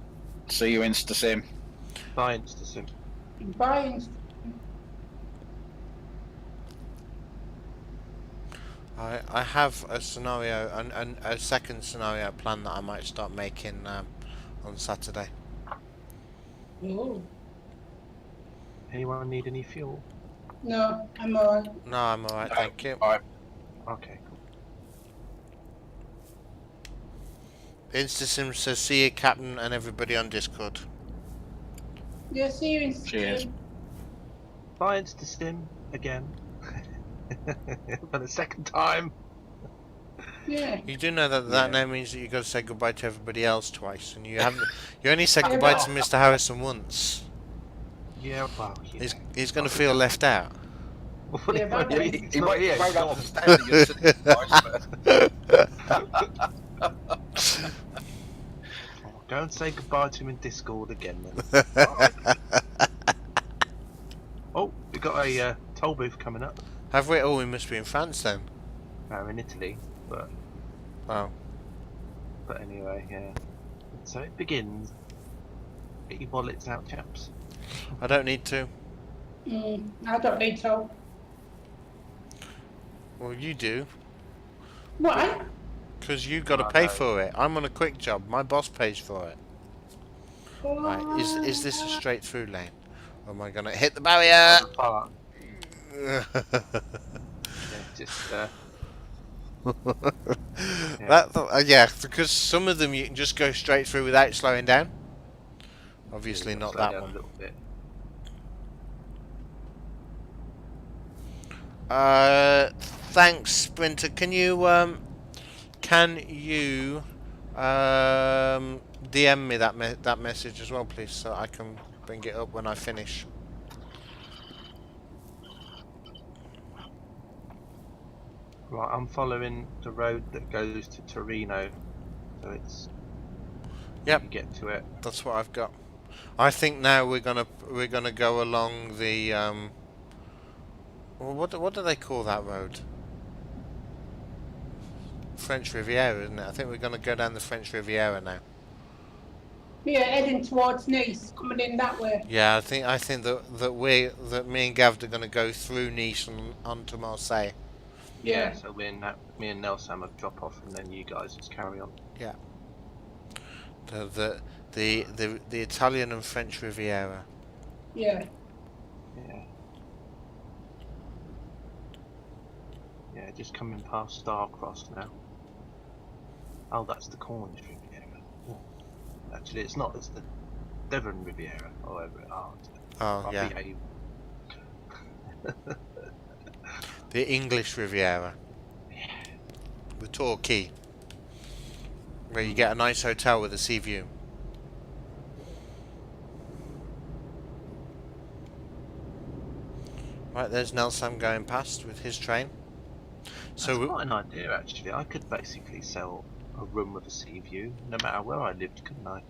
D: See you, InstaSim.
C: Bye, InstaSim.
B: Bye.
A: I have a scenario, and a second scenario plan that I might start making on Saturday.
B: Oh.
C: Anyone need any fuel?
B: No, I'm alright.
A: No, I'm alright, thank you.
D: Alright.
C: Okay, cool.
A: InstaSim says, see you, Captain, and everybody on Discord.
B: Yeah, see you in
D: Cheers.
C: Bye, InstaSim, again. For the second time.
B: Yeah.
A: You do know that now means that you've got to say goodbye to everybody else twice, and you haven't. You only said goodbye to Mr. Harrison once.
C: Yeah, well, yeah.
A: He's going to feel left out.
C: Well,
B: Yeah,
C: well,
B: bye-bye.
C: it's
D: He
C: not
D: won't,
C: here,
D: he won't
C: it's gone.
D: understand that you're sitting nice,
C: Oh, go and say goodbye to him in Discord again, then. Alright. Oh, we got a toll booth coming up.
A: Have we? Oh, we must be in France then.
C: We're in Italy, but
A: Oh.
C: anyway, yeah. So it begins. Get your wallets out, chaps.
A: I don't need to.
B: I don't need to.
A: Well, you do.
B: Why?
A: Because you've got to
C: I
A: pay
C: know.
A: for it. I'm on a quick job. My boss pays for it. Right. Is this a straight through lane? Or am I going to hit the barrier?
C: Apart. Yeah, just
A: Yeah, because some of them you can just go straight through without slowing down. Obviously not
C: slow
A: that
C: down
A: one.
C: a little bit.
A: Thanks, Sprinter. Can you DM me that message as well, please, so I can bring it up when I finish.
C: Right, I'm following the road that goes to Torino, so it's.
A: Yep.
C: You get to it.
A: That's what I've got. I think now we're gonna go along the well, what do they call that road? French Riviera, isn't it? I think we're gonna go down the French Riviera now.
B: Yeah, heading towards Nice, coming in that way.
A: Yeah, I think that me and Gav are gonna go through Nice and onto Marseille.
C: Yeah. So me and Nelson have drop off, and then you guys just carry on.
A: Yeah. The Italian and French Riviera.
B: Yeah.
C: Yeah. Yeah. Yeah, just coming past Starcross now. Oh, that's the Cornish Riviera. Oh. Actually, it's not. It's the Devon Riviera. However,
A: Oh, yeah.
C: behave.
A: The English Riviera. The Torquay. Where you get a nice hotel with a sea view. Right, there's Nelson going past with his train.
C: That's quite an idea, actually. I could basically sell a room with a sea view, no matter where I lived, couldn't I?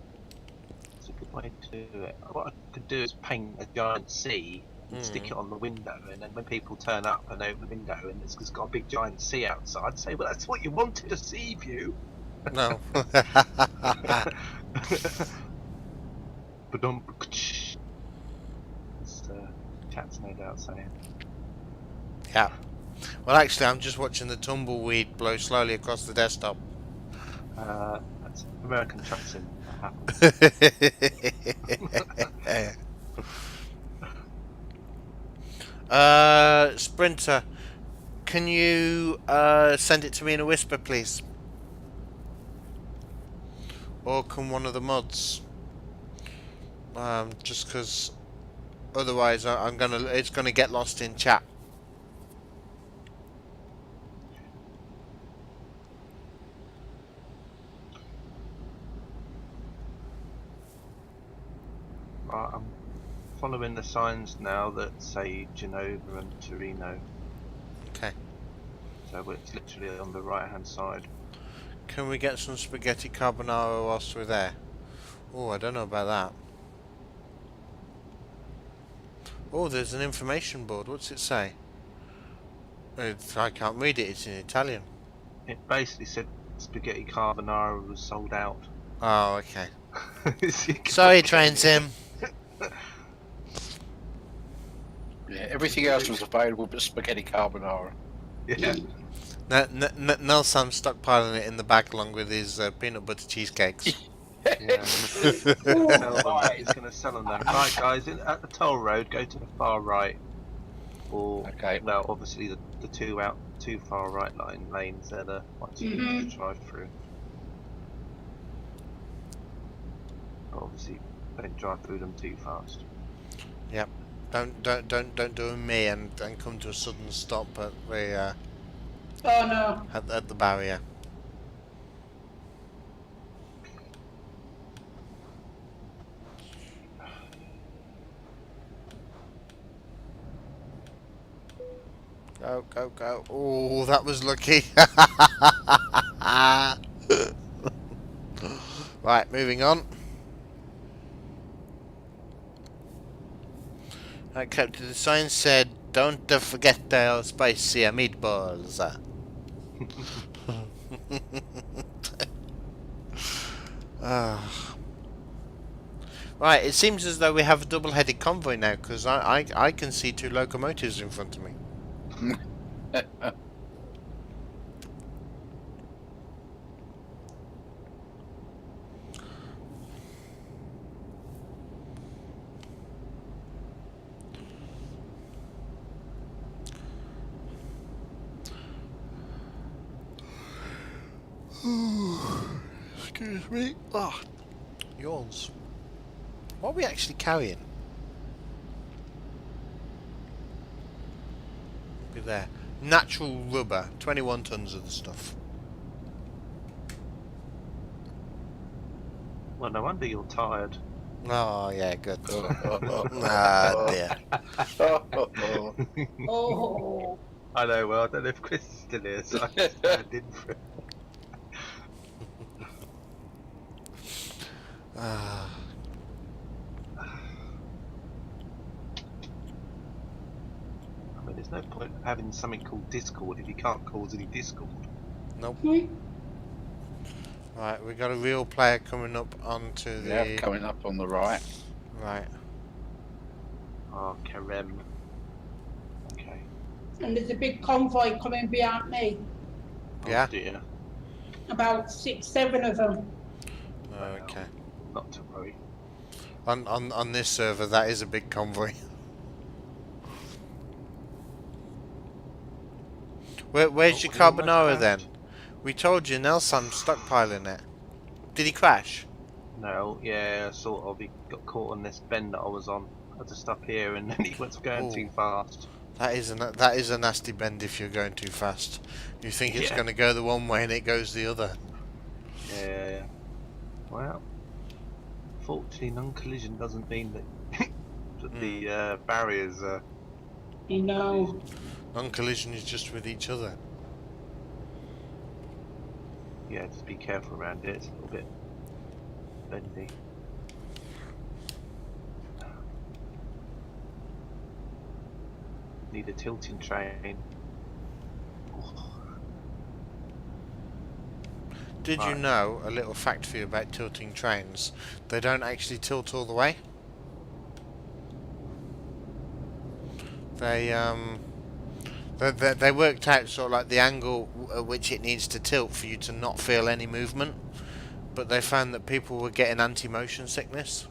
C: It's a good way to do it. What I could do is paint a giant sea and stick it on the window, and then when people turn up and open the window and it's got a big giant sea outside, say, well, that's what you wanted, a sea view.
A: No.
C: As cat's no doubt saying.
A: Yeah. Well, actually, I'm just watching the tumbleweed blow slowly across the desktop.
C: That's American trucks in. That happens.
A: Sprinter, can you send it to me in a whisper, please? Or can one of the mods? Just because otherwise it's gonna get lost in chat.
C: Right, I'm following the signs now that say Genova and Torino.
A: Okay.
C: So it's literally on the right hand side.
A: Can we get some spaghetti carbonara whilst we're there? Oh, I don't know about that. Oh, there's an information board. What's it say? I can't read it. It's in Italian.
C: It basically said spaghetti carbonara was sold out.
A: Oh, okay.
C: So
A: Sorry, Train Sim.
D: Yeah, everything else was available but spaghetti carbonara.
C: Yeah.
A: Nelson's stockpiling it in the back along with his peanut butter cheesecakes.
C: Yeah. He's going to sell them there. Right, guys, at the toll road, go to the far right. Or,
D: Okay.
C: well, obviously the two far right lanes, they're the ones you need to drive through. But obviously, don't drive through them too fast.
A: Yep. Don't do me and come to a sudden stop at the
B: Oh no.
A: at the barrier. Go, go, go. Oh, that was lucky. Right, moving on. Except the sign said, don't forget the spicy meatballs. Right, it seems as though we have a double-headed convoy now, because I can see two locomotives in front of me. Excuse me. Ah, yawns. What are we actually carrying? Look at there. Natural rubber. 21 tons of the stuff.
C: Well, no wonder you're tired.
A: Oh, yeah, good. Ah, dear.
B: Oh.
C: I know, well, I don't know if Chris is still here, so I can stand in for it.
A: Ah.
C: I mean, there's no point having something called Discord if you can't cause any Discord.
A: Nope. Right, we got a real player coming up onto the...
D: Yeah, coming up on the right.
A: Right.
C: Oh, Kerem. Okay.
B: And there's a big convoy coming behind me.
A: Yeah?
C: Oh dear.
B: About 6, 7 of them.
A: Oh, okay.
C: Not to worry.
A: On this server, that is a big convoy. Where's your
C: Oh, we almost
A: carbonara then?
C: crashed.
A: We told you Nelson's stockpiling it. Did he crash?
C: No, yeah, sort of. He got caught on this bend that I was on. I had to stop here, and then he was going too
A: Oh,
C: fast.
A: that is a nasty bend if you're going too fast. You think it's
C: Yeah.
A: going to go the one way and it goes the other.
C: Yeah. Well, fortunately, non-collision doesn't mean that, that the barriers are.
B: You know.
A: Non-collision is just with each other.
C: Yeah, just be careful around it. It's a little bit bendy. Need a tilting train.
A: Did you
C: Right.
A: know, a little fact for you about tilting trains, they don't actually tilt all the way? They worked out sort of like the angle at which it needs to tilt for you to not feel any movement, but they found that people were getting anti-motion sickness.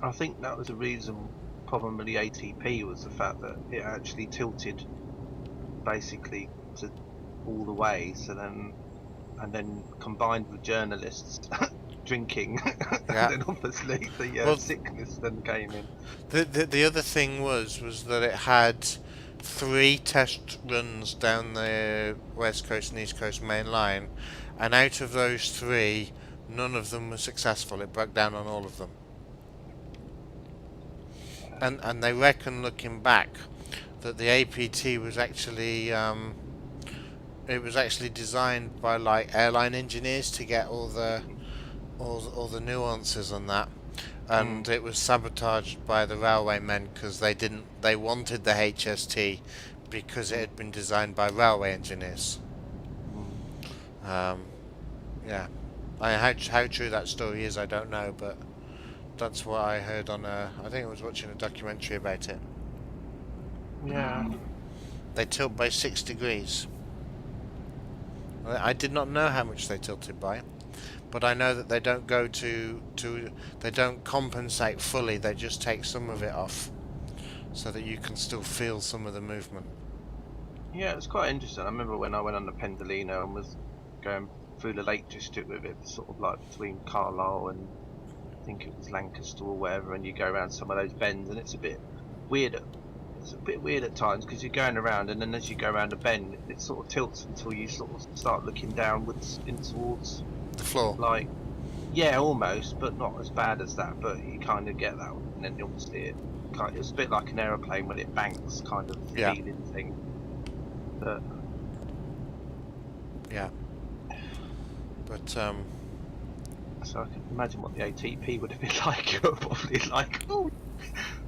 C: I think that was the reason. Problem with the ATP was the fact that it actually tilted basically to all the way. So then, and then combined with journalists drinking,
A: Yeah.
C: and then obviously the
A: Well,
C: sickness then came in.
A: The other thing was that it had 3 test runs down the West Coast and East Coast main line, and out of those 3, none of them were successful. It broke down on all of them. And they reckon, looking back, that the APT was actually it was actually designed by like airline engineers to get all the nuances on that, and it was sabotaged by the railway men because they wanted the HST because it had been designed by railway engineers. Yeah, how true that story is, I don't know, but that's what I heard on I think I was watching a documentary about it.
C: Yeah.
A: They tilt by 6 degrees. I did not know how much they tilted by, but I know that they don't go they don't compensate fully. They just take some of it off, so that you can still feel some of the movement.
C: Yeah, it's quite interesting. I remember when I went on the Pendolino and was going through the Lake District with it, sort of like between Carlisle and I think it was Lancaster or whatever, and you go around some of those bends, and it's a bit weird. It's a bit weird at times because you're going around, and then as you go around a bend, it sort of tilts until you sort of start looking downwards in towards
A: The floor.
C: like, yeah, almost, but not as bad as that. But you kind of get that, and then obviously it's a bit like an aeroplane when it banks, kind of
A: Yeah.
C: feeling thing. But
A: Yeah. But
C: so I can imagine what the ATP would have been like. Probably like, oh,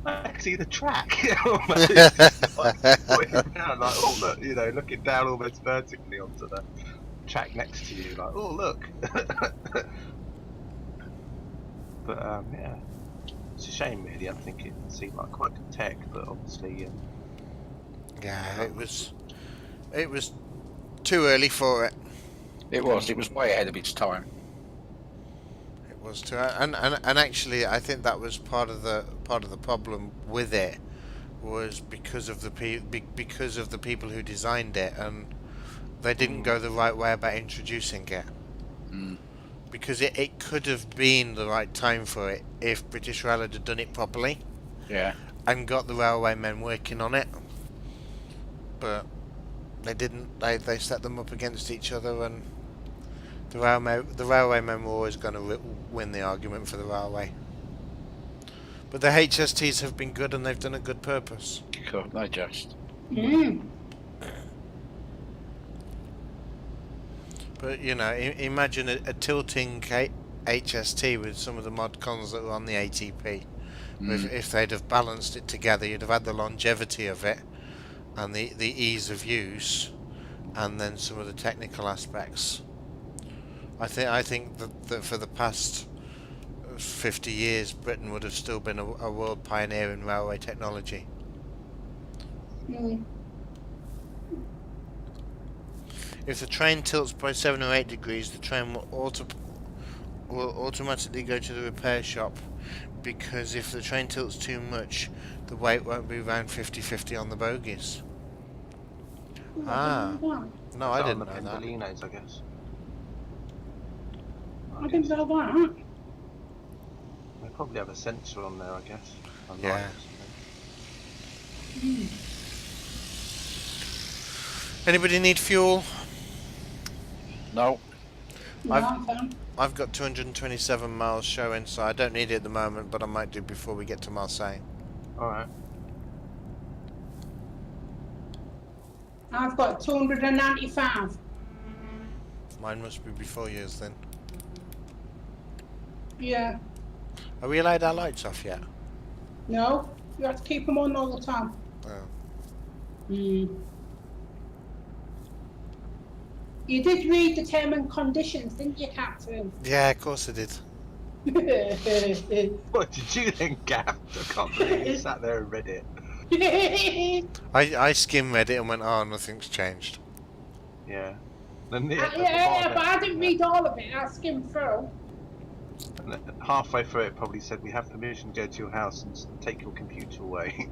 C: I can see the track. Almost. Like, pointing around, like, oh look, looking down almost vertically onto the track next to you, like, oh look. But yeah, it's a shame really. I think it seemed like quite good tech, but obviously
A: yeah, it was too early for it.
D: It was way ahead of its time.
A: It was too, and actually, I think that was part of the problem with it, was because of the people who designed it, and they didn't go the right way about introducing it. Because it could have been the right time for it if British Rail had done it properly.
D: Yeah.
A: And got the railway men working on it, but they didn't. They set them up against each other, and the railway men were always going to win the argument for the railway. But the HSTs have been good, and they've done a good purpose.
D: God, they just.
A: But imagine a tilting HST with some of the mod cons that were on the ATP. If they'd have balanced it together, you'd have had the longevity of it, and the ease of use, and then some of the technical aspects. I think that for the past 50 years, Britain would have still been a world pioneer in railway technology. If the train tilts by 7 or 8 degrees, the train will automatically go to the repair shop, because if the train tilts too much, the weight won't be around 50-50 on the bogies. Ah.
B: I didn't know
A: No, I didn't know that.
C: Pendolinos, I guess.
B: that. I didn't know that.
C: They probably have a sensor on there, I guess. A light
A: Yeah.
C: or something.
A: Anybody need fuel?
D: No.
B: No, I'm fine.
A: I've got 227 miles showing, so I don't need it at the moment, but I might do before we get to Marseille.
C: Alright.
B: I've got 295.
A: Mine must be before yours then.
B: Yeah.
A: Are we allowed our lights off yet?
B: No, you have to keep them on all the time.
A: Oh.
B: You did read the term and conditions, didn't you, Captain?
A: Yeah, of course I did.
C: What did you then, Gav? I can't believe you sat there and read it.
A: I skim read it and went, oh, nothing's changed.
C: Yeah. Then at the
B: yeah,
C: bottom
B: but I
C: it-
B: didn't read all of it. I skimmed through.
C: And then halfway through it probably said we have permission to go to your house and take your computer away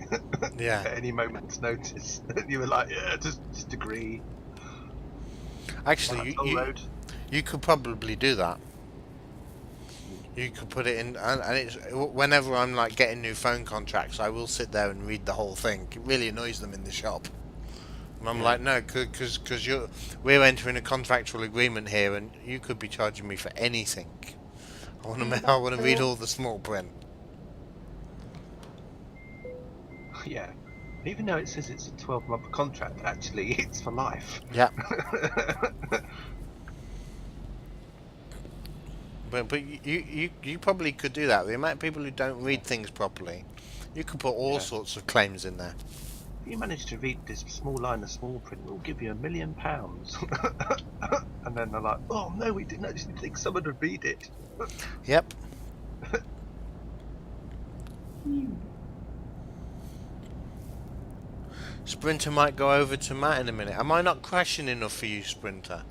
A: Yeah.
C: at any moment's notice. And you were like, yeah, just agree.
A: Actually,
C: Toll road.
A: you could probably do that. You could put it in, and it's whenever I'm like getting new phone contracts, I will sit there and read the whole thing. It really annoys them in the shop, and I'm like, no, because we're entering a contractual agreement here, and you could be charging me for anything. I want to read all the small print.
C: Yeah. Even though it says it's a 12-month contract, actually it's for life.
A: Yeah. But you probably could do that. The amount of people who don't read things properly, you could put all sorts of claims in there.
C: If you manage to read this small line of small print, we'll give you £1 million. And then they're like, oh no, we didn't actually think someone would read it.
A: Yep. Sprinter might go over to Matt in a minute. Am I not crashing enough for you, Sprinter?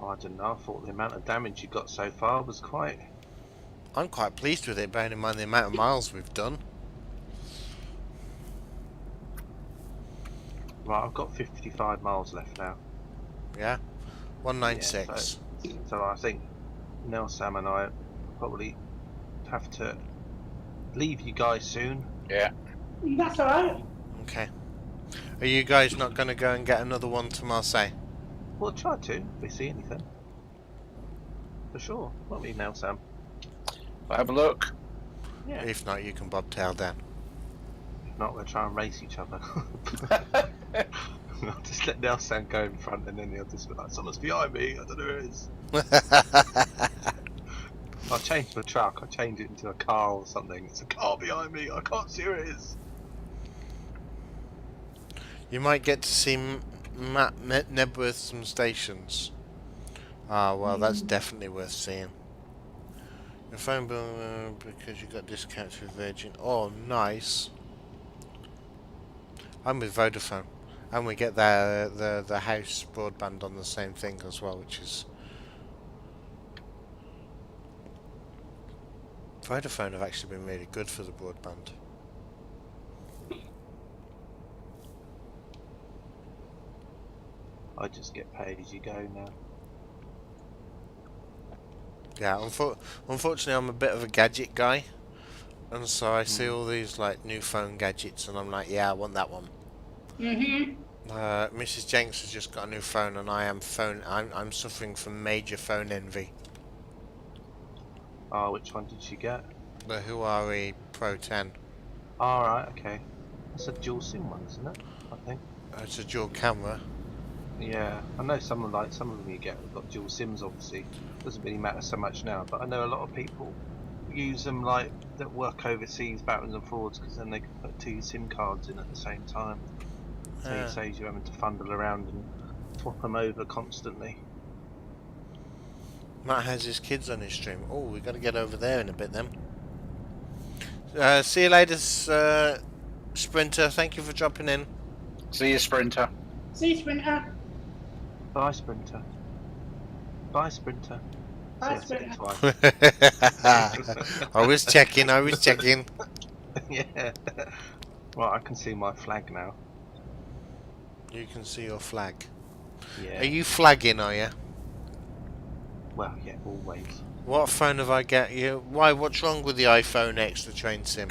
C: I don't know, I thought the amount of damage you got so far was quite...
A: I'm quite pleased with it, bearing in mind the amount of miles we've done.
C: Right, I've got 55 miles left now.
A: Yeah? 196.
C: So I think Nell, Sam and I probably have to leave you guys soon.
D: Yeah.
B: That's alright.
A: Okay. Are you guys not going to go and get another one to Marseille?
C: We'll try to, if we see anything. For sure. Won't we now, Sam?
D: Have a look.
C: Yeah.
A: If not, you can bobtail down.
C: If not, we'll try and race each other. I'll just let Nell, Sam go in front and then he'll just be like, someone's behind me, I don't know who it is. I'll change the truck, I'll change it into a car or something. It's a car behind me, I can't see who it is.
A: You might get to see Matt Nebworth some stations. Ah, well, that's definitely worth seeing. Your phone bill because you got discounts with Virgin. Oh, nice. I'm with Vodafone, and we get the house broadband on the same thing as well, which is Vodafone have actually been really good for the broadband.
C: I just get paid as you go now.
A: Yeah, unfortunately I'm a bit of a gadget guy, and so I see all these like new phone gadgets and I'm like, yeah, I want that one. Mrs. Jenks has just got a new phone and I'm suffering from major phone envy.
C: Oh, which one did she get?
A: The Huawei Pro 10.
C: Alright, okay. That's a dual SIM one, isn't it? I think.
A: It's a dual camera.
C: Yeah, I know some of them you get have got dual SIMs obviously. Doesn't really matter so much now, but I know a lot of people use them like that work overseas backwards and forwards because then they can put 2 SIM cards in at the same time. So it saves you having to fumble around and swap them over constantly.
A: Matt has his kids on his stream. Oh, we've got to get over there in a bit then. See you later, Sprinter. Thank you for dropping in.
D: See you, Sprinter.
B: See, Sprinter.
C: Bye, Sprinter. Bye, Sprinter.
B: That's
C: Yes, it
B: better.
C: is fine.
A: I was checking.
C: Yeah. Right, I can see my flag now.
A: You can see your flag.
C: Yeah.
A: Are you flagging, are you?
C: Well, yeah, always.
A: What phone have I got you? Why, what's wrong with the iPhone X, the train sim?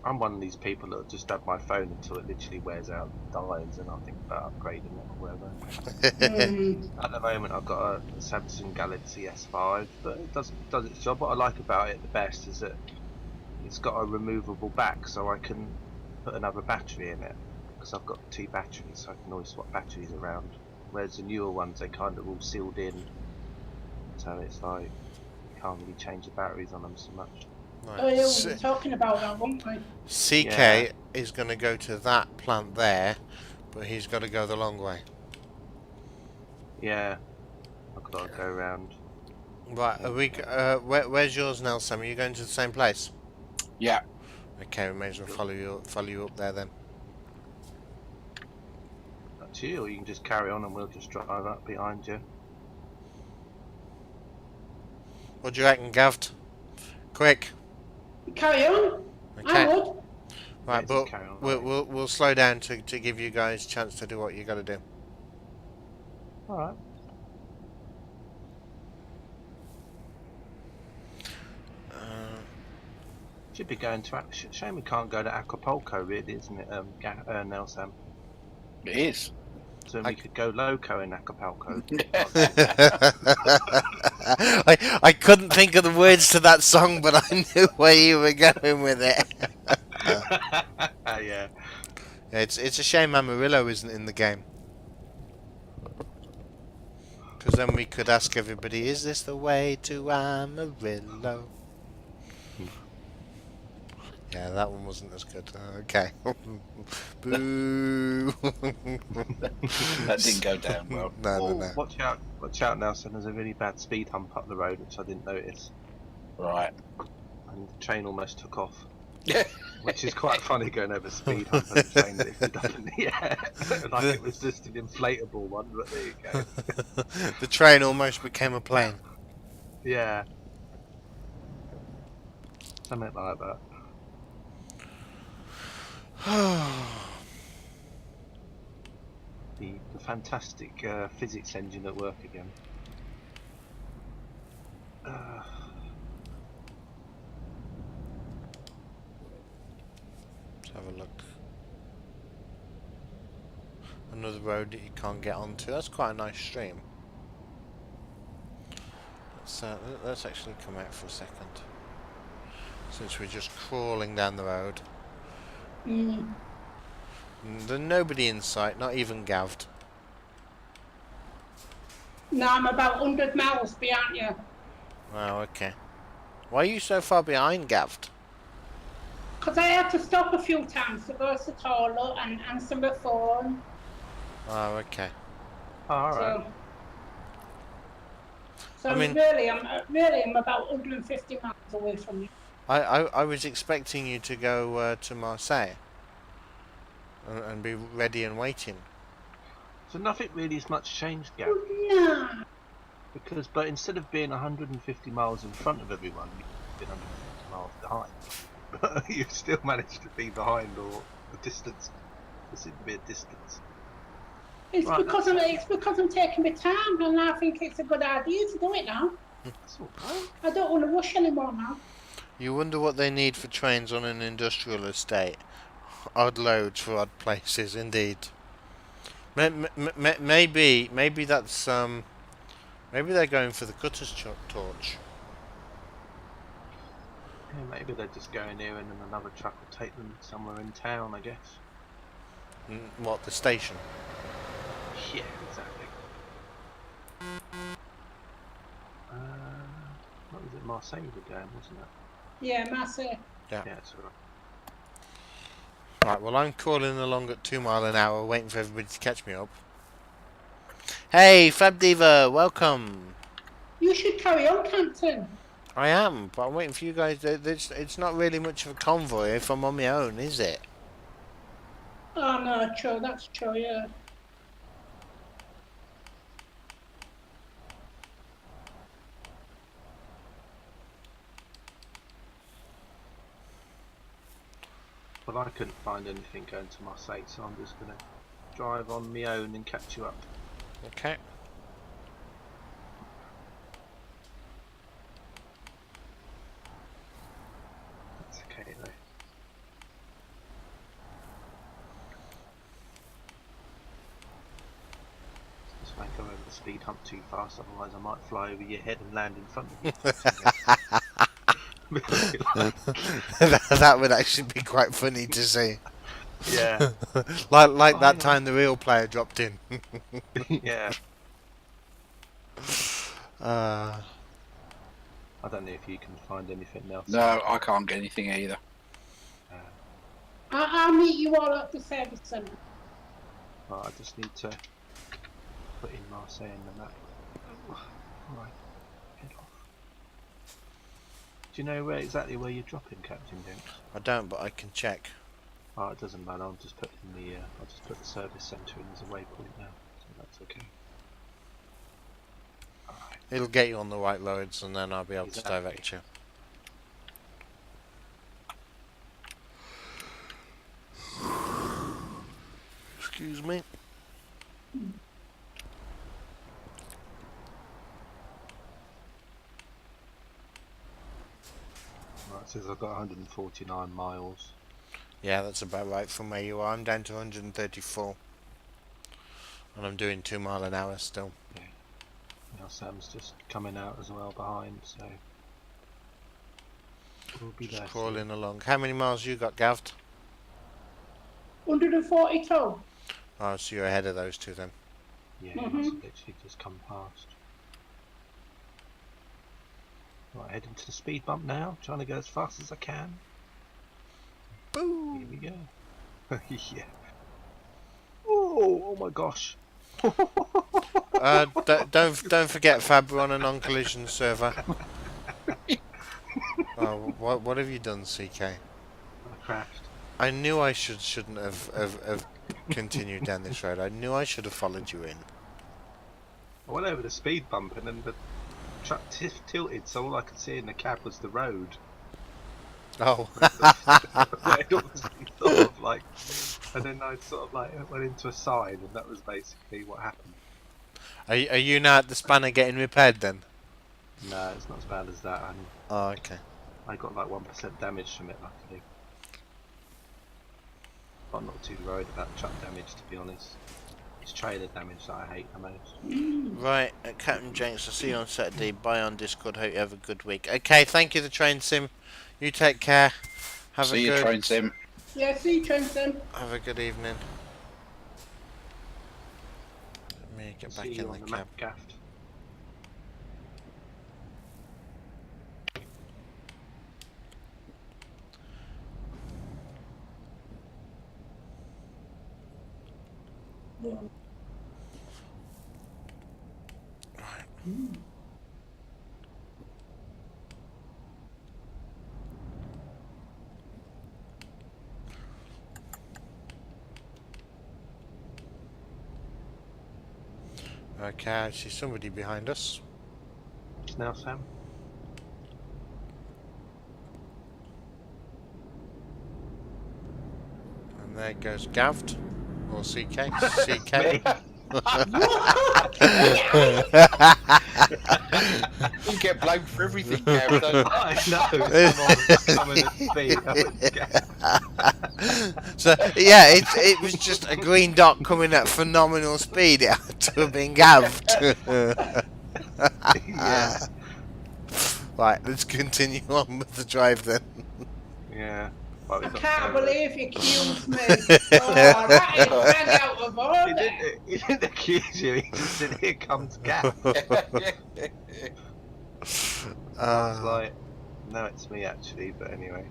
C: I'm one of these people that just have my phone until it literally wears out and dies, and I think about upgrading it or whatever.
B: Mm.
C: At the moment, I've got a Samsung Galaxy S5, but it does its job. What I like about it the best is that it's got a removable back, so I can put another battery in it. Because I've got two batteries, so I can always swap batteries around. Whereas the newer ones, they kind of all sealed in, so it's like you can't really change the batteries on them so much.
B: Oh yeah, we
A: C-
B: were talking about that, weren't we?
C: Yeah.
A: CK is going to go to that plant there, but he's got to go the long way.
C: Yeah, I've got to go around.
A: Right, are we? Where's yours now, Sam? Are you going to the same place?
D: Yeah.
A: Okay, we may as well follow you up there then.
C: Up to you, or you can just carry on and we'll just drive up behind you.
A: What do you reckon, Gavd? Quick.
B: Carry on.
A: Okay.
B: I would.
A: Right,
C: Yeah,
A: but
C: just carry on,
A: we'll slow down to give you guys a chance to do what you got to do.
C: Alright. Should be going to. Shame we can't go to Acapulco, really, isn't it, Nelson?
D: It is.
C: So we could go loco in Acapulco.
A: I couldn't think of the words to that song, but I knew where you were going with it.
C: Yeah.
A: It's a shame Amarillo isn't in the game. Because then we could ask everybody, is this the way to Amarillo? Yeah, that one wasn't as good. Okay. Boo.
D: That didn't go down well.
A: No.
C: Watch out, Nelson. There's a really bad speed hump up the road, which I didn't notice.
D: Right.
C: And the train almost took off.
D: Yeah.
C: Which is quite funny going over speed hump and the train lifted up in the air. Like it was just an inflatable one, but there you go.
A: The train almost became a plane.
C: Yeah. Something like that. The fantastic physics engine at work again.
A: Let's have a look. Another road that you can't get onto. That's quite a nice stream. Let's actually come out for a second. Since we're just crawling down the road.
B: Mm.
A: There's nobody in sight, not even Gavd.
B: No, I'm about 100 miles behind you.
A: Wow, okay. Why are you so far behind, Gavd?
B: Because I had to stop a few times to go to the toilet and answer the phone.
A: Oh, okay.
C: Oh, alright.
B: So
A: I mean-
B: I'm about 150 miles away from you.
A: I was expecting you to go to Marseille. And be ready and waiting.
C: So nothing really has much changed, Gav.
B: No.
C: But instead of being 150 miles in front of everyone, you've been 150 miles behind. But you still managed to be behind, or the distance. There seemed to be a distance.
B: It's
C: Right,
B: because I'm taking my time, and I think it's a good idea to do it now.
C: That's all right.
B: I don't want to rush anymore now.
A: You wonder what they need for trains on an industrial estate. Odd loads for odd places, indeed. Maybe that's maybe they're going for the cutter's torch.
C: Yeah, maybe they're just going here and then another truck will take them somewhere in town, I guess.
A: What, the station?
C: Yeah, exactly. What was it? Marseille were going, wasn't it?
B: Yeah, Marseille.
A: Yeah.
C: Yeah, it's alright.
A: Right, well I'm crawling along at 2 miles an hour, waiting for everybody to catch me up. Hey, Fab Diva, welcome.
B: You should carry on, Captain.
A: I am, but I'm waiting for you guys. It's not really much of a convoy if I'm on my own, is it?
B: Oh no, true. That's true. Yeah.
C: Well, I couldn't find anything going to Marseille, so I'm just going to drive on my own and catch you up.
A: Okay.
C: That's okay though. Just don't go over the speed hump too fast, otherwise I might fly over your head and land in front of you.
A: That would actually be quite funny to see.
C: Yeah.
A: like
C: Oh,
A: that
C: hang
A: time the real player dropped in.
C: Yeah.
A: Uh,
C: I don't know if you can find anything else.
D: No, I can't get anything either.
B: I'll meet you all at the service centre.
C: Right, I just need to put in Marseille in the map. Alright, head off. Do you know exactly where you're dropping, CptnJenks?
A: I don't, but I can check.
C: Oh, it doesn't matter. I'll just put the service centre in as a waypoint now, so that's okay. Alright.
A: It'll get you on the right roads, and then I'll be able
C: Exactly.
A: to direct you. Excuse me.
C: Right, it says I've got 149 miles.
A: Yeah, that's about right from where you are. I'm down to 134. And I'm doing 2 mile an hour still.
C: Now Sam's just coming out as well behind, so we'll be there.
A: Just crawling along. How many miles you got, Gavd?
B: 142.
A: Oh, so you're ahead of those two then.
C: Yeah, he must have literally just come past. Right, heading to the speed bump now, trying to go as fast as I can.
A: Boo!
C: Here we go. Yeah. Oh my gosh.
A: Don't forget, Fab, we're on a non-collision server. Oh, what have you done, CK?
C: I crashed.
A: I knew I shouldn't have continued down this road. I knew I should have followed you in.
C: I went over the speed bump and then the truck tilted, so all I could see in the cab was the road.
A: Oh.
C: It was sort of like, and then I sort of like went into a sign, and that was basically what happened.
A: Are you now at the spanner getting repaired then?
C: No, it's not as bad as that.
A: Oh, okay.
C: I got like 1% damage from it, luckily. I'm not too worried about truck damage, to be honest. It's trailer damage that I hate the most.
A: Right, CptnJenks, I'll see you on Saturday. Bye on Discord. Hope you have a good week. Okay, thank you, the train sim. You take care.
D: See you, train sim.
B: Yeah, see you, Trenton.
A: Have a good evening. Let me get back
C: See you
A: in
C: on
A: the
C: the
A: cab.
C: map, Gaffed.
A: Right. Okay, I see somebody behind us.
C: Now, Sam.
A: And there goes Gavd. Or CK. CK.
D: You get blamed for everything, Gav, don't you?
C: I know, someone was coming at speed.
A: So yeah, it was just a green dot coming at phenomenal speed. It had to have been Gavd.
C: Yeah.
A: Right, let's continue on with the drive then.
C: Yeah. Well,
B: I
C: it's not
B: can't
C: so-
B: believe you accused me. Oh, that is bang out of order.
C: He didn't accuse you, he just said, here comes Gaff. I was like, no, it's me actually, but anyway.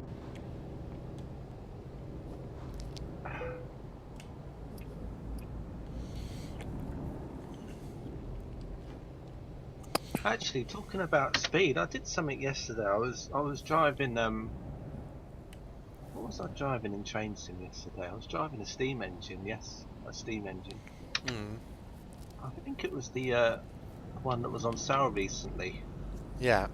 C: Actually, talking about speed, I did something yesterday. I was driving. What was I driving in Train Sim yesterday? I was driving a steam engine. Yes, a steam engine.
A: Mm.
C: I think it was the one that was on sale recently.
A: Yeah.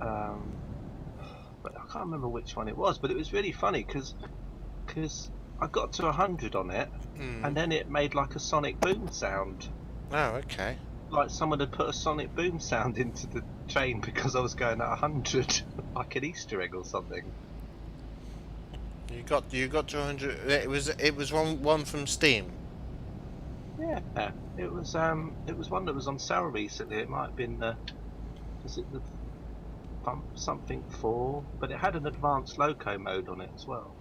C: But I can't remember which one it was. But it was really funny because because I got to 100 on it, and then it made like a sonic boom sound.
A: Oh, okay.
C: Like someone had put a sonic boom sound into the train because I was going at 100, like an Easter egg or something.
A: You got to 100. It was one from Steam.
C: Yeah, it was one that was on sale recently. It might have been was it the something 4? But it had an advanced loco mode on it as well.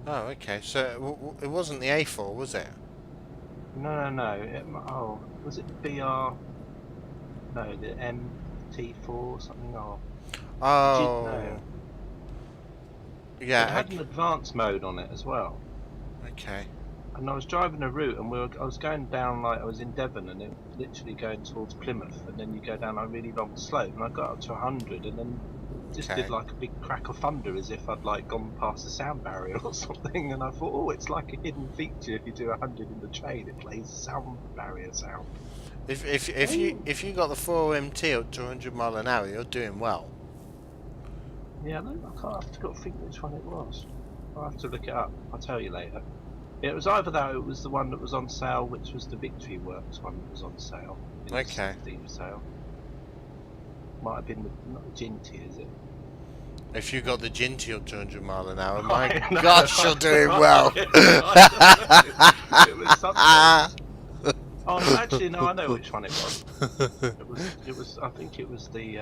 A: Oh, okay. So it wasn't the A4, was it?
C: No. Was it BR? No, the MT4 or something. Or
A: Oh.
C: no.
A: Yeah.
C: It had an advanced mode on it as well.
A: Okay.
C: And I was driving a route, and I was going down, like I was in Devon, and it was literally going towards Plymouth, and then you go down a really long slope, and I got up to 100, and then it just
A: Okay.
C: did like a big crack of thunder, as if I'd like gone past the sound barrier or something. And I thought, oh, it's like a hidden feature. If you do 100 in the train, it plays the sound barrier sound.
A: If you got the 4MT up to 100 mile an hour, you're doing well.
C: Yeah, I have to think which one it was. I'll have to look it up. I'll tell you later. It was either that, or it was the one that was on sale, which was the Victory Works one that was on sale.
A: Okay.
C: The Steam sale. Might have been not the Ginty, is it?
A: If you got the Ginty up to 100 mile an hour,
C: I
A: my
C: know,
A: gosh, you're doing well.
C: It was something. Oh, actually, no, I know which one it was. It was. I think it was the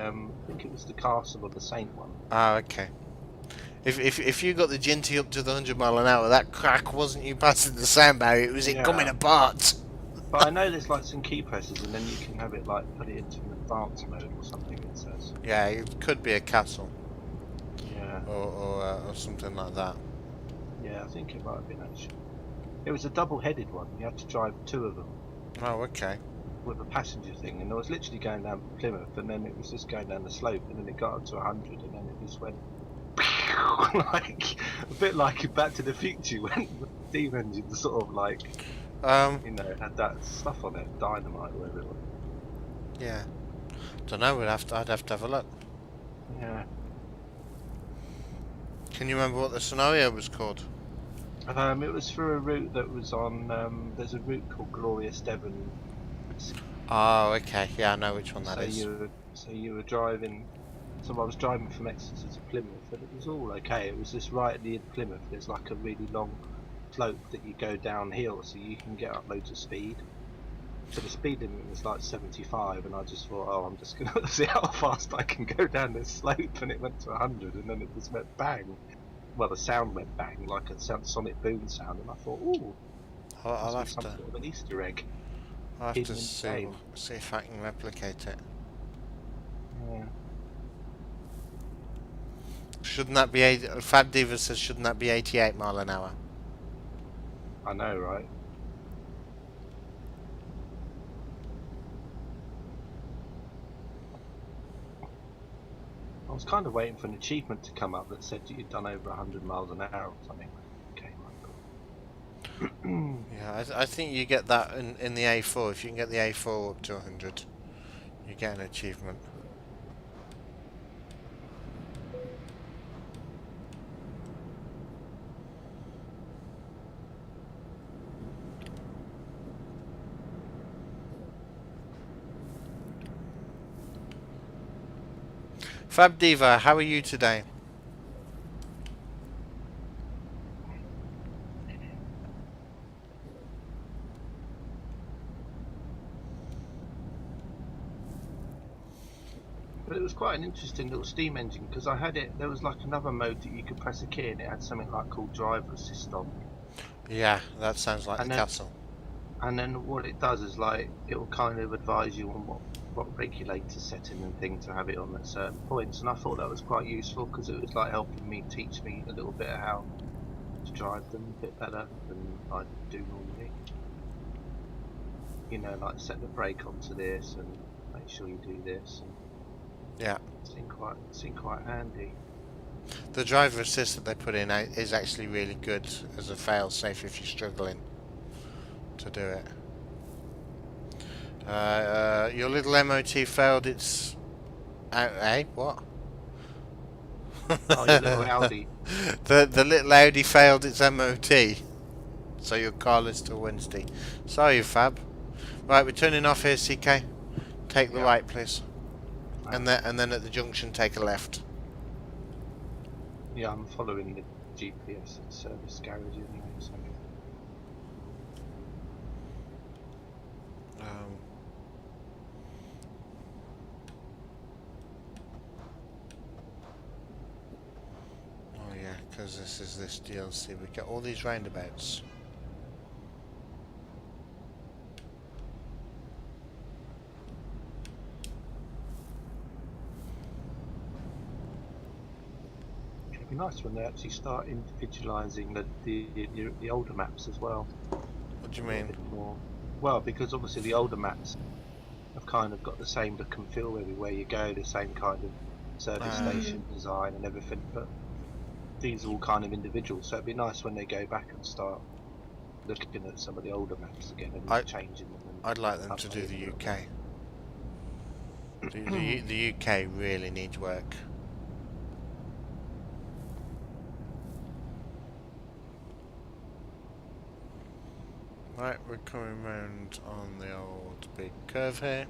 C: Castle of the Saint one.
A: Ah, okay. If you got the Ginty up to the 100 mile an hour, that crack wasn't you passing the sound barrier, it was it coming apart.
C: But I know there's like some key presses, and then you can have it like put it into an advanced mode or something. It says.
A: Yeah, it could be a castle.
C: Yeah.
A: Or something like that.
C: Yeah, I think it might have been actually. It was a double-headed one. You had to drive 2 of them
A: Oh, okay.
C: with a passenger thing, and I was literally going down Plymouth, and then it was just going down the slope, and then it got up to 100, and then it just went like a bit like Back to the Future when the steam engine sort of like had that stuff on it, dynamite or whatever it was.
A: Yeah. Don't know. I'd have to have a look.
C: Yeah.
A: Can you remember what the scenario was called?
C: It was for a route that was on. There's a route called Glorious Devon.
A: Oh, okay. Yeah, I know which one that is.
C: So you were driving. So I was driving from Exeter to Plymouth, and it was all okay. It was just right at the end of Plymouth. There's like a really long slope that you go downhill, so you can get up loads of speed. So the speed limit was like 75, and I just thought, oh, I'm just gonna see how fast I can go down this slope, and it went to 100, and then it just went bang. Well, the sound went bang, like a sonic boom sound, and I thought, ooh,
A: I'll have
C: some
A: to.
C: sort of an Easter egg.
A: I'll have
C: hidden
A: to
C: in the
A: see
C: game.
A: if I can replicate it.
C: Yeah.
A: Shouldn't that be Fab Diva says? Shouldn't that be 88 mile an hour?
C: I know, right? I was kind of waiting for an achievement to come up that said that you'd done over 100 miles an hour or something. Okay,
A: Yeah, I think you get that in the A4. If you can get the A4 up to 100, you get an achievement. Fab Diva, how are you today?
C: But it was quite an interesting little steam engine because I had it. There was like another mode that you could press a key, and it had something like called driver assist on.
A: Yeah, that sounds like
C: And
A: the
C: then-
A: castle.
C: And then what it does is like it will kind of advise you on what regulator setting and thing to have it on at certain points. And I thought that was quite useful because it was like helping me teach me a little bit of how to drive them a bit better than I do normally. You know, like set the brake onto this and make sure you do this. And
A: Yeah.
C: It's been quite handy.
A: The driver assist that they put in is actually really good as a fail-safe if you're struggling to do it. Your little MOT failed its... what?
C: Oh, your little Audi.
A: The little Audi failed its MOT, so your car lives till Wednesday. Sorry, Fab. Right, we're turning off here, CK. Take the
C: Yeah.
A: right, please. And then at the junction, take a left.
C: Yeah, I'm following the GPS at service garage anyway, so.
A: Oh yeah, because this is this DLC. We get all these roundabouts.
C: It'd be nice when they actually start individualising the older maps as well.
A: What do you
C: A
A: mean?
C: bit more. Well, because obviously the older maps have kind of got the same look and feel everywhere you go, the same kind of service station design and everything, but these are all kind of individual, so it'd be nice when they go back and start looking at some of the older maps again and changing them. And
A: I'd like them to do the UK. The UK really needs work. Right, we're coming round on the old big curve here.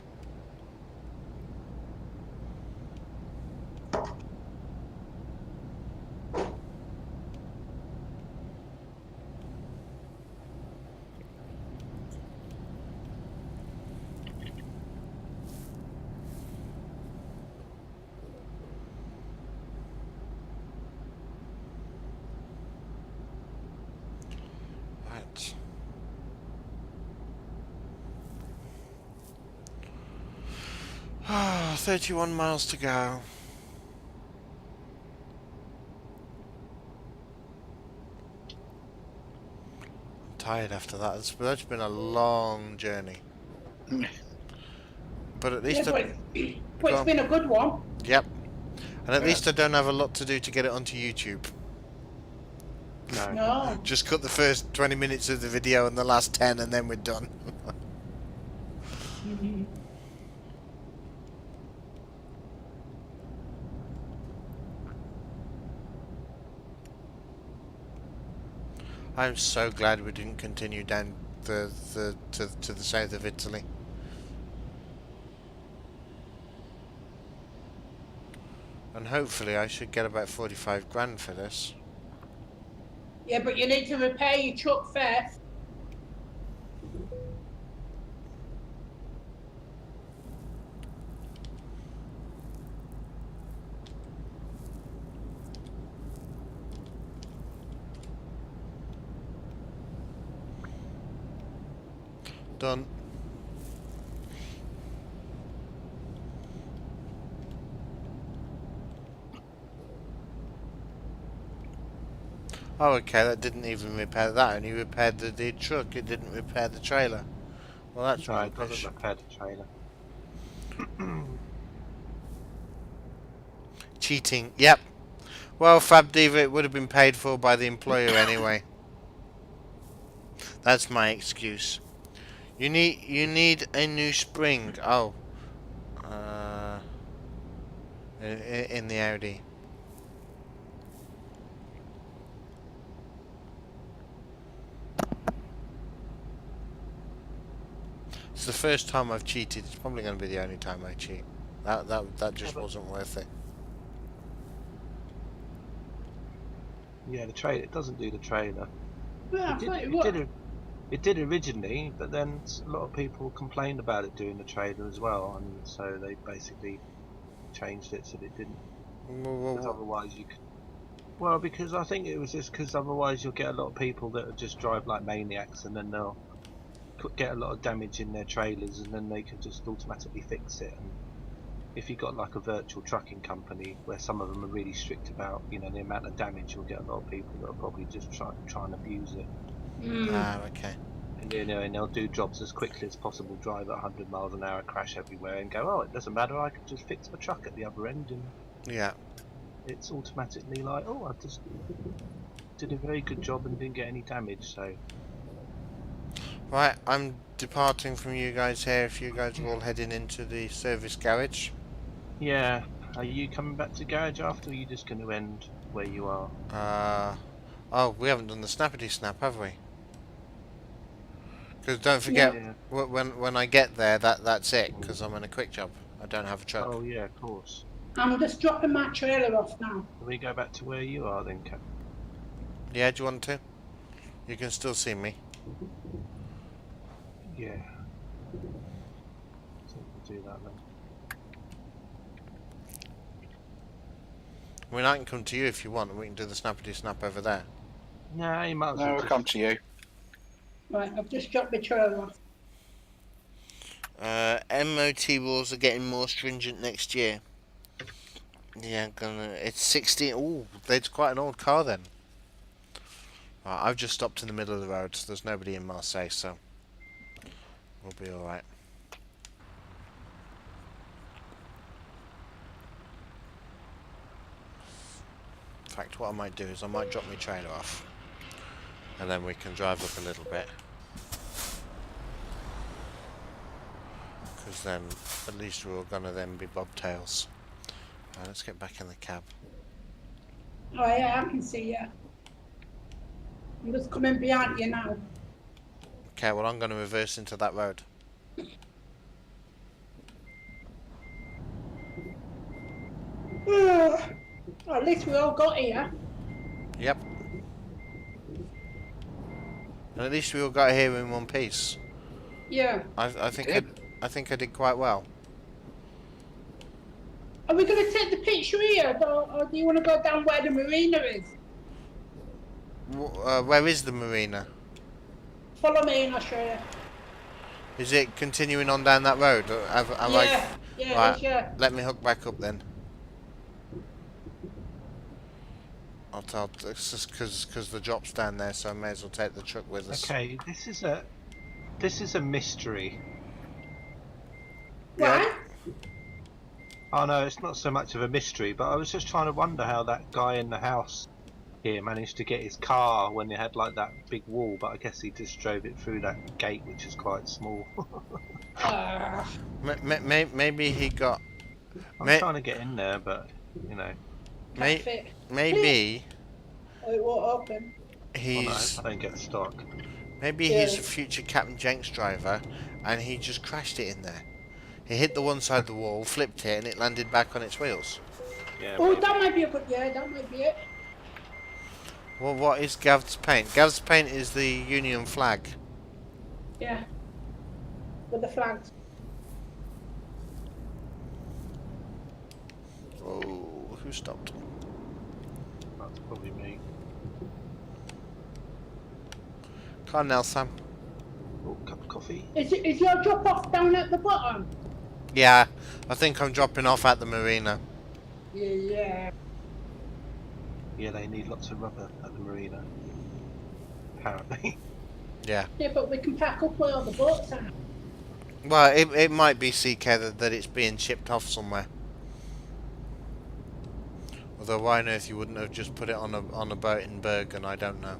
A: Right. 31 miles to go. I'm tired after that. That's been a long journey. But at least
B: but it's been a good one.
A: Yep. And at least I don't have a lot to do to get it onto YouTube.
B: No.
A: Just cut the first 20 minutes of the video and the last 10 and then we're done. I'm so glad we didn't continue down to the south of Italy. And hopefully I should get about 45 grand for this.
B: Yeah, but you need to repair your truck first.
A: Done. Oh, okay, that didn't even repair that, only repaired the truck, it didn't repair the trailer. Well, that's
C: right. It
A: rubbish.
C: doesn't repair the trailer.
A: Cheating, yep. Well, Fab Diva, it would have been paid for by the employer anyway. That's my excuse. You need a new spring. Oh. In the Audi. It's the first time I've cheated. It's probably going to be the only time I cheat. That just wasn't worth it.
C: Yeah, the trailer. It doesn't do the trailer.
B: Yeah,
C: It did originally, but then a lot of people complained about it doing the trailer as well, and so they basically changed it so that it didn't. Because otherwise you could. Well, because I think it was just because otherwise you'll get a lot of people that will just drive like maniacs, and then they'll get a lot of damage in their trailers, and then they can just automatically fix it. And if you've got like a virtual trucking company where some of them are really strict about, you know, the amount of damage, you'll get a lot of people that will probably just try and abuse it.
A: Ah, okay.
C: And, you know, and they'll do jobs as quickly as possible, drive at 100 miles an hour, crash everywhere, and go, oh, it doesn't matter, I could just fix my truck at the other end, and
A: Yeah.
C: it's automatically like, oh, I just did a very good job and didn't get any damage. So
A: Right, I'm departing from you guys here. If you guys are all heading into the service garage.
C: yeah, Are you coming back to garage after, or are you just going to end where you are?
A: Oh, we haven't done the snappity snap, have we? Because don't forget,
C: Yeah.
A: when I get there, that's it. Because I'm in a quick job. I don't have a truck.
C: Oh yeah, of course.
B: I'm just dropping my trailer off now.
C: Can we go back to where you are then, Cap?
A: Yeah, do you want to? You can still see me.
C: Yeah. So we'll do that then.
A: I mean, I can come to you if you want, and we can do the snappity snap over there.
C: No, you might as
D: No,
C: well
D: we'll
C: just...
D: come to you.
B: Right, I've just dropped my trailer off.
A: MOT rules are getting more stringent next year. Yeah, it's 16. Ooh, that's quite an old car then. Right, I've just stopped in the middle of the road, so there's nobody in Marseille, so we'll be alright. In fact, what I might do is I might drop my trailer off, and then we can drive up a little bit. Because then, at least we're all gonna then be bobtails. Right, let's get back in the cab.
B: Oh yeah, I can see you. I'm just coming behind you now.
A: Okay, well I'm gonna reverse into that road.
B: At least we all got here.
A: Yep. And at least we all got here in one piece.
B: Yeah.
A: I think
D: did.
A: I think I did quite well.
B: Are we going to take the picture here, or do you want to go down where the marina is?
A: Where is the marina?
B: Follow me and I'll show you.
A: Is it continuing on down that road? Or
B: Yeah,
A: right,
B: yeah.
A: let me hook back up then. I'll tell, it's just because the drop's down there, so I may as well take the truck with us.
C: Okay, this is a mystery.
B: Why?
C: Oh no, it's not so much of a mystery, but I was just trying to wonder how that guy in the house here managed to get his car when they had like that big wall, but I guess he just drove it through that gate, which is quite small.
A: Maybe he got.
C: I'm trying to get in there, but you know.
B: Can't fit.
A: Maybe
B: Oh, it won't open.
A: he's
C: Oh no, I don't get stock.
A: maybe
B: Yeah.
A: he's a future CptnJenks driver, and he just crashed it in there. He hit the one side of the wall, flipped it, and it landed back on its wheels.
C: Yeah.
B: Oh,
C: Maybe.
B: that might be a good, yeah, that might be it.
A: Well, what is Gav's paint? Gav's paint is the Union flag.
B: Yeah. With the flags.
A: Oh, who stopped?
C: That's probably me.
A: Come on now, Sam.
C: Oh, cup of coffee.
B: Is your drop off down at the bottom?
A: Yeah, I think I'm dropping off at the marina.
B: Yeah.
C: Yeah, they need lots of rubber at the marina. Apparently.
A: Yeah.
B: Yeah, but we can pack up where all the boats are.
A: Well, it might be CK that it's being shipped off somewhere. Although why on earth you wouldn't have just put it on a boat in Bergen, I don't know.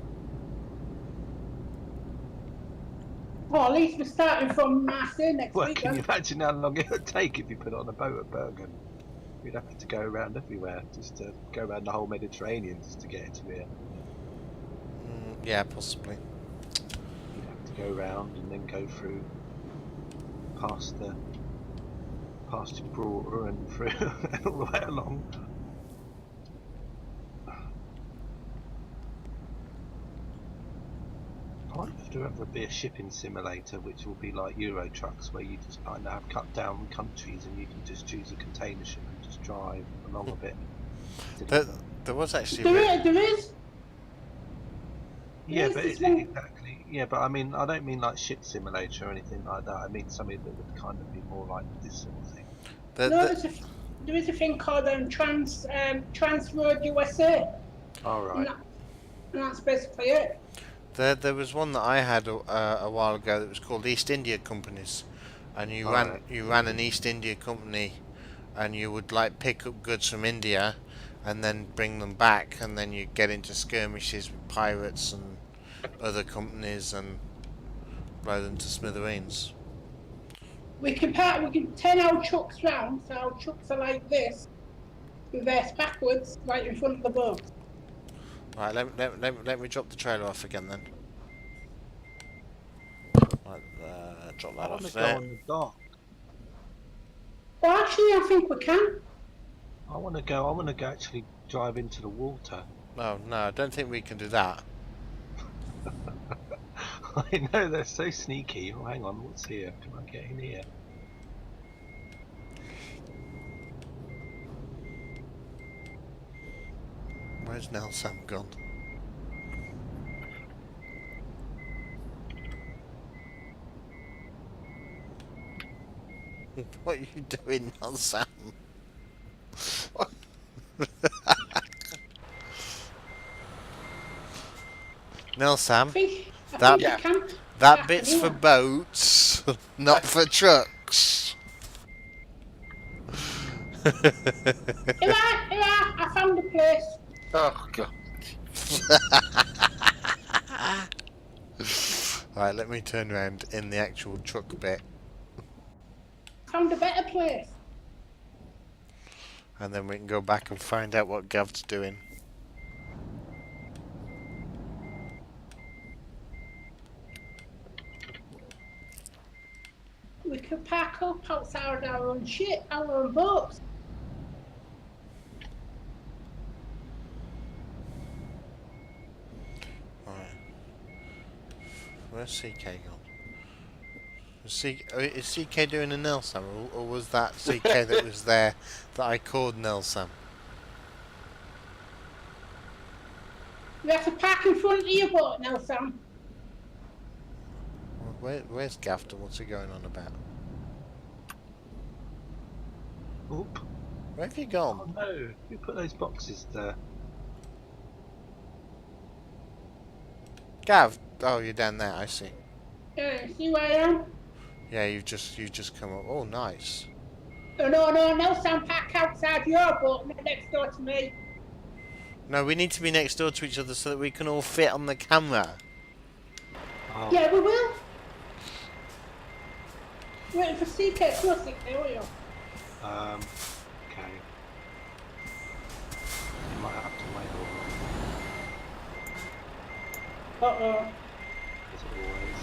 B: Well, at least we're starting from Marseille next
C: Well,
B: week.
C: can
B: Then.
C: you imagine how long it would take if you put it on a boat at Bergen? We'd have to go around everywhere, just to go around the whole Mediterranean just to get it to here.
A: Yeah, possibly.
C: You'd have to go around and then go through past Gibraltar and through all the way along. I wonder if there ever be a shipping simulator which will be like Euro trucks, where you just kind of have cut down countries and you can just choose a container ship and just drive along a bit.
A: There was actually.
B: There is.
C: Yeah,
B: Yes,
C: but
B: it's one-
C: exactly. Yeah, but I mean, I don't mean like ship simulator or anything like that. I mean something that would kind of be more like this sort of thing.
B: There is a thing called Trans Road USA,
C: All right.
B: and that's basically it.
A: There was one that I had a while ago that was called East India Companies, and you ran an East India company, and you would like pick up goods from India, and then bring them back, and then you get into skirmishes with pirates and other companies and blow them to smithereens.
B: We can turn our trucks round, so our trucks are like this, reverse backwards, right in front of the boat.
A: Right, let me drop the trailer off again then. Right, drop
C: I
A: that
C: want
A: off
C: to go
A: there.
C: on the dock.
B: Well, actually, I think we can.
C: I want to go. I want to go actually drive into the water.
A: No, I don't think we can do that.
C: I know they're so sneaky. Oh, hang on, what's here? Can I get in here?
A: Where's Nelson gone? What are you doing, Nelson? Nelson,
B: I think
A: That-
B: we can.
A: that
B: back
A: bit's for
B: anyway.
A: boats, not for trucks.
B: Here I found a place.
D: Oh god.
A: Right, let me turn around in the actual truck bit,
B: Found a better place.
A: and then we can go back and find out what Gav's doing.
B: We could park up outside our own ship, our own boats.
A: Right. Where's CK gone? Is CK doing a Nelson, or was that CK that was there that I called Nelson?
B: We have to park in front of your boat now, Sam.
A: Where's Gafton? What's he going on about?
C: Oop.
A: Where have you
C: Oh
A: gone?
C: no! Who put those boxes there?
A: Gav? Oh, you're down there. I see.
B: See where I am?
A: Yeah, you've just come up. Oh, nice.
B: Oh, no, Sam, park outside your boat, not next door to me.
A: No, we need to be next door to each other so that we can all fit on the camera.
C: Oh,
B: Yeah, we will. Waiting for CK Plus, there we are.
C: okay. You might have to wait a while,
B: Uh-oh.
C: as always.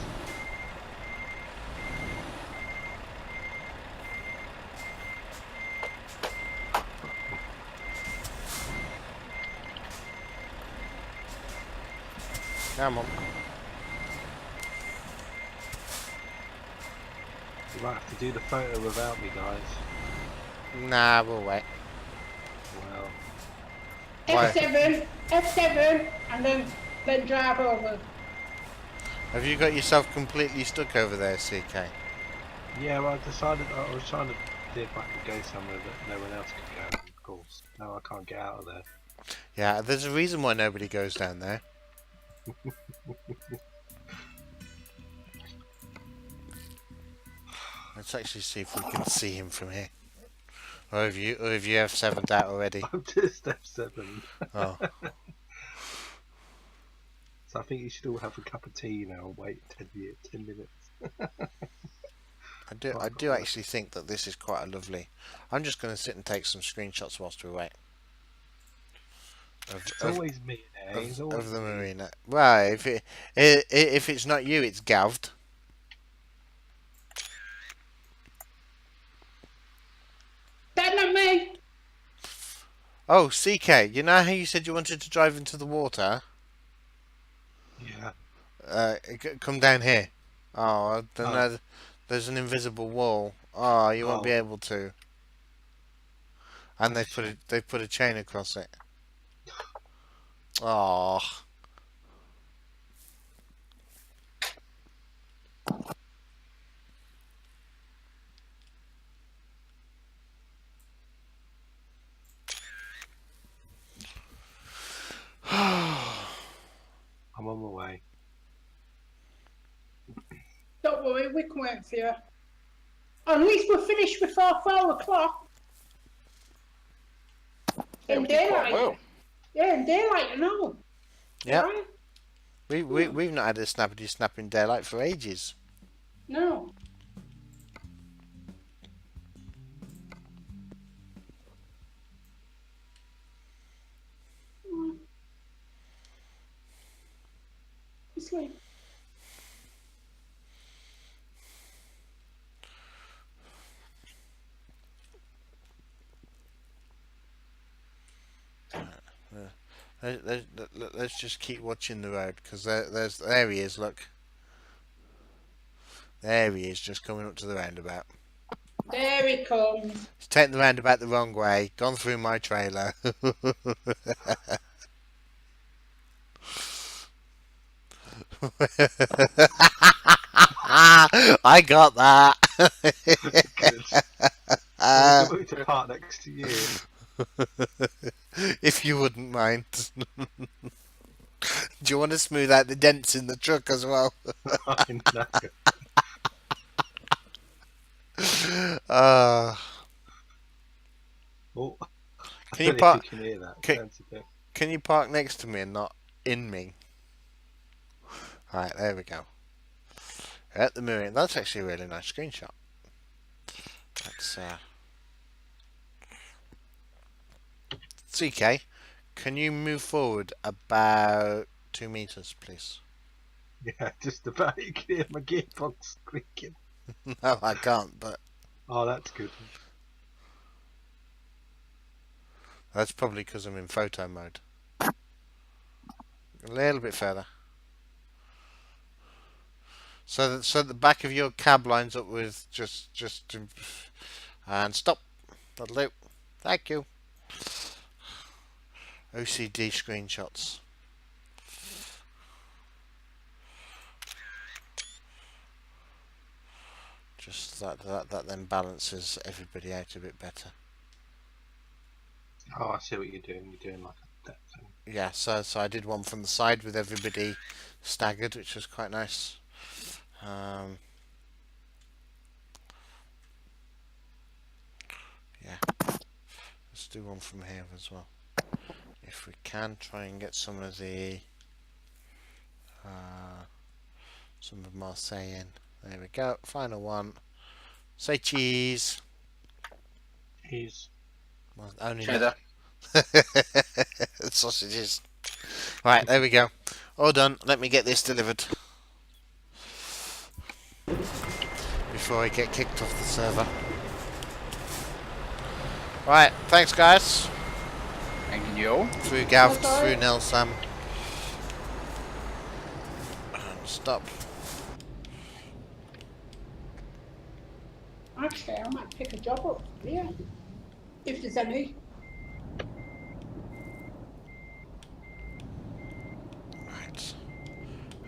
A: Come on.
C: You might have to do the photo without me, guys.
A: Nah, we'll wait.
C: Well,
A: Why?
B: F7, and then drive over.
A: Have you got yourself completely stuck over there, CK?
C: yeah, well, I decided I was trying to see if I could go somewhere that no one else could go. Of course, no, I can't get out of there.
A: Yeah, there's a reason why nobody goes down there. Let's actually see if we can see him from here. Or if you have 7'd out already.
C: I'm just F7.
A: Oh.
C: So I think you should all have a cup of tea now and wait 10 minutes.
A: I do actually think that this is quite a lovely. I'm just going to sit and take some screenshots whilst we wait.
C: It's always me, eh? It's always
A: Of the
C: me.
A: marina. Well, if it's not you, it's Gavd.
B: That's not me.
A: Oh, CK, you know how you said you wanted to drive into the water?
C: Yeah.
A: Come down here. Oh,
C: Oh.
A: no, there's an invisible wall. Oh, you won't be
C: Oh.
A: able to. And they put a chain across it. Oh.
C: I'm on my way.
B: Don't worry, we can wait for you. At least we're finished before 4 o'clock. In
D: we did quite
B: daylight.
D: well.
B: Yeah, in daylight, I know.
A: Yep.
B: Right?
A: We've not had a snappity snap in daylight for ages.
B: No. screen.
A: Let's just keep watching the road, because there he is, look. There he is, just coming up to the roundabout.
B: There he comes.
A: He's taken the roundabout the wrong way, gone through my trailer. I got that.
C: Good. To park next to you.
A: If you wouldn't mind. Do you want to smooth out the dents in the truck as well?
C: I know. Oh,
A: Can you
C: I don't know
A: park?
C: if you can hear that.
A: Can-
C: Sounds a bit-
A: Can you park next to me and not in me? Right, there we go. At the mirror. That's actually a really nice screenshot. That's CK, can you move forward about 2 meters, please?
C: Yeah, just about. You can hear my gearbox squeaking.
A: No, I can't, but
C: Oh, that's good.
A: that's probably because I'm in photo mode. A little bit further. So that the back of your cab lines up with and stop. That'll do. Thank you. OCD screenshots. Just that then balances everybody out a bit better.
C: Oh, I see what you're doing. You're doing like that thing.
A: Yeah, so I did one from the side with everybody staggered, which was quite nice. Yeah, let's do one from here as well. If we can, try and get some of Marseille in. There we go. Final one. Say cheese.
C: He's
A: Well, only
D: Cheddar.
A: sausages. Right, there we go. All done. Let me get this delivered before I get kicked off the server. Right, thanks guys.
D: Thank you.
A: Through Gav,
B: That's all
A: through
B: right.
A: Nelsam. And stop.
B: Actually, I might pick a job up here, if there's any.
A: Right.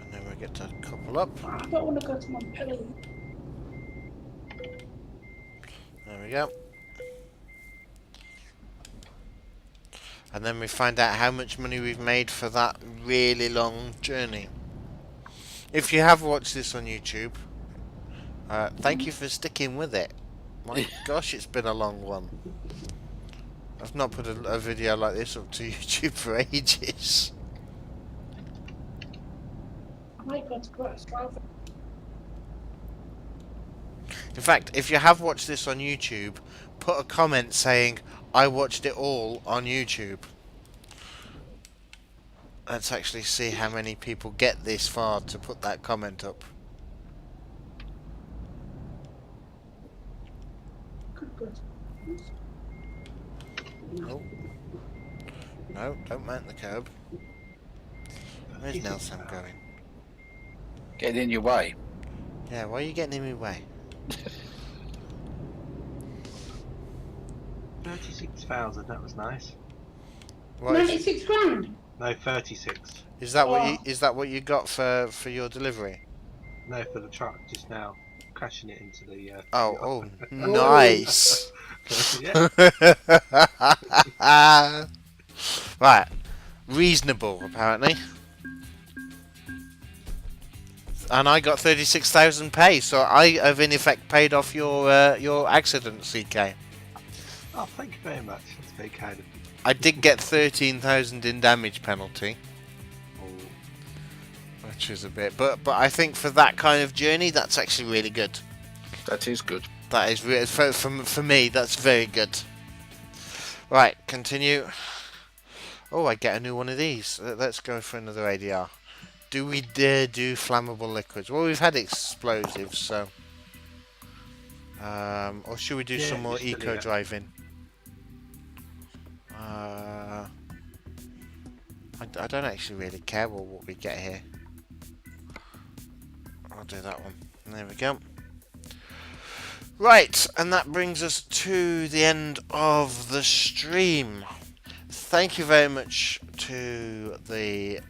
A: And then we get to couple up.
B: I don't want to go to Montpellier.
A: There we go. And then we find out how much money we've made for that really long journey. If you have watched this on YouTube, thank you for sticking with it. My gosh, it's been a long one. I've not put a video like this up to YouTube for ages.
B: I might go to Strava.
A: In fact, if you have watched this on YouTube, put a comment saying, I watched it all on YouTube. Let's actually see how many people get this far to put that comment up.
B: Could go to
A: Oh. No, don't mount the curb. Where's Nelson going?
D: Get in your way.
A: Yeah, why are you getting in my way?
C: 36,000. That was nice.
A: What is,
B: 96 grand.
C: No, 36.
A: is that what you
B: Oh.
A: is that what you got for your delivery?
C: No, for the truck just now, crashing it into the.
A: Oh, nice.
C: Yeah.
A: Right, reasonable apparently. And I got 36,000 pay, so I have in effect paid off your accident, CK.
C: Oh, thank you very much. That's very kind of you.
A: I did get 13,000 in damage penalty,
C: Oh,
A: which is a bit, but I think for that kind of journey, that's actually really good.
D: That is good.
A: That is really, for me, that's very good. Right, continue. Oh, I get a new one of these. Let's go for another ADR. Do we dare do flammable liquids? Well, we've had explosives, so. Or should we do
C: Yeah,
A: some more
C: just delete
A: eco
C: it.
A: driving? I don't actually really care what we get here. I'll do that one. There we go. Right, and that brings us to the end of the stream. Thank you very much to the